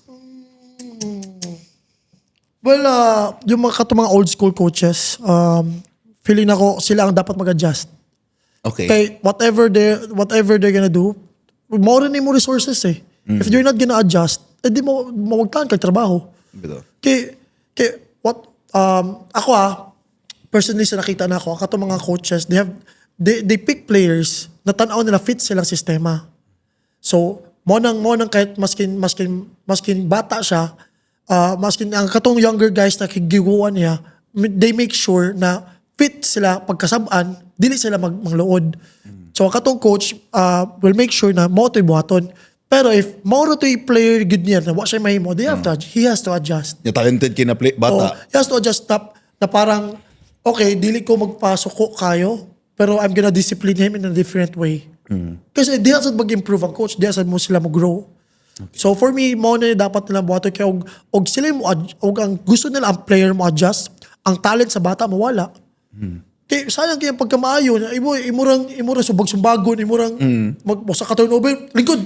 [SPEAKER 2] Well, yung mga old school coaches, feeling ako sila ang dapat mag-adjust.
[SPEAKER 1] Okay.
[SPEAKER 2] Kay whatever they're gonna do, more rin mo resources eh. If you're not gonna adjust, edi mo mawagtaan kag trabaho.
[SPEAKER 1] Bito.
[SPEAKER 2] Kay ako personally sa nakita na ako, katong mga coaches, they pick players na tan-aw nila fit silang sistema. So, mo nang kahit maskin bata siya, maskin ang katong younger guys na kigiguan niya, they make sure na fit sila pagkasab-an, dili sila mangluod. So ang katong coach will make sure na mo to'y buhaton. Pero if mo to'y player good niya na wa siya mahimo, he has to adjust.
[SPEAKER 1] Yung talented kina bata.
[SPEAKER 2] He has to adjust na parang okay, dili ko magpasuko kayo, pero I'm gonna discipline him in a different way. Kasi di asad mag-improve ang coach, di asad mo sila mag-grow. Okay. So for me, mo na dapat nilang buhaton kaya og sila mo ang gusto nila ang player mo adjust, ang talent sa bata mawala. Kaya sayang kaya pagkamaayo na imurang subag-sumbagon, imurang sa ka-turnover, lingkod.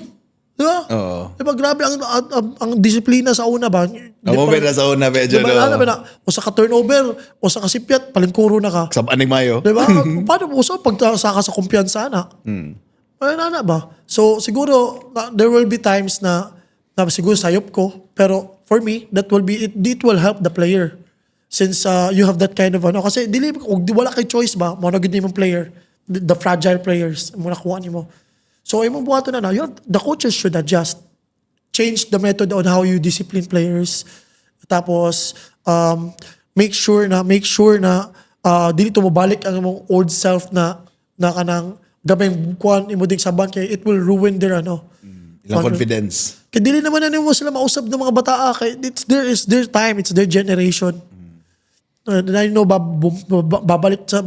[SPEAKER 2] Diba?
[SPEAKER 1] Oo.
[SPEAKER 2] Diba grabe ang disiplina sa una ba?
[SPEAKER 1] Ang moment na sa una, medyo
[SPEAKER 2] diba, o sa ka-turnover, o sa kasipyat, palingkuro na ka.
[SPEAKER 1] Sa aning mayo.
[SPEAKER 2] Diba? Paano mo pagtasa ka sa kumpiyansa na? Ay, na ba? So, siguro, there will be times na siguro sayop ko, pero for me, it will help the player. Since you have that kind of kasi kung wala kay choice ba, mo na gud nimong player, the fragile players, mo nakuha nimo. So, imong buhaton na the coaches should adjust. Change the method on how you discipline players. Tapos, make sure na dili to mabalik ang imong old self na kanang gamay kuan imo ding saban kay it will ruin their
[SPEAKER 1] Ilang confidence.
[SPEAKER 2] Kaya dili naman na mo sila mausap ng mga bata. Kaya it's their time, it's their generation. I know, babalit siya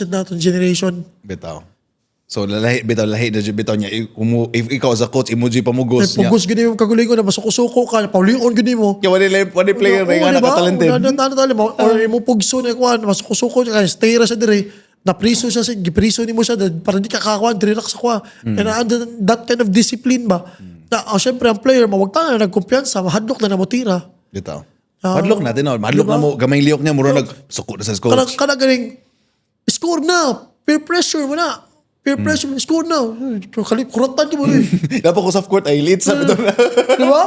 [SPEAKER 2] na itong generation.
[SPEAKER 1] Bitaw. So lahi bitaw niya. If ikaw as a coach, emoji pa mo ghost niya.
[SPEAKER 2] Pugos gini yung kagulingon na masuko-suko ka, paulingon gini mo.
[SPEAKER 1] Kaya wala player na nga nakatalented.
[SPEAKER 2] Or mo pugso na kuan, masuko-suko ka, stay ra siya dire. Na-priso siya, gipriso ni mo siya, para di ka kakakuan, relax ako. And that kind of discipline ba? Na, syempre, ang player, mawagta na, nagkumpiyansa, mahadlok na mo tira.
[SPEAKER 1] Bitaw. Madlok natin na. Madlok na mo, gamay liyok niya, muro nagsuko na sa coach.
[SPEAKER 2] Kana galing, score na, peer pressure mo na. Peer pressure mo, score na. Kuratan ka mo eh.
[SPEAKER 1] Dapat ko sa court, ay lead sa bitaw na.
[SPEAKER 2] Di ba?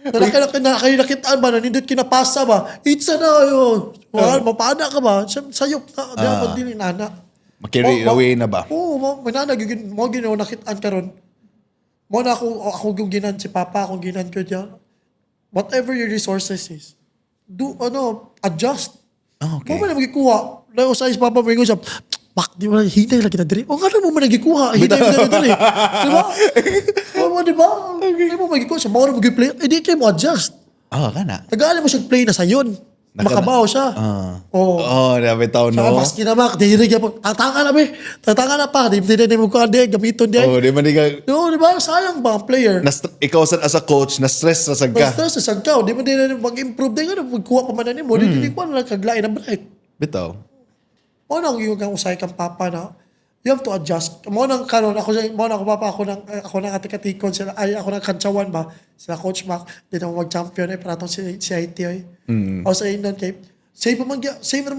[SPEAKER 2] Nakitaan ba, nanindot kinapasa ba? Itsa na yun. Mapaana ka ba? Sayop na. Di ba, hindi nana.
[SPEAKER 1] Makiri away na ba?
[SPEAKER 2] Oo, manana, mo ginawa nakitaan ka ron. Mo na ako yung ginan si Papa, akong ginan ko dyan. Whatever your resources is, adjust.
[SPEAKER 1] Okay.
[SPEAKER 2] Mo man na magikuha. Layo sa Papa, mo yung siya, bak, di ba, hinay lang kita diri. O nga na mo man nagikuha, hinay mo diri. Di ba? O, di ba? Hindi mo magikuha siya, mawala mo play. Eh, di kayo mo adjust.
[SPEAKER 1] Kana.
[SPEAKER 2] Tagali mo siya play na sayon. Makabaw siya.
[SPEAKER 1] Bitaw no.
[SPEAKER 2] Saka maski na mak, diri ka po. Tatanga na ba? Tatanga na pa. Di mo ko ade, gamiton di.
[SPEAKER 1] Di man ka.
[SPEAKER 2] No, di ba? Sayang ba ang player?
[SPEAKER 1] Ikaw as a coach, na-stress sa sagka.
[SPEAKER 2] Basta sa sagkaw, di mo din mag-improve din. Magkuha pa man na mo. Di ko na lang kaglain ng break.
[SPEAKER 1] Bitaw.
[SPEAKER 2] Mo nang yung kang usay kang Papa na, you have to adjust. Mo nang karon ako Papa, ako nang atikatikon sila, ay ako nang kantsawan ba, sila Coach Mac, di na mag-champion para itong si IT ay. O sa inon kay, save naman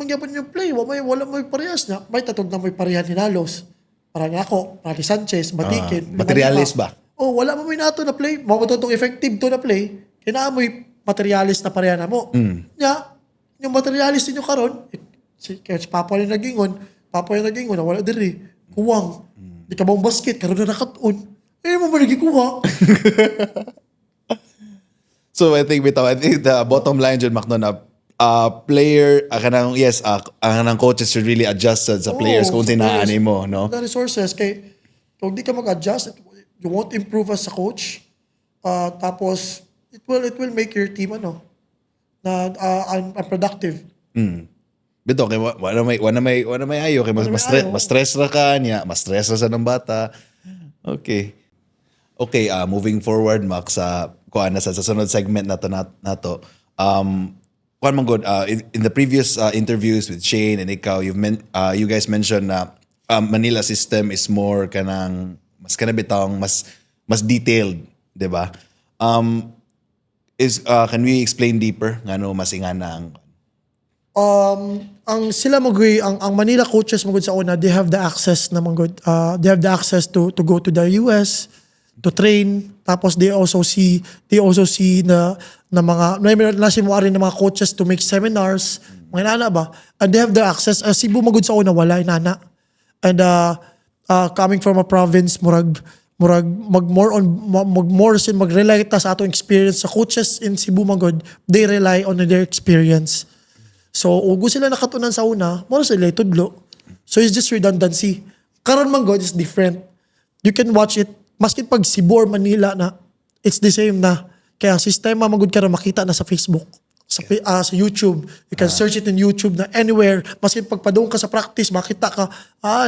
[SPEAKER 2] gyapon yung play, wala may parehas na, may tatog na may parehan ni Nalos. Para nga ako, para ni Sanchez, Batikin.
[SPEAKER 1] Materialis ba?
[SPEAKER 2] Wala mo may nato na play, matutong effective to na play, kinaamoy materialis na pareha na mo. Yung materialis ninyo karon, si Papa yung nagingon, wala diri. Kuwang. Di ka bang basket, karoon na nakatuon. Eh, mo ba nagikuha?
[SPEAKER 1] So I think the bottom line dyan, Macno, na player, ang coaches should really adjust sa players kung sinaani mo, no?
[SPEAKER 2] The resources, kay kung di ka mag-adjust, you won't improve as a coach. Tapos, it will make your team, unproductive.
[SPEAKER 1] Bito, kay wala may ayo, kay mas stress ra ka niya, mas stress ra sa ng bata. Okay. Okay, moving forward, Max, sa sunod segment nato. Kuan man good, in the previous interviews with Shane and ikaw, you guys mentioned na Manila system is more kanang mas kanabitang mas detailed, 'di ba? Can we explain deeper ngano mas ingana
[SPEAKER 2] ang sila magui ang Manila coaches magud sa una, they have the access na magud, they have the access to go to the US to train, tapos they also see na mga nasimuari na mga coaches to make seminars, mga inana ba, and they have the access. Cebu magud sa una wala inana, and coming from a province, murag mag-rely ta sa atong experience sa coaches in Cebu magud, they rely on their experience. So, ugo sila nakatunan sa una, mura sila itudlo. So, it's just redundancy. Karon man God is different. You can watch it, maski pag Cebu or Manila na, it's the same na. Kaya sistema magud karon makita na sa Facebook, sa YouTube. You can search it in YouTube na anywhere. Maski pagpadung ka sa practice, makita ka,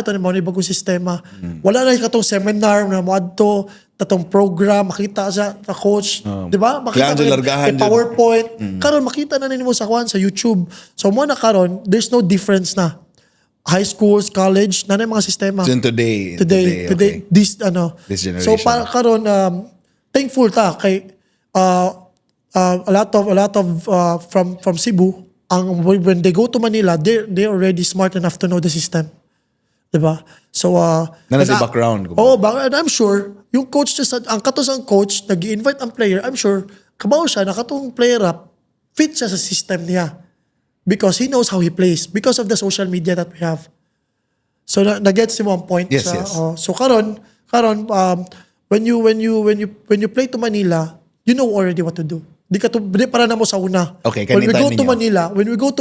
[SPEAKER 2] ito na mga bagong sistema. Wala na katong seminar na moadto, tatong program, makita sa coach, di ba? Makita ka PowerPoint. Karon makita na nimo sa YouTube. So mo na karon, there's no difference na. High schools, college, na mga sistema.
[SPEAKER 1] Today, okay.
[SPEAKER 2] This
[SPEAKER 1] generation.
[SPEAKER 2] So para karon, thankful ta kay a lot of from Cebu, when they go to Manila, they're already smart enough to know the system. Diba? So,
[SPEAKER 1] nasa background.
[SPEAKER 2] And I'm sure, yung coach, ang katos ang coach, nag-i-invite ang player, I'm sure, kabaw siya, nakatong player up, fit siya sa system niya. Because he knows how he plays. Because of the social media that we have. So, na-gets mo ang point.
[SPEAKER 1] Yes.
[SPEAKER 2] So, karon, when you play to Manila, you know already what to do. Di para na mo sa una.
[SPEAKER 1] Okay,
[SPEAKER 2] when we go to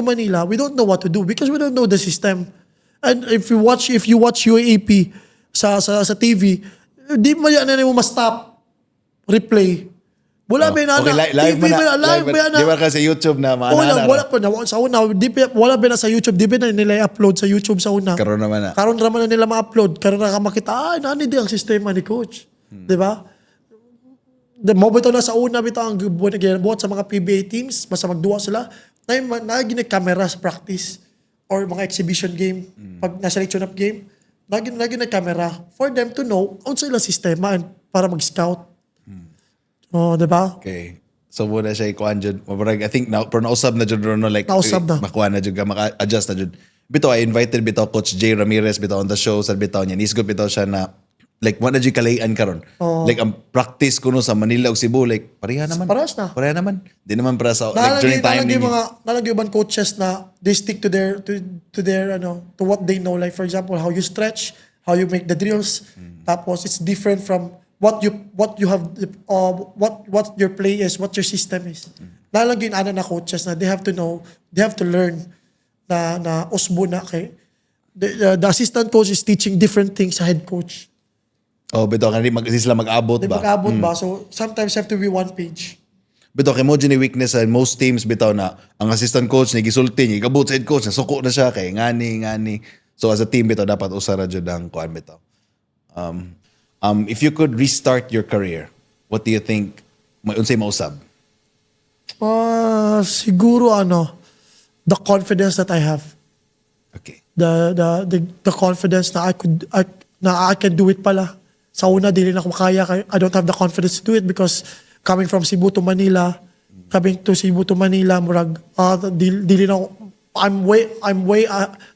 [SPEAKER 2] Manila, we don't know what to do because we don't know the system. And if you watch UAAP sa TV, di mo yan na mo ma-stop. replay. Wala ba na,
[SPEAKER 1] Okay, live mo na.
[SPEAKER 2] live ba na.
[SPEAKER 1] Di ba ka sa YouTube na
[SPEAKER 2] Wala pa na. Sa una, wala ba na sa YouTube. Di ba na nila i-upload sa YouTube sa una.
[SPEAKER 1] Karoon naman na.
[SPEAKER 2] Karon naman na nila ma-upload. Karon na makita, nani di ang sistema ni coach. Di ba? Mo bitaw na sa una bitaw ang buhat sa mga PBA teams, basta magduwa sila, na ginag camera sa practice or mga exhibition game, pag na-selection up game, na ginag camera for them to know unsa ilang sistema and para mag-scout. Oh, di ba?
[SPEAKER 1] Okay. So muna siya ikuan jud. Mabarag I think now pero nausab na jud no like
[SPEAKER 2] Nausab na.
[SPEAKER 1] makuha na jud maka-adjust na jud. Bitaw I invited bitaw Coach Jay Ramirez bitaw on the show sa bitaw niya. Nisgot bitaw siya na like wala jud kalayan karon. Like ang practice kuno sa Manila ug Cebu like pareha naman.
[SPEAKER 2] Parehas na.
[SPEAKER 1] Pareha naman. Di naman para sa like during time ninyo.
[SPEAKER 2] Nalagay mga coaches na they stick to their to what they know, like for example how you stretch, how you make the drills. Tapos it's different from what you have what your play is, what your system is. Nalagay na coaches na they have to know, they have to learn na usbo na kay the assistant coach is teaching different things sa head coach.
[SPEAKER 1] Oh, bitaw kanina sila mag-abot
[SPEAKER 2] Di
[SPEAKER 1] ba?
[SPEAKER 2] mag-abot ba? So sometimes have to be one page.
[SPEAKER 1] Bitaw kay mo ni weakness sa most teams bitaw na ang assistant coach ni gisulti niya, igabot sa head coach na suko na siya kay ngani. So as a team bitaw dapat usara jud ang kuan bitaw. If you could restart your career, what do you think unsay mausab?
[SPEAKER 2] Siguro the confidence that I have.
[SPEAKER 1] Okay.
[SPEAKER 2] The confidence na I can do it pala. Sa una dili na ko makaya, I don't have the confidence to do it because coming from Cebu to Manila, murag dili na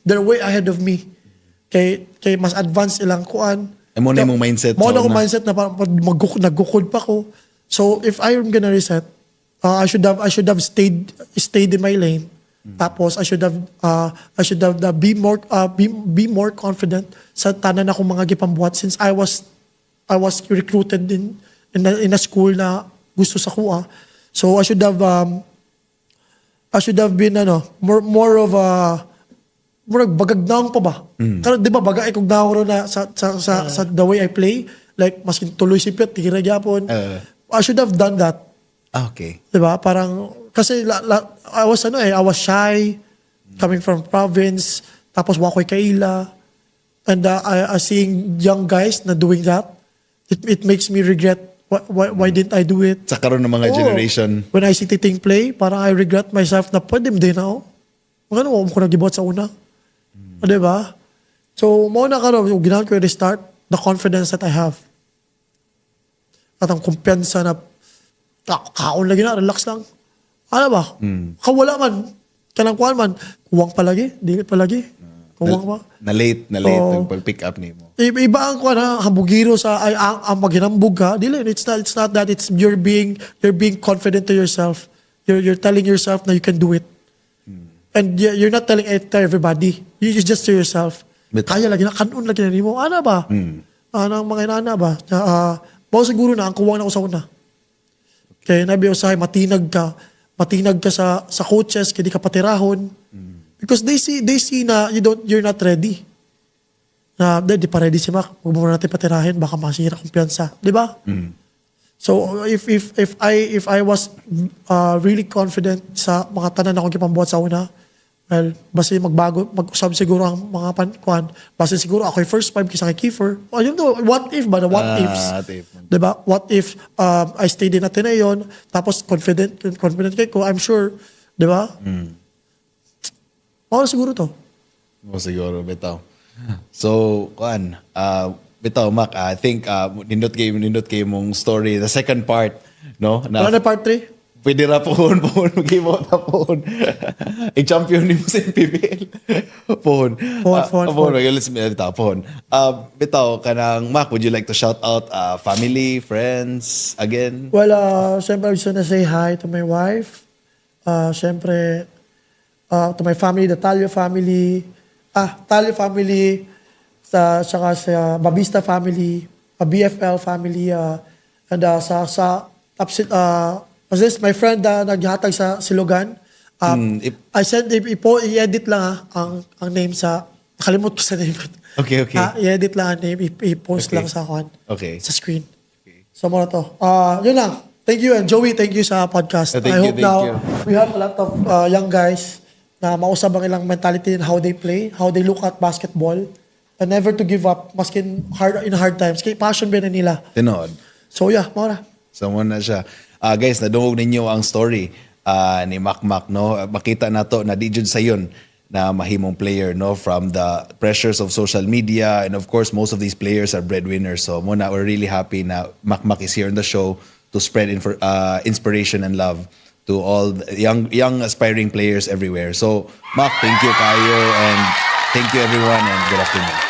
[SPEAKER 2] they're way ahead of me. Kay mas advanced ilang kuan.
[SPEAKER 1] Mo na imong mindset.
[SPEAKER 2] Mo na akong mindset na nagukod pa ko. So if I'm gonna reset, I should have stayed in my lane. Tapos I should have be more confident sa tanan akong mga gipambuhat since I was recruited in a school na gusto sa kuha. So I should have been more of a bagagnaong pa ba? Pero di ba bagay kung daw na sa the way I play, like maskin tuloy si Pet, tira gyapon. I should have done that.
[SPEAKER 1] Okay.
[SPEAKER 2] Di ba? Parang kasi I was shy coming from province, tapos wakoy kaila. And I seeing young guys na doing that, it makes me regret why didn't I do it?
[SPEAKER 1] Sa karon ng mga generation.
[SPEAKER 2] When I see Titing play, parang I regret myself na pwede din ako. Ano mo ko nagibuhat sa una? Di ba? So, mo na karon yung ginawa ko yung restart, the confidence that I have. At ang kumpiyansa na kaon lagi na, relax lang. Ano ba? Kawala man. Kanang kuhan man. Kuwang palagi. Dili palagi. Kuwang pa.
[SPEAKER 1] Na late ang pag-pick up ni mo.
[SPEAKER 2] Iba ang kuhan ha. Hambugiro sa ang maghinambog ka. Dili. It's not that. It's you're being confident to yourself. You're telling yourself na you can do it. And you're not telling it to everybody. You just to yourself. Kaya lagi na. Kanon lagi na mo. Ano ba? Ano ang mga inana ba? Bawa siguro na ang kuwang na ko sa una. Kaya nabi usahay, matinag ka sa coaches, kaya di ka patirahon. Because they see na you're not ready. Na di pa ready si Mac, huwag mo natin patirahin, baka masira kumpiyansa, di ba? So if I was really confident sa mga tanan na akong kipambuhat sa una, well, basta mag-usab siguro ang mga pankuan. Basta siguro ako yung first 5 kisa kay Kiefer. Yun to, what if ba? The what ifs. Diba? What if I stayed in Ateneo, tapos confident kay ko, I'm sure. Diba? Siguro to.
[SPEAKER 1] Siguro, bitaw. So, bitaw, Mac, I think nindot kay mong story, the second part, no?
[SPEAKER 2] Wala na part 3?
[SPEAKER 1] Pwede ra pohon, mag-give out na pohon. I-champion ni mo sa PBL. Pohon. Let's bitaw, pohon. Bitaw, kanang Mac, would you like to shout out family, friends, again?
[SPEAKER 2] Well, siyempre, I just wanna say hi to my wife. Siyempre, to my family, the Talio family. Talio family, saka sa Babista family, BFL family, and sa upset, was this my friend naghatag sa Silogan? I said i-edit lang ang name sa nakalimot ko sa name.
[SPEAKER 1] Okay.
[SPEAKER 2] I-edit lang ang name, i-post
[SPEAKER 1] Okay.
[SPEAKER 2] lang sa
[SPEAKER 1] Okay.
[SPEAKER 2] sa screen. So muna to. Yun lang. Thank you, and Joey, thank you sa podcast.
[SPEAKER 3] Thank
[SPEAKER 2] I
[SPEAKER 3] you,
[SPEAKER 2] hope
[SPEAKER 3] thank
[SPEAKER 2] now
[SPEAKER 3] you.
[SPEAKER 2] we have a lot of young guys na mausap ang ilang mentality and how they play, how they look at basketball, and never to give up maski in hard times. Kaya passion ba na nila.
[SPEAKER 1] Tinod.
[SPEAKER 2] So yeah, muna.
[SPEAKER 1] So muna siya. Guys, nadungog ninyo ang story ni Makmak, no? Makita na to na di jud sayon na mahimong player, no? From the pressures of social media, and of course most of these players are breadwinners. So muna, we're really happy na Makmak is here on the show to spread inspiration and love to all the young aspiring players everywhere. So Mak, thank you kayo, and thank you everyone, and good afternoon.